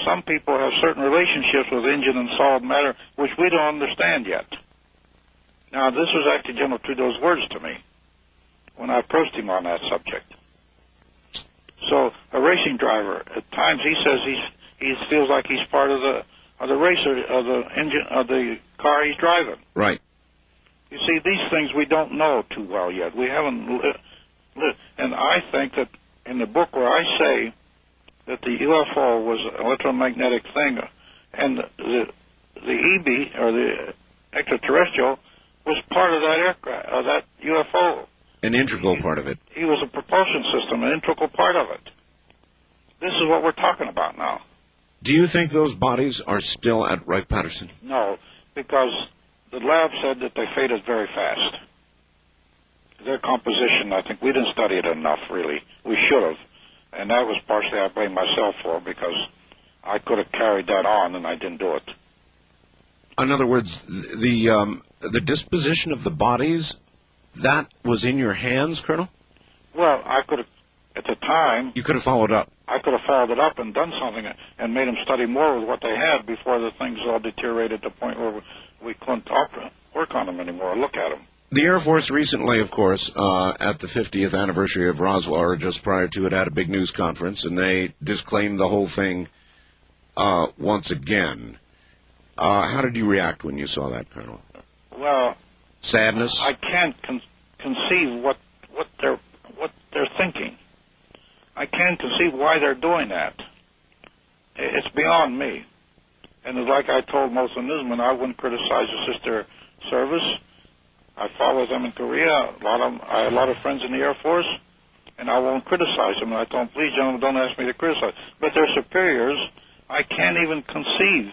C: some people have certain relationships with engine and solid matter which we don't understand yet. Now, this was actually General Trudeau's words to me when I approached him on that subject. So a racing driver, at times he says he feels like he's part of the racer, of the engine, of the car he's driving.
A: Right.
C: You see, these things we don't know too well yet. We haven't lived. And I think that in the book where I say that the UFO was an electromagnetic thing, and the EB, or the extraterrestrial, was part of that aircraft, of that UFO.
A: An integral part of it.
C: He was a propulsion system, an integral part of it. This is what we're talking about now.
A: Do you think those bodies are still at Wright-Patterson?
C: No, because the lab said that they faded very fast. Their composition, I think we didn't study it enough, really. We should have. And that was partially I blame myself for, because I could have carried that on and I didn't do it.
A: In other words, the disposition of the bodies, that was in your hands, Colonel?
C: Well, I could have, at the time...
A: You could have followed up.
C: I could have followed it up and done something and made them study more with what they had before the things all deteriorated to the point where we couldn't work on them anymore or look at them.
A: The Air Force recently, of course, at the 50th anniversary of Roswell, or just prior to it, had a big news conference, and they disclaimed the whole thing once again. How did you react when you saw that, Colonel?
C: Well...
A: Sadness?
C: I can't conceive what their I can't conceive why they're doing that. It's beyond me. And like I told most of the newsmen, I wouldn't criticize the sister service. I followed them in Korea. I had a lot of friends in the Air Force, and I won't criticize them. And I told them, please, gentlemen, don't ask me to criticize. But their superiors, I can't even conceive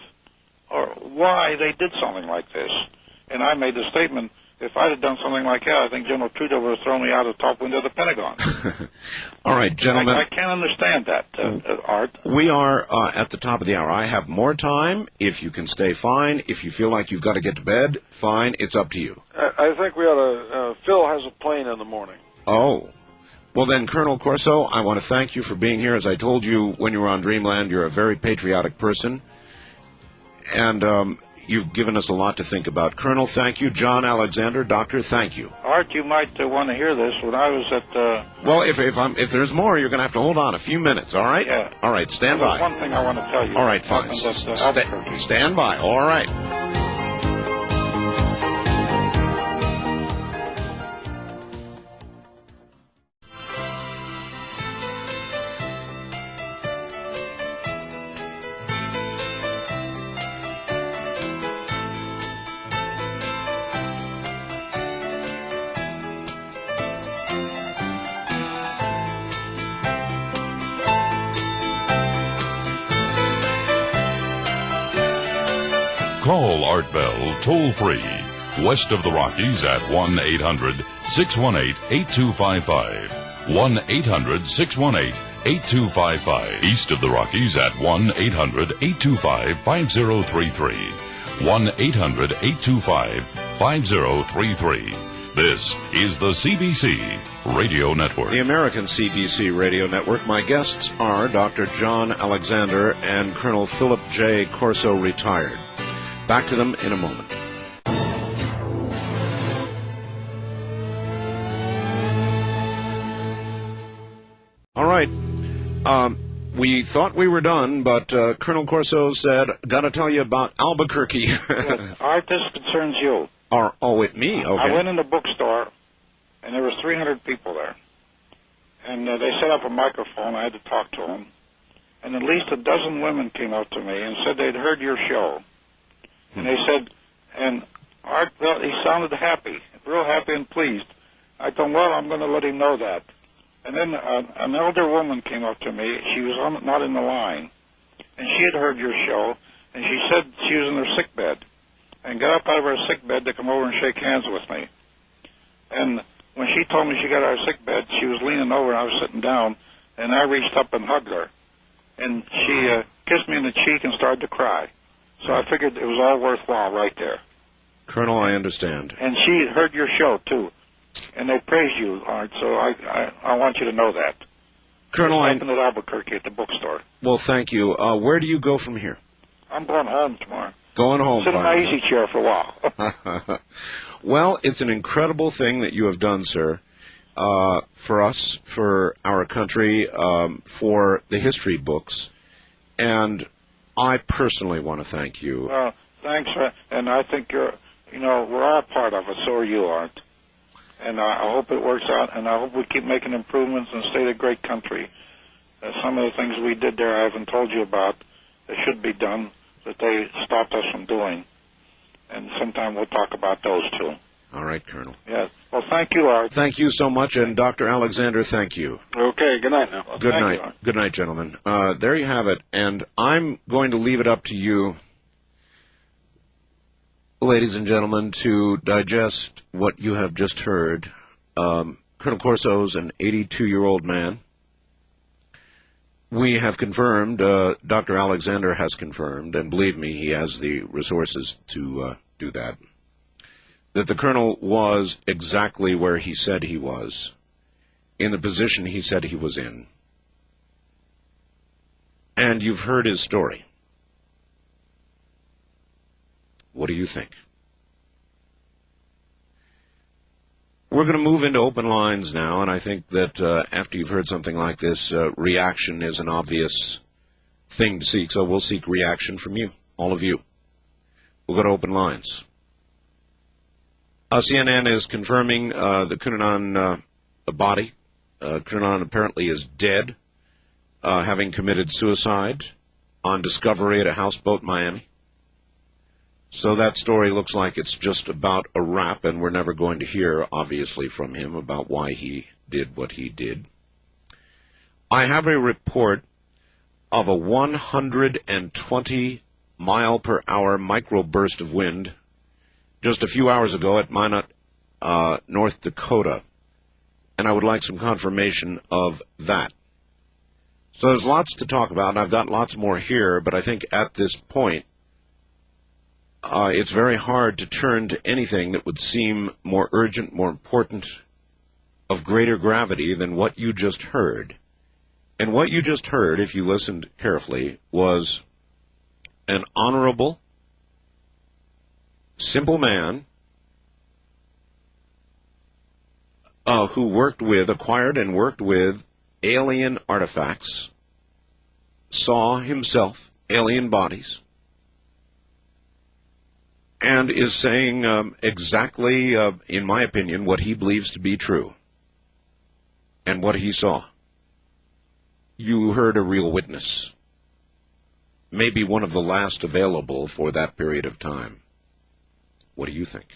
C: or why they did something like this. And I made the statement, if I'd have done something like that, I think General Trudeau would have thrown me out of the top window of the Pentagon.
A: All right, gentlemen.
C: I can't understand that, Art.
A: We are at the top of the hour. I have more time. If you can stay, fine. If you feel like you've got to get to bed, fine. It's up to you.
B: I think we ought to, Phil has a plane in the morning.
A: Oh. Well, then, Colonel Corso, I want to thank you for being here. As I told you when you were on Dreamland, you're a very patriotic person. And you've given us a lot to think about. Colonel, thank you. John Alexander, Doctor, thank you.
C: Art, you might want to hear this. When I was at...
A: Well, if there's more, you're going to have to hold on a few minutes, all right?
C: Yeah.
A: All right, stand
C: There's
A: by.
C: one thing I want to tell you.
A: All right, fine. Stand by. All right.
D: Call Art Bell toll-free, west of the Rockies at 1-800-618-8255. 1-800-618-8255. East of the Rockies at 1-800-825-5033. 1-800-825-5033. This is the CBC Radio Network.
A: The American CBC Radio Network. My guests are Dr. John Alexander and Colonel Philip J. Corso, retired. Back to them in a moment. All right. We thought we were done, but Colonel Corso said, got to tell you about Albuquerque.
C: Art, this concerns you.
A: With me? Okay.
C: I went in the bookstore, and there was 300 people there. And they set up a microphone. I had to talk to them. And at least a dozen women came up to me and said they'd heard your show. And they said, and Art, well, he sounded happy, real happy and pleased. I told him, well, I'm going to let him know that. And then an elder woman came up to me. She was not in the line. And she had heard your show, and she said she was in her sick bed. And got up out of her sick bed to come over and shake hands with me. And when she told me she got out of her sick bed, she was leaning over and I was sitting down, and I reached up and hugged her. And she kissed me in the cheek and started to cry. So I figured it was all worthwhile right there.
A: Colonel, I understand.
C: And she heard your show, too. And they praised you, Art, so I want you to know that.
A: Colonel,
C: I opened at Albuquerque at the bookstore.
A: Well, thank you. Where do you go from here?
C: I'm going home tomorrow.
A: Going home.
C: Sit in my easy chair for a while.
A: Well, it's an incredible thing that you have done, sir, for us, for our country, for the history books. And I personally want to thank you.
C: Well, thanks, and I think we're all part of it, so are you, Art. And I hope it works out, and I hope we keep making improvements and stay a great country. Some of the things we did there I haven't told you about that should be done, that they stopped us from doing. And sometime we'll talk about those, too.
A: All right, Colonel.
C: Yes. Well, thank you, Art.
A: Thank you so much, and Dr. Alexander, thank you.
B: Okay, good night now.
C: Well,
A: Good
C: thank
A: night.
C: you, Art.
A: Good night, gentlemen. There you have it, and I'm going to leave it up to you, ladies and gentlemen, to digest what you have just heard. Colonel Corso's an 82-year-old man. We have confirmed, Dr. Alexander has confirmed, and believe me, he has the resources to do that the colonel was exactly where he said he was, in the position he said he was in. And you've heard his story. What do you think? We're going to move into open lines now, and I think that after you've heard something like this, reaction is an obvious thing to seek, so we'll seek reaction from you, all of you. We'll go to open lines. CNN is confirming the Cunanan body. Cunanan apparently is dead. having committed suicide on discovery at a houseboat in Miami. So that story looks like it's just about a wrap, and we're never going to hear, obviously, from him about why he did what he did. I have a report of a 120-mile-per-hour microburst of wind just a few hours ago at Minot, North Dakota, and I would like some confirmation of that. So there's lots to talk about, and I've got lots more here, but I think at this point, it's very hard to turn to anything that would seem more urgent, more important, of greater gravity than what you just heard. And what you just heard, if you listened carefully, was an honorable, simple man who acquired and worked with alien artifacts, saw himself alien bodies, and is saying exactly, in my opinion, what he believes to be true and what he saw. You heard a real witness, maybe one of the last available for that period of time. What do you think?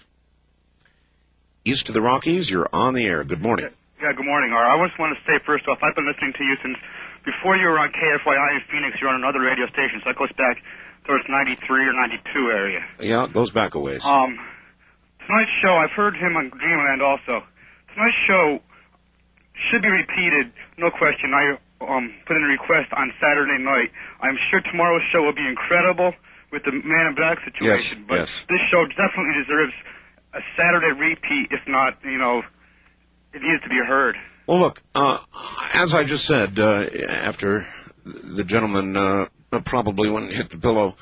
A: East of the Rockies, you're on the air. Good morning.
E: Yeah, good morning, Art. I just want to say, first off, I've been listening to you since before you were on KFYI in Phoenix. You were on another radio station, so that goes back towards 93 or 92 area.
A: Yeah, it goes back a ways.
E: Tonight's show, I've heard him on Dreamland also. Tonight's show should be repeated, no question. I put in a request on Saturday night. I'm sure tomorrow's show will be incredible with the Man in Black situation, but this show definitely deserves a Saturday repeat, if not, it needs to be heard.
A: Well, look, as I just said, after the gentleman probably went and hit the pillow,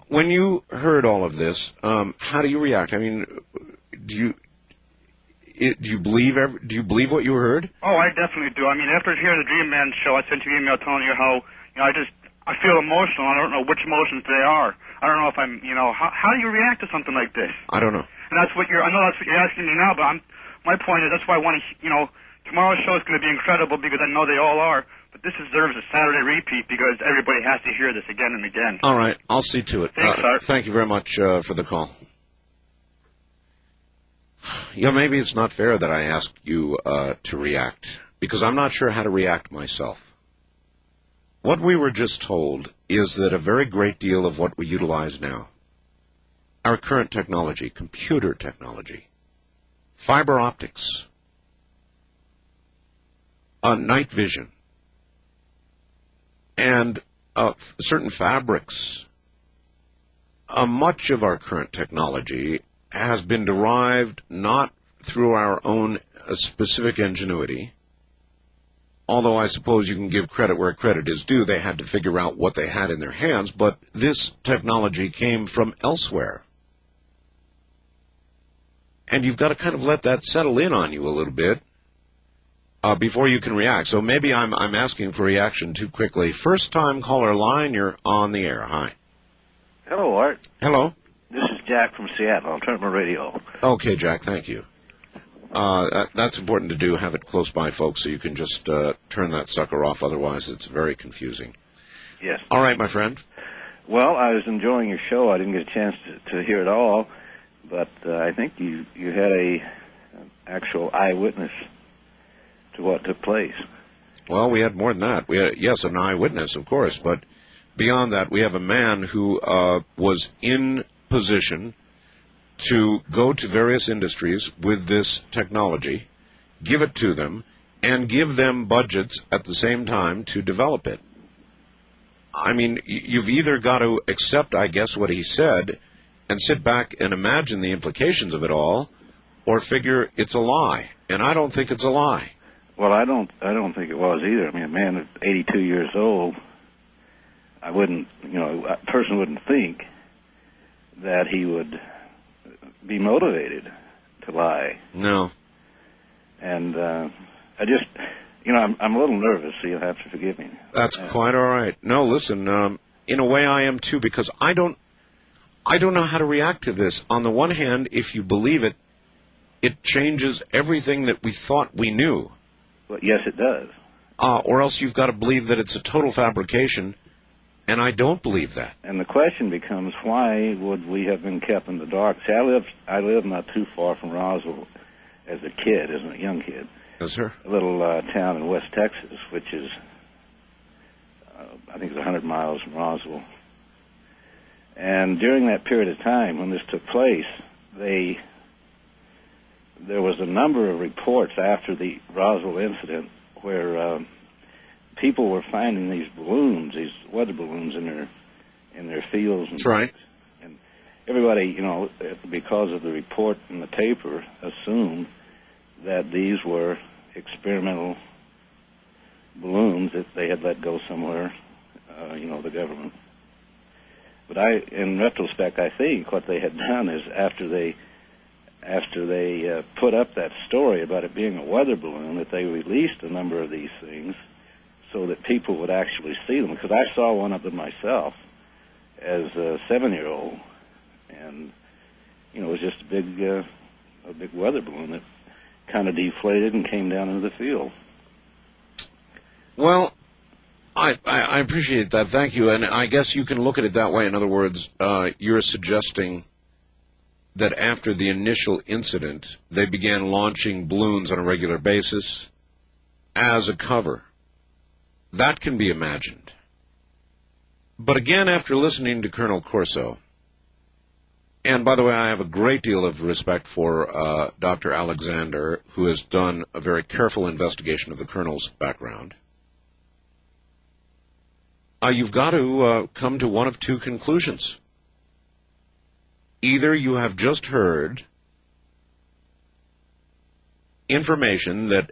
A: when you heard all of this, how do you react? I mean, do you believe what you heard?
E: Oh, I definitely do. I mean, after hearing the Dream Man show, I sent you an email telling you how, I feel emotional. I don't know which emotions they are. I don't know if I'm, how do you react to something like this?
A: I don't know.
E: And I know that's what you're asking me now, but my point is that's why I want to, tomorrow's show is going to be incredible because I know they all are, but this deserves a Saturday repeat because everybody has to hear this again and again.
A: All right, I'll see to it.
E: Thanks, Art.
A: Thank you very much for the call. Maybe it's not fair that I ask you to react, because I'm not sure how to react myself. What we were just told is that a very great deal of what we utilize now, our current technology, computer technology, fiber optics, night vision, and certain fabrics, much of our current technology has been derived not through our own specific ingenuity, although I suppose you can give credit where credit is due. They had to figure out what they had in their hands, but this technology came from elsewhere. And you've got to kind of let that settle in on you a little bit before you can react. So maybe I'm asking for reaction too quickly. First-time caller line, you're on the air. Hi.
F: Hello, Art.
A: Hello.
F: This is Jack from Seattle. I'll turn up my radio.
A: Okay, Jack, thank you. That's important to do, have it close by, folks, so you can just turn that sucker off. Otherwise, it's very confusing.
F: Yes.
A: All right, my friend.
F: Well, I was enjoying your show. I didn't get a chance to hear it all, but I think you had an actual eyewitness to what took place.
A: Well, we had more than that. We had, yes, an eyewitness, of course, but beyond that, we have a man who was in position to go to various industries with this technology, give it to them, and give them budgets at the same time to develop it. I mean, you've either got to accept, I guess, what he said and sit back and imagine the implications of it all, or figure it's a lie. And I don't think it's a lie.
F: Well, I don't think it was either. I mean, a man at 82 years old, a person wouldn't think that he would be motivated to lie.
A: No.
F: And I just, I'm a little nervous, so you'll have to forgive me.
A: That's quite all right. No, listen, in a way I am too, because I don't know how to react to this. On the one hand, if you believe it, it changes everything that we thought we knew.
F: Well, yes, it does.
A: or else you've got to believe that it's a total fabrication, and I don't believe that.
F: And the question becomes, why would we have been kept in the dark? See, I lived not too far from Roswell as a kid, as a young kid.
A: Yes, sir.
F: A little town in West Texas, which is, I think it's 100 miles from Roswell. And during that period of time when this took place, there was a number of reports after the Roswell incident where people were finding these balloons, these weather balloons in their fields.
A: That's right.
F: And everybody, because of the report in the paper, assumed that these were experimental balloons that they had let go somewhere, the government. But in retrospect, I think what they had done is after they put up that story about it being a weather balloon, that they released a number of these things so that people would actually see them. Because I saw one of them myself as a 7-year-old, and it was just a big weather balloon that kind of deflated and came down into the field.
A: Well, I appreciate that. Thank you. And I guess you can look at it that way. In other words, you're suggesting that after the initial incident, they began launching balloons on a regular basis as a cover. That can be imagined. But again, after listening to Colonel Corso, and by the way, I have a great deal of respect for Dr. Alexander, who has done a very careful investigation of the Colonel's background. You've got to come to one of two conclusions. Either you have just heard information that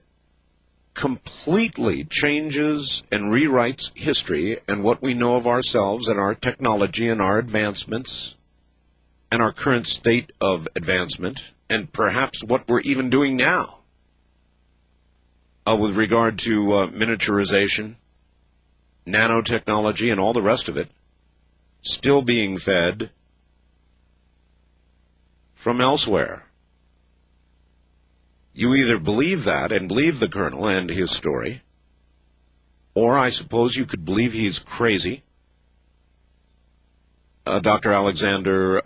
A: completely changes and rewrites history and what we know of ourselves and our technology and our advancements and our current state of advancement, and perhaps what we're even doing now with regard to miniaturization, nanotechnology, and all the rest of it, still being fed from elsewhere. You either believe that and believe the Colonel and his story, or I suppose you could believe he's crazy. Dr. Alexander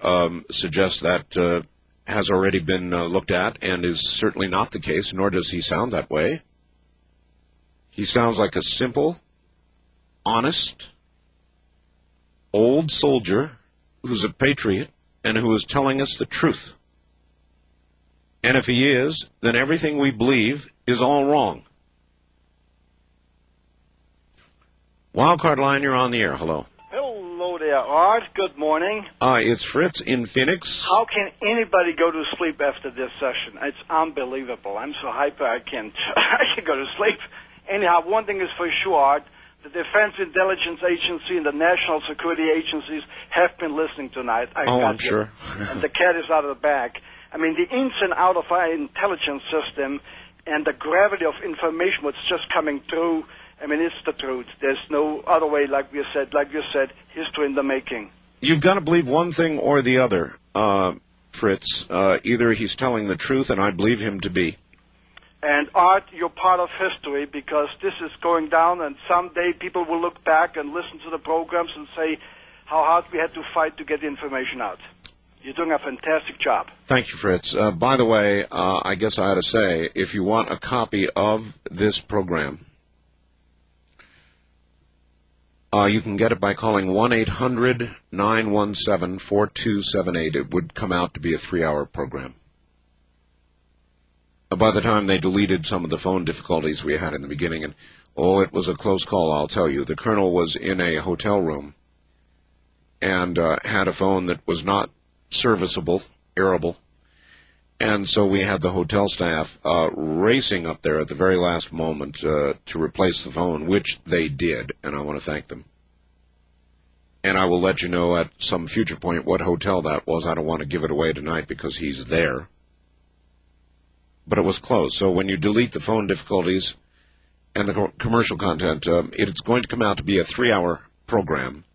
A: suggests that has already been looked at and is certainly not the case, nor does he sound that way. He sounds like a simple, honest, old soldier who's a patriot and who is telling us the truth. And if he is, then everything we believe is all wrong. Wildcard line, you're on the air. Hello.
G: Hello there, Art. Good morning.
A: It's Fritz in Phoenix.
G: How can anybody go to sleep after this session? It's unbelievable. I'm so hyper I can't go to sleep. Anyhow, one thing is for sure, Art. The Defense Intelligence Agency and the National Security Agencies have been listening tonight.
A: I'm sure.
G: And the cat is out of the bag. I mean, the ins and out of our intelligence system and the gravity of information what's just coming through, I mean, it's the truth. There's no other way, like you said, history in the making.
A: You've got to believe one thing or the other, Fritz. Either he's telling the truth, and I believe him to be.
G: And, Art, you're part of history because this is going down, and someday people will look back and listen to the programs and say how hard we had to fight to get the information out. You're doing a fantastic job.
A: Thank you, Fritz. By the way, I guess I ought to say, if you want a copy of this program, you can get it by calling 1-800-917-4278. It would come out to be a 3-hour program. By the time they deleted some of the phone difficulties we had in the beginning, and it was a close call, I'll tell you. The Colonel was in a hotel room and had a phone that was not serviceable, airable, and so we had the hotel staff racing up there at the very last moment to replace the phone, which they did, and I want to thank them. And I will let you know at some future point what hotel that was. I don't want to give it away tonight because he's there. But it was close. So when you delete the phone difficulties and the commercial content, it's going to come out to be a 3-hour program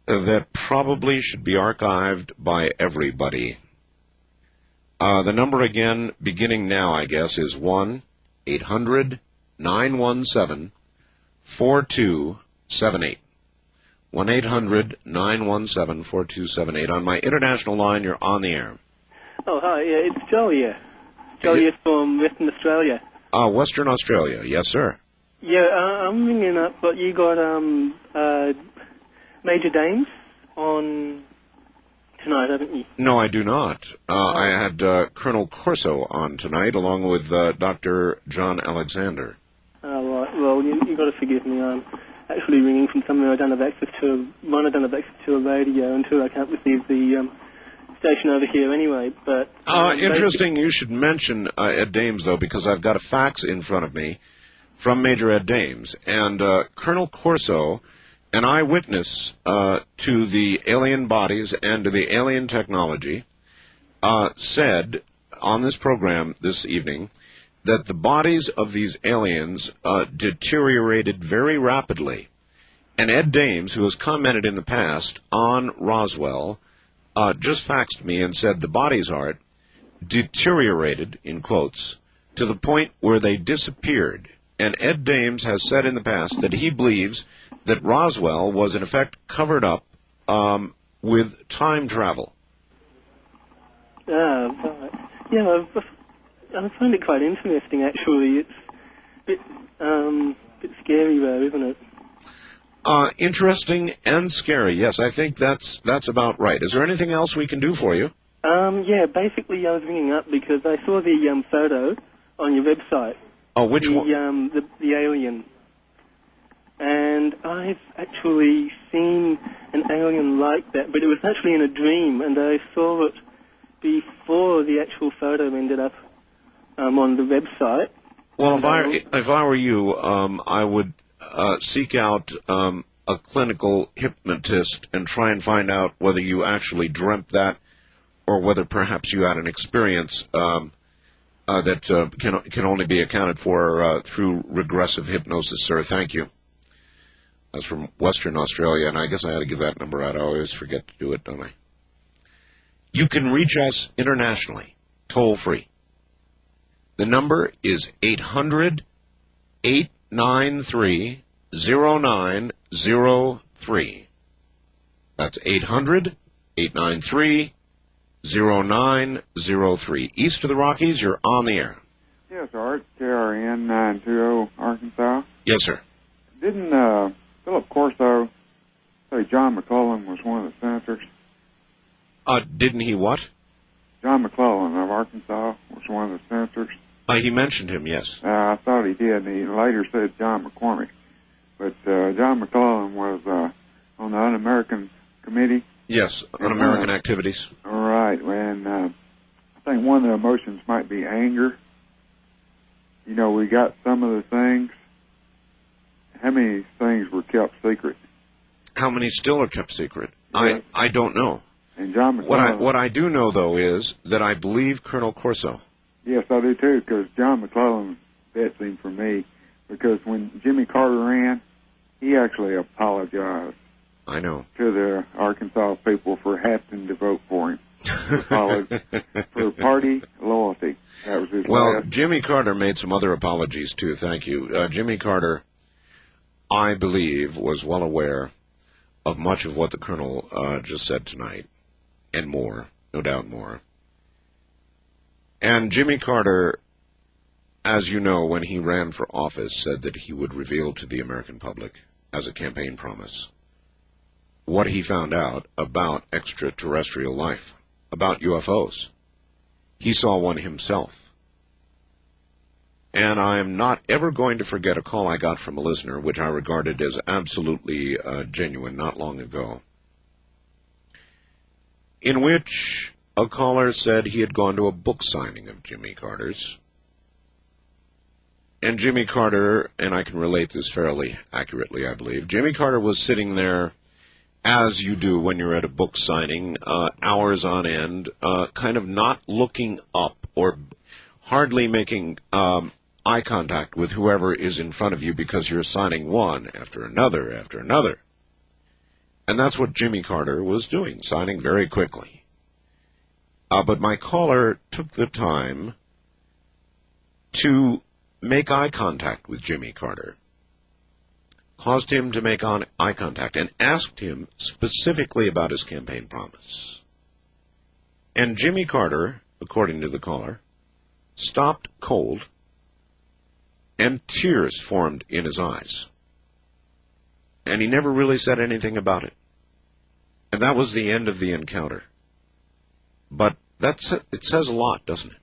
A: that probably should be archived by everybody. The number again, beginning now, I guess, is 1-800-917-4278. 1-800-917-4278. On my international line, you're on the air.
H: Oh, hi. Yeah, it's Joe here. Joe here from Western Australia.
A: Western Australia. Yes, sir.
H: Yeah, I'm ringing up, but you got Major Dames on tonight, haven't you?
A: No, I do not. I had Colonel Corso on tonight, along with Dr. John Alexander.
H: Oh, right. Well, you got to forgive me. I'm actually ringing from somewhere I don't have access to. One, I don't have access to a radio, and two, I can't receive the station over here anyway. But
A: interesting. You should mention Ed Dames, though, because I've got a fax in front of me from Major Ed Dames, and Colonel Corso, an eyewitness to the alien bodies and to the alien technology, said on this program this evening that the bodies of these aliens deteriorated very rapidly. And Ed Dames, who has commented in the past on Roswell, just faxed me and said the bodies, Art, deteriorated, in quotes, to the point where they disappeared. And Ed Dames has said in the past that he believes that Roswell was, in effect, covered up with time travel.
H: Right. Yeah, I find it quite interesting, actually. It's a bit scary, though, isn't it?
A: Interesting and scary, yes. I think that's about right. Is there anything else we can do for you?
H: Yeah, basically I was ringing up because I saw the photo on your website.
A: Oh, which one?
H: The alien. And I've actually seen an alien like that, but it was actually in a dream, and I saw it before the actual photo ended up on the website.
A: Well, if I were you, I would seek out a clinical hypnotist and try and find out whether you actually dreamt that, or whether perhaps you had an experience that can only be accounted for through regressive hypnosis, sir. Thank you. That's from Western Australia, and I guess I had to give that number out. I always forget to do it, don't I? You can reach us internationally, toll-free. The number is 800-893-0903. That's 800-893-0903. East of the Rockies, you're on the air.
I: Yes, Art, KRN 920, Arkansas.
A: Yes, sir.
I: Didn't Philip Corso say John McClellan was one of the senators?
A: Didn't he what?
I: John McClellan of Arkansas was one of the senators.
A: He mentioned him, yes.
I: I thought he did, and he later said John McCormick. But John McClellan was on the Un-American Committee.
A: Yes, Un-American Activities.
I: All right, and I think one of the emotions might be anger. You know, we got some of the things. How many things were kept secret?
A: How many still are kept secret?
I: Yes.
A: I don't know.
I: And John McClellan.
A: What I do know, though, is that I believe Colonel Corso.
I: Yes, I do, too, because John McClellan bets him for me. Because when Jimmy Carter ran, he actually apologized.
A: I know.
I: To the Arkansas people for having to vote for him. For party loyalty. That was his last.
A: Jimmy Carter made some other apologies, too. Thank you. Jimmy Carter, I believe, was well aware of much of what the Colonel just said tonight, and more, no doubt more. And Jimmy Carter, as you know, when he ran for office, said that he would reveal to the American public, as a campaign promise, what he found out about extraterrestrial life, about UFOs. He saw one himself. And I am not ever going to forget a call I got from a listener, which I regarded as absolutely genuine not long ago, in which a caller said he had gone to a book signing of Jimmy Carter's. And Jimmy Carter, and I can relate this fairly accurately, I believe, Jimmy Carter was sitting there, as you do when you're at a book signing, hours on end, kind of not looking up or hardly making eye contact with whoever is in front of you because you're signing one after another after another. And that's what Jimmy Carter was doing, signing very quickly. But my caller took the time to make eye contact with Jimmy Carter, caused him to make eye contact, and asked him specifically about his campaign promise. And Jimmy Carter, according to the caller, stopped cold, and tears formed in his eyes. And he never really said anything about it. And that was the end of the encounter. But it says a lot, doesn't it?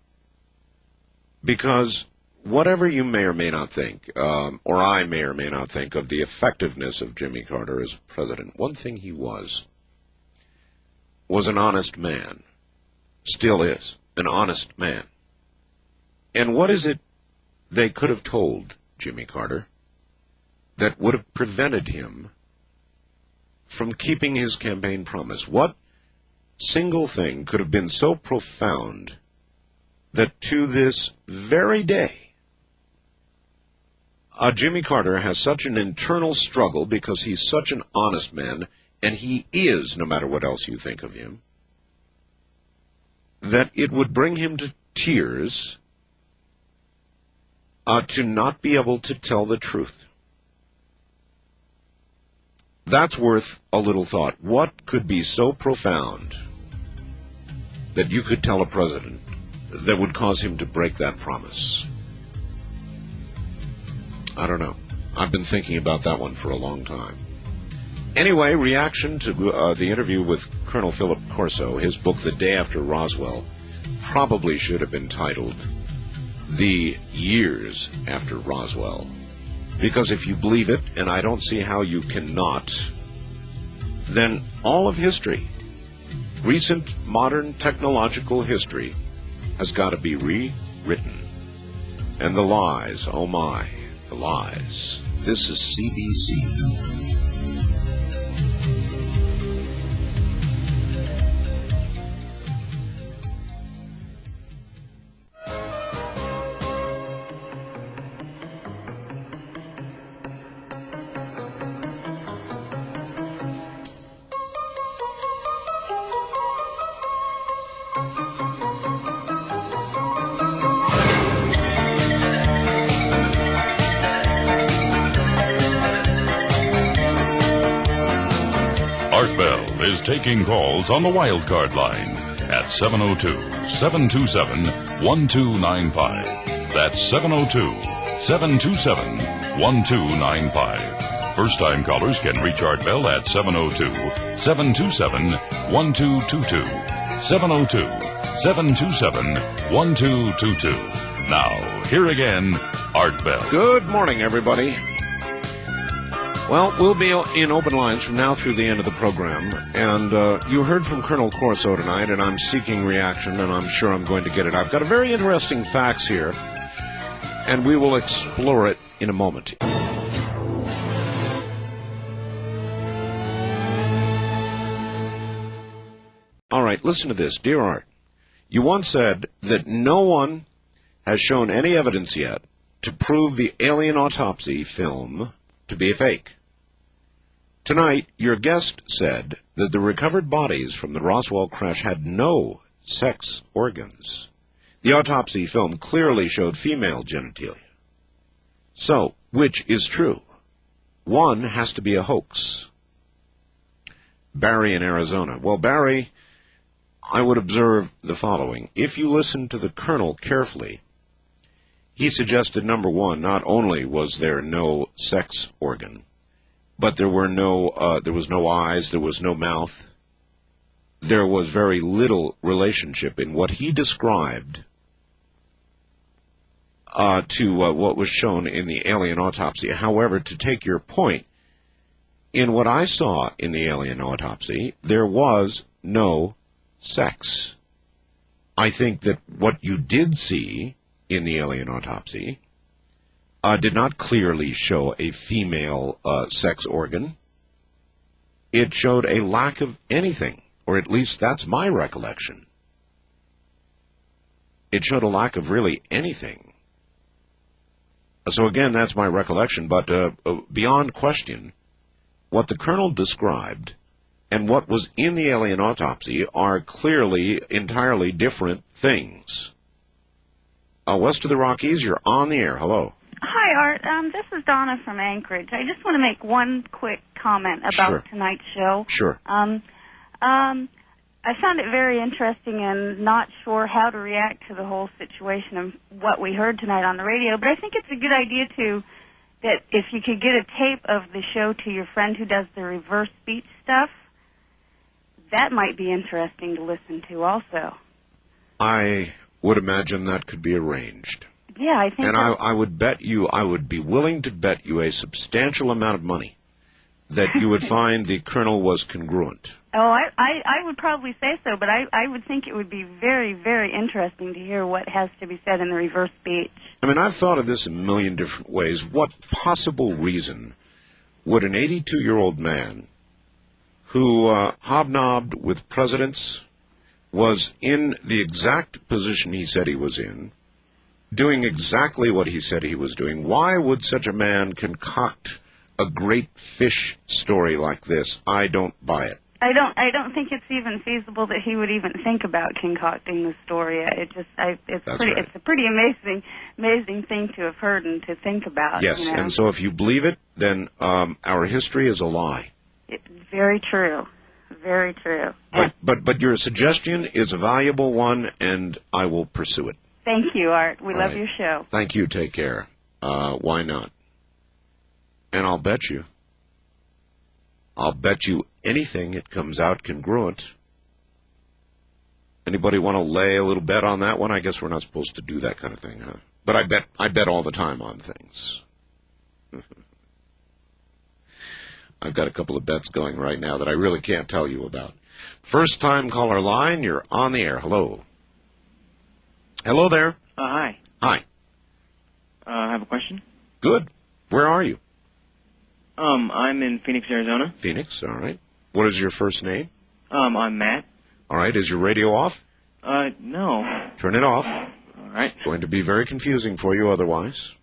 A: Because whatever you may or may not think, or I may or may not think of the effectiveness of Jimmy Carter as president, one thing he was an honest man. Still is, an honest man. And what is it they could have told Jimmy Carter that would have prevented him from keeping his campaign promise? What single thing could have been so profound that to this very day, Jimmy Carter has such an internal struggle because he's such an honest man, and he is, no matter what else you think of him, that it would bring him to tears to not be able to tell the truth. That's worth a little thought. What could be so profound that you could tell a president that would cause him to break that promise? I don't know. I've been thinking about that one for a long time. Anyway, reaction to the interview with Colonel Philip Corso. His book, The Day After Roswell, probably should have been titled The Years After Roswell. Because if you believe it, and I don't see how you cannot, then all of history, recent modern technological history, has got to be rewritten. And the lies, oh my, the lies. This is CBC.
D: Art Bell is taking calls on the wildcard line at 702-727-1295. That's 702-727-1295. First-time callers can reach Art Bell at 702-727-1222. 702-727-1222. Now, here again, Art Bell.
A: Good morning, everybody. Well, we'll be in open lines from now through the end of the program, and you heard from Colonel Corso tonight, and I'm seeking reaction, and I'm sure I'm going to get it. I've got a very interesting facts here, and we will explore it in a moment. All right, listen to this. Dear Art, you once said that no one has shown any evidence yet to prove the alien autopsy film to be a fake. Tonight, your guest said that the recovered bodies from the Roswell crash had no sex organs. The autopsy film clearly showed female genitalia. So, which is true? One has to be a hoax. Barry in Arizona. Well, Barry, I would observe the following. If you listen to the colonel carefully, he suggested, number one, not only was there no sex organ, but there was no eyes, there was no mouth. There was very little relationship in what he described to what was shown in the alien autopsy. However, to take your point, in what I saw in the alien autopsy, there was no sex. I think that what you did see in the alien autopsy did not clearly show a female sex organ. It showed a lack of anything, or at least that's my recollection. It showed a lack of really anything. So again, that's my recollection, but beyond question, what the colonel described and what was in the alien autopsy are clearly entirely different things. West of the Rockies, you're on the air. Hello.
J: Hi, Art. This is Donna from Anchorage. I just want to make one quick comment about tonight's show.
A: Sure.
J: I found it very interesting and not sure how to react to the whole situation of what we heard tonight on the radio, but I think it's a good idea that if you could get a tape of the show to your friend who does the reverse speech stuff, that might be interesting to listen to also.
A: I would imagine that could be arranged.
J: Yeah, I think.
A: And I would be willing to bet you a substantial amount of money that you would find the Colonel was congruent.
J: Oh, I would probably say so, but I would think it would be very, very interesting to hear what has to be said in the reverse speech.
A: I mean, I've thought of this a million different ways. What possible reason would an 82-year-old man who hobnobbed with presidents, was in the exact position he said he was in, doing exactly what he said he was doing, why would such a man concoct a great fish story like this? I don't buy it.
J: I don't think it's even feasible that he would even think about concocting the story. It's a pretty amazing thing to have heard and to think about.
A: Yes,
J: you know?
A: And so if you believe it, then our history is a lie.
J: It's very true. Very true.
A: But your suggestion is a valuable one, and I will pursue it.
J: Thank you, Art. We love
A: right.
J: your show.
A: Thank you. Take care. Why not? And I'll bet you anything it comes out congruent. Anybody want to lay a little bet on that one? I guess we're not supposed to do that kind of thing, huh? But I bet all the time on things. I've got a couple of bets going right now that I really can't tell you about. First time caller line, you're on the air. Hello. Hello there.
K: Hi.
A: Hi.
K: I have a question.
A: Good. Where are you?
K: I'm in Phoenix, Arizona.
A: Phoenix, all right. What is your first name?
K: I'm Matt.
A: All right. Is your radio off?
K: No.
A: Turn it off.
K: All right.
A: Going to be very confusing for you otherwise.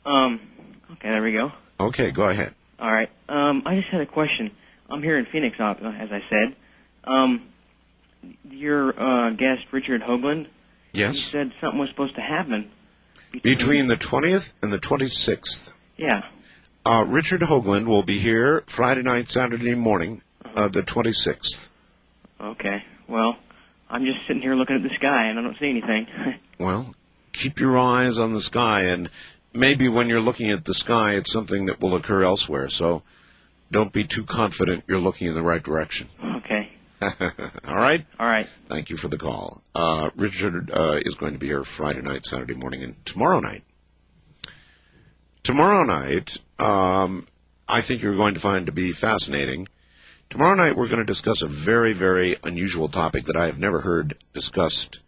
K: Okay, there we go.
A: Okay, go ahead.
K: All right. I just had a question. I'm here in Phoenix, as I said. Your guest, Richard Hoagland,
A: yes,
K: he said something was supposed to happen
A: between the 20th and the 26th.
K: Yeah.
A: Richard Hoagland will be here Friday night, Saturday morning, the 26th.
K: Okay. Well, I'm just sitting here looking at the sky, and I don't see anything.
A: Well, keep your eyes on the sky, and maybe when you're looking at the sky, it's something that will occur elsewhere, so don't be too confident you're looking in the right direction.
K: Okay.
A: All right?
K: All right.
A: Thank you for the call. Richard is going to be here Friday night, Saturday morning, and tomorrow night. Tomorrow night, I think you're going to find to be fascinating. Tomorrow night, we're going to discuss a very, very unusual topic that I have never heard discussed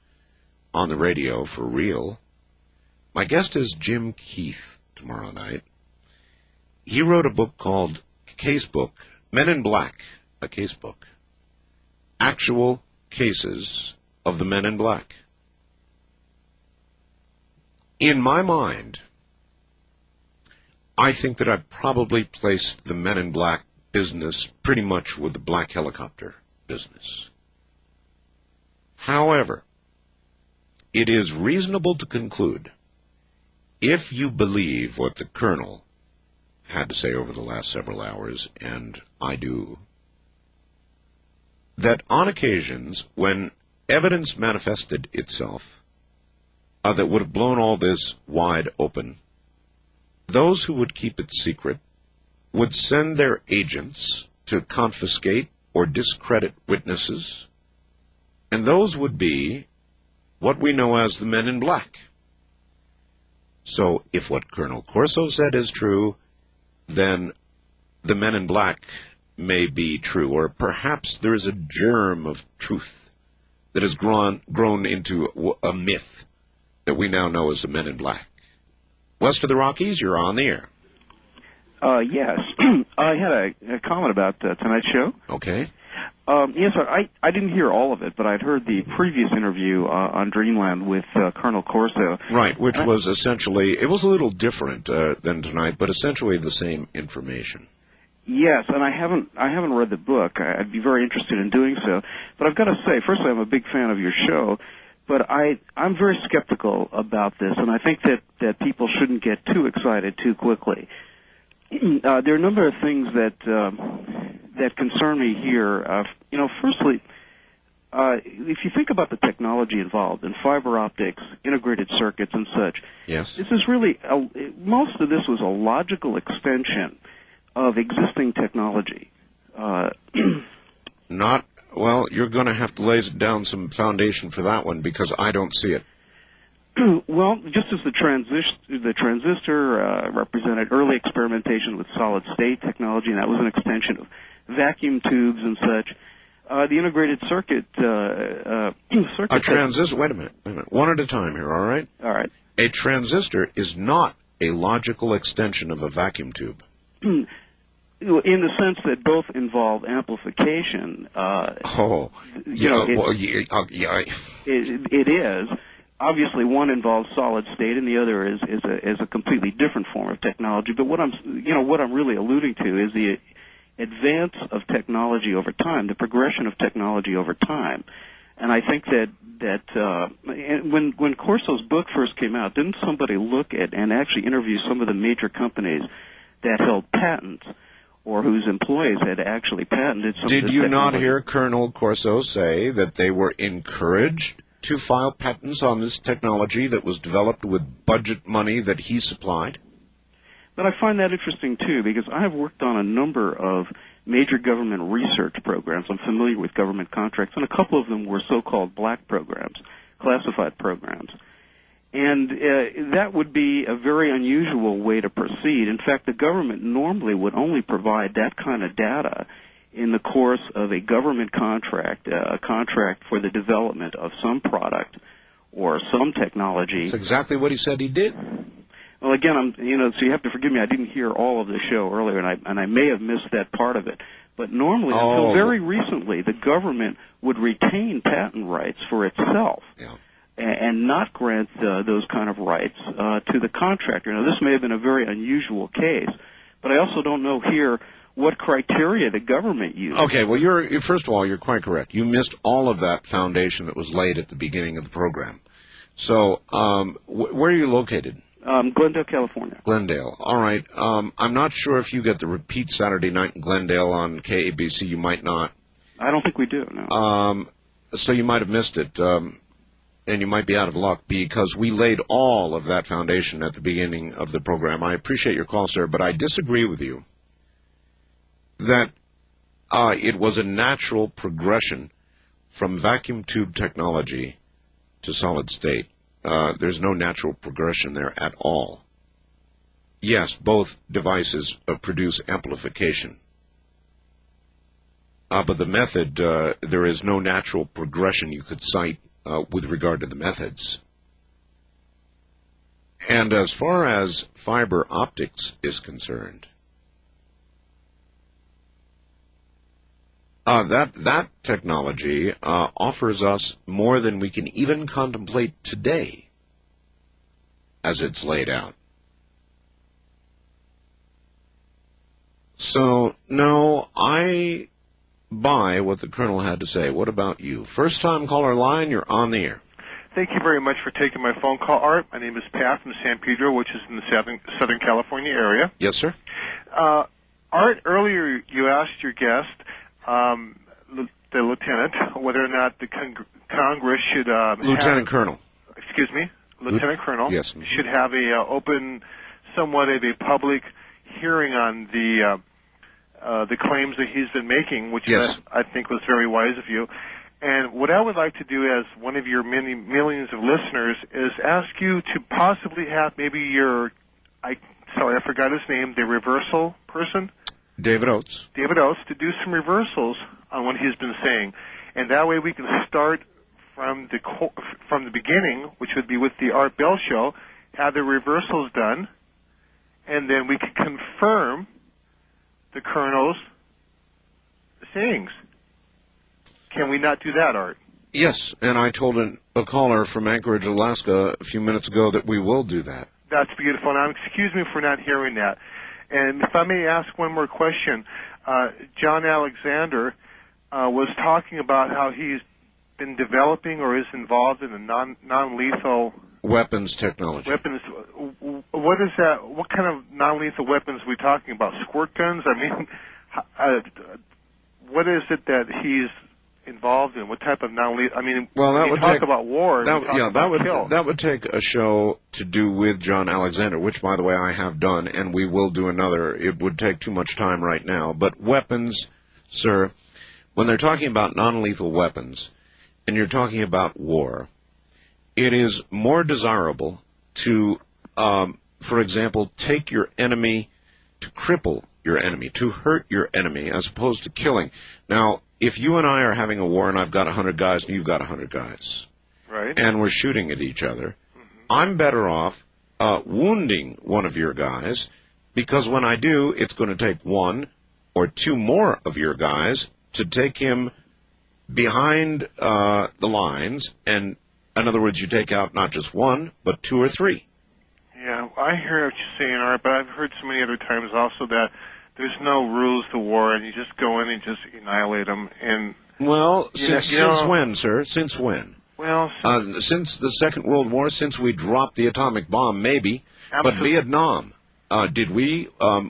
A: on the radio for real. My guest is Jim Keith tomorrow night. He wrote a book called Casebook, Men in Black, a casebook. Actual cases of the Men in Black. In my mind, I think that I've probably placed the Men in Black business pretty much with the black helicopter business. However, it is reasonable to conclude, if you believe what the Colonel had to say over the last several hours, and I do, that on occasions when evidence manifested itself that would have blown all this wide open, those who would keep it secret would send their agents to confiscate or discredit witnesses, and those would be what we know as the Men in Black. So if what Colonel Corso said is true, then the Men in Black may be true, or perhaps there is a germ of truth that has grown into a myth that we now know as the Men in Black. West of the Rockies, you're on the air.
F: Yes. I had a comment about tonight's show.
A: Okay.
F: Yes, I didn't hear all of it, but I'd heard the previous interview on Dreamland with Colonel Corso.
A: Right, which was essentially, it was a little different than tonight, but essentially the same information.
F: Yes, and I haven't read the book. I'd be very interested in doing so. But I've got to say, firstly, I'm a big fan of your show. But I'm very skeptical about this, and I think that people shouldn't get too excited too quickly. There are a number of things that concern me here. Firstly, if you think about the technology involved in fiber optics, integrated circuits, and such,
A: yes,
F: this is really most of this was a logical extension of existing technology.
A: Well, you're going to have to lay down some foundation for that one because I don't see it.
F: Well, just as the transistor represented early experimentation with solid-state technology, and that was an extension of vacuum tubes and such, the integrated circuit...
A: a transistor... Wait a minute. One at a time here, all right?
F: All right.
A: A transistor is not a logical extension of a vacuum tube.
F: In the sense that both involve amplification. It is. Obviously, one involves solid state, and the other is a completely different form of technology. But what I'm really alluding to is the advance of technology over time, the progression of technology over time. And I think that when Corso's book first came out, didn't somebody look at and actually interview some of the major companies that held patents, or whose employees had actually patented some of this technology?
A: Did you not hear Colonel Corso say that they were encouraged to file patents on this technology that was developed with budget money that he supplied?
F: But I find that interesting, too, because I have worked on a number of major government research programs. I'm familiar with government contracts, and a couple of them were so-called black programs, classified programs. And that would be a very unusual way to proceed. In fact, the government normally would only provide that kind of data in the course of a government contract, a contract for the development of some product or some technology.
A: That's exactly what he said he did.
F: Well, again, so you have to forgive me. I didn't hear all of the show earlier, and I may have missed that part of it. But normally, until very recently, the government would retain patent rights for itself.
A: Yeah.
F: And not grant those kind of rights to the contractor. Now, this may have been a very unusual case, but I also don't know here what criteria the government used.
A: Okay, well, first of all, you're quite correct. You missed all of that foundation that was laid at the beginning of the program. So, where are you located?
F: Glendale, California.
A: Glendale. All right. I'm not sure if you get the repeat Saturday night in Glendale on KABC. You might not.
F: I don't think we do, no.
A: So you might have missed it. And you might be out of luck because we laid all of that foundation at the beginning of the program. I appreciate your call, sir, but I disagree with you that it was a natural progression from vacuum tube technology to solid state. There's no natural progression there at all. Yes, both devices produce amplification. But the method, there is no natural progression you could cite with regard to the methods. And as far as fiber optics is concerned, that technology offers us more than we can even contemplate today as it's laid out. So, no, I buy what the Colonel had to say. What about you? First-time caller line, you're on the air.
L: Thank you very much for taking my phone call, Art. My name is Pat from San Pedro, which is in the Southern California area.
A: Yes, sir.
L: Art, earlier you asked your guest, the lieutenant, whether or not the Congress should
A: Lieutenant Colonel.
L: Excuse me, Lieutenant Colonel.
A: Yes.
L: Should have a open, somewhat of a public hearing on the claims that he's been making, which I think was very wise of you. And what I would like to do as one of your many millions of listeners is ask you to possibly have maybe I forgot his name, the reversal person?
A: David Oates.
L: David Oates, to do some reversals on what he's been saying. And that way we can start from the beginning, which would be with the Art Bell Show, have the reversals done, and then we can confirm the Colonel's sayings. Can we not do that, Art?
A: Yes, and I told a caller from Anchorage, Alaska, a few minutes ago that we will do that.
L: That's beautiful. Now, excuse me for not hearing that. And if I may ask one more question, John Alexander was talking about how he's been developing or is involved in a non-lethal
A: weapons technology.
L: Weapons. What is that? What kind of non-lethal weapons are we talking about? Squirt guns? I mean, what is it that he's involved in? What type of non-lethal? I mean,
A: well, that
L: when
A: would
L: you talk
A: take,
L: about war.
A: That would take a show to do with John Alexander, which, by the way, I have done, and we will do another. It would take too much time right now. But weapons, sir, when they're talking about non-lethal weapons, and you're talking about war, it is more desirable to, for example, take your enemy, to cripple your enemy, to hurt your enemy, as opposed to killing. Now, if you and I are having a war and I've got 100 guys and you've got 100 guys,
L: right,
A: and we're shooting at each other, I'm better off wounding one of your guys, because when I do, it's going to take one or two more of your guys to take him behind the lines, and in other words, you take out not just one, but two or three.
L: Yeah, I hear what you're saying, Art, but I've heard so many other times also that there's no rules to war, and you just go in and just annihilate them. And
A: well, since when, sir? Since when?
L: Well,
A: since the Second World War, since we dropped the atomic bomb, maybe.
L: Absolutely.
A: But Vietnam, did we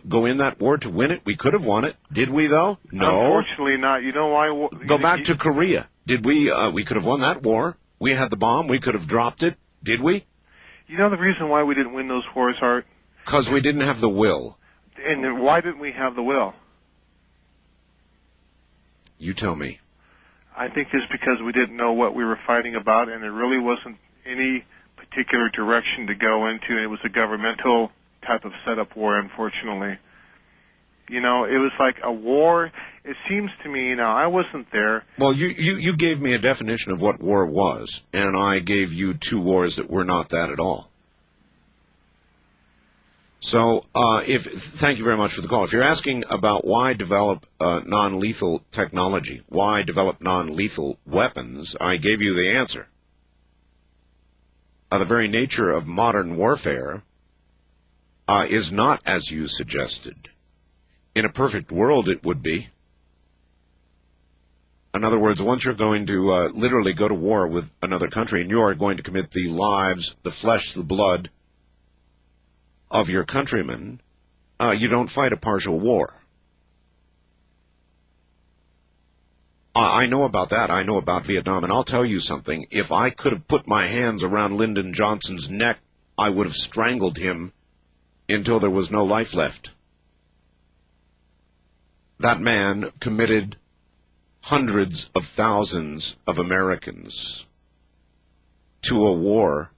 A: go in that war to win it? We could have won it. Did we, though? No.
L: Unfortunately not. You know why?
A: Go back to Korea. Did we? We could have won that war. We had the bomb. We could have dropped it. Did we?
L: You know the reason why we didn't win those wars, Art?
A: Because we didn't have the will.
L: And then why didn't we have the will?
A: You tell me.
L: I think it's because we didn't know what we were fighting about, and there really wasn't any particular direction to go into, and it was a governmental type of setup war, unfortunately. You know, it was like a war. It seems to me, now, I wasn't there.
A: Well, you gave me a definition of what war was, and I gave you two wars that were not that at all. So, thank you very much for the call. If you're asking about why develop non-lethal technology, why develop non-lethal weapons, I gave you the answer. The very nature of modern warfare is not as you suggested. In a perfect world, it would be. In other words, once you're going to literally go to war with another country, and you are going to commit the lives, the flesh, the blood of your countrymen, you don't fight a partial war. I know about that. I know about Vietnam, and I'll tell you something. If I could have put my hands around Lyndon Johnson's neck, I would have strangled him until there was no life left. That man committed hundreds of thousands of Americans to a war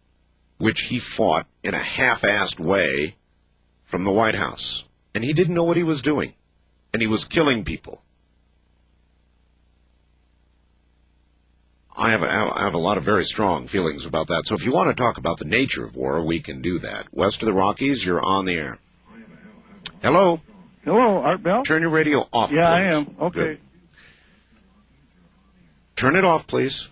A: which he fought in a half-assed way from the White House. And he didn't know what he was doing. And he was killing people. I have a lot of very strong feelings about that. So if you want to talk about the nature of war, we can do that. West of the Rockies, you're on the air. Hello?
M: Hello, Art Bell?
A: Turn your radio off,
M: Yeah,
A: please.
M: I am. Okay.
A: Good. Turn it off, please.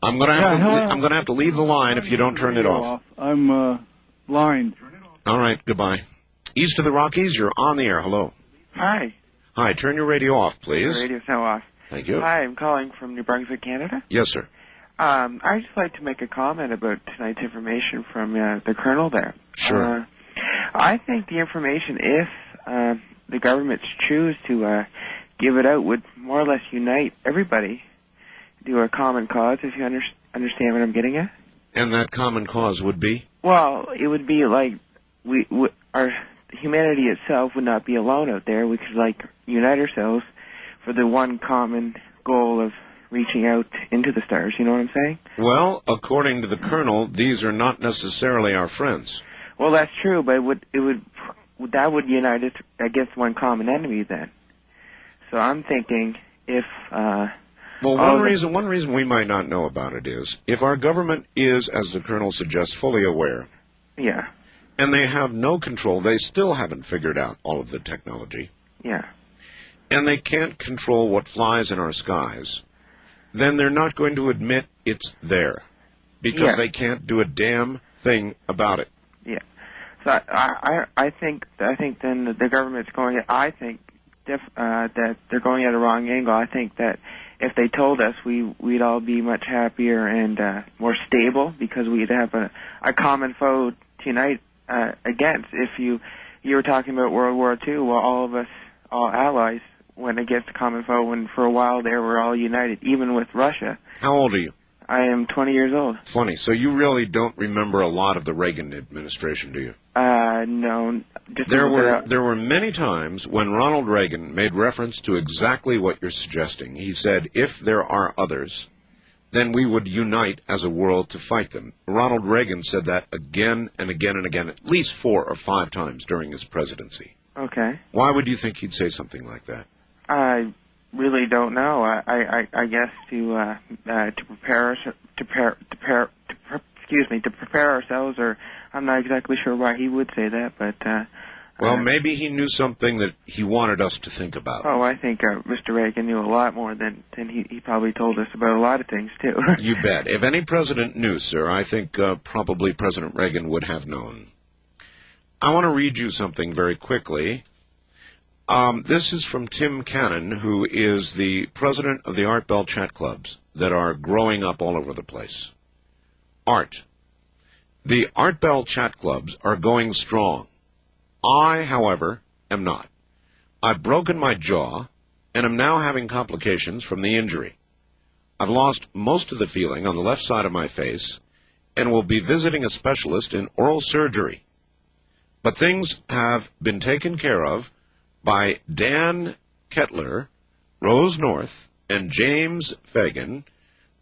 A: I'm going to have to leave the line if you don't turn it off.
M: I'm blind.
A: All right, goodbye. East of the Rockies, you're on the air. Hello.
N: Hi.
A: Hi, turn your radio off, please.
N: The radio's now off.
A: Thank you.
N: Hi, I'm calling from New Brunswick, Canada.
A: Yes, sir.
N: I'd just like to make a comment about tonight's information from the Colonel there.
A: Sure.
N: I think the information, if the governments choose to give it out, would more or less unite everybody, do a common cause, if you understand what I'm getting at.
A: And that common cause would be?
N: Well, it would be like our humanity itself would not be alone out there. We could unite ourselves for the one common goal of reaching out into the stars. You know what I'm saying?
A: Well, according to the Colonel, these are not necessarily our friends.
N: Well, that's true, but that would unite us against one common enemy then. So I'm thinking if
A: well, one reason we might not know about it is if our government is, as the Colonel suggests, fully aware.
N: Yeah.
A: And they have no control. They still haven't figured out all of the technology.
N: Yeah.
A: And they can't control what flies in our skies. Then they're not going to admit it's there because they can't do a damn thing about it.
N: Yeah. So I think then the government's going. I think that they're going at a wrong angle. I think that if they told us, we'd all be much happier and more stable because we'd have a common foe to unite against. If you were talking about World War II, well, all of us, all allies, went against a common foe, and for a while there we're all united, even with Russia.
A: How old are you?
N: I am 20 years old.
A: 20. So you really don't remember a lot of the Reagan administration, do you?
N: No. Just
A: there were many times when Ronald Reagan made reference to exactly what you're suggesting. He said, if there are others, then we would unite as a world to fight them. Ronald Reagan said that again and again and again, at least 4 or 5 times during his presidency.
N: Okay.
A: Why would you think he'd say something like that?
N: I really don't know. I guess to prepare ourselves, or I'm not exactly sure why he would say that, but
A: well, maybe he knew something that he wanted us to think about.
N: Oh, I think Mr. Reagan knew a lot more than he probably told us about a lot of things too.
A: You bet. If any president knew, sir, I think probably President Reagan would have known. I want to read you something very quickly. This is from Tim Cannon, who is the president of the Art Bell chat clubs that are growing up all over the place. Art. The Art Bell chat clubs are going strong. I, however, am not. I've broken my jaw and am now having complications from the injury. I've lost most of the feeling on the left side of my face and will be visiting a specialist in oral surgery. But things have been taken care of by Dan Kettler, Rose North, and James Fagan,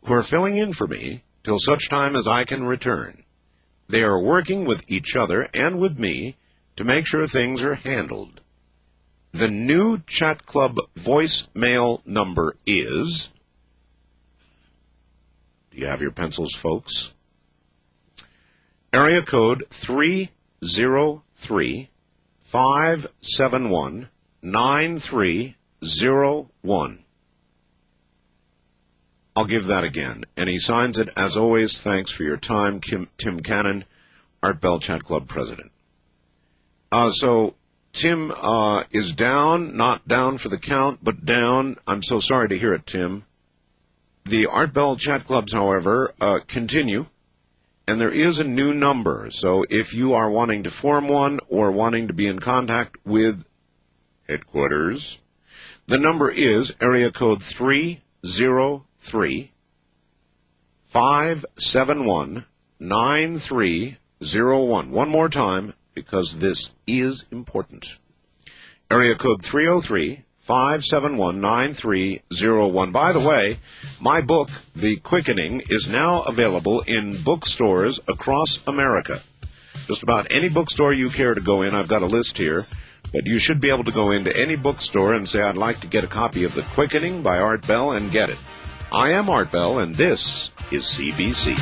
A: who are filling in for me till such time as I can return. They are working with each other and with me to make sure things are handled. The new chat club voicemail number is... Do you have your pencils, folks? Area code 303-571-9301. I'll give that again. And he signs it, as always, thanks for your time, Tim Cannon, Art Bell Chat Club president. So Tim is down, not down for the count, but down. I'm so sorry to hear it, Tim. The Art Bell Chat Clubs, however, continue, and there is a new number. So if you are wanting to form one or wanting to be in contact with headquarters, the number is area code 303-571-9301. One more time, because this is important. Area code 303-571-9301. By the way, my book, The Quickening, is now available in bookstores across America. Just about any bookstore you care to go in, I've got a list here, but you should be able to go into any bookstore and say, I'd like to get a copy of The Quickening by Art Bell, and get it. I am Art Bell, and this is CBC.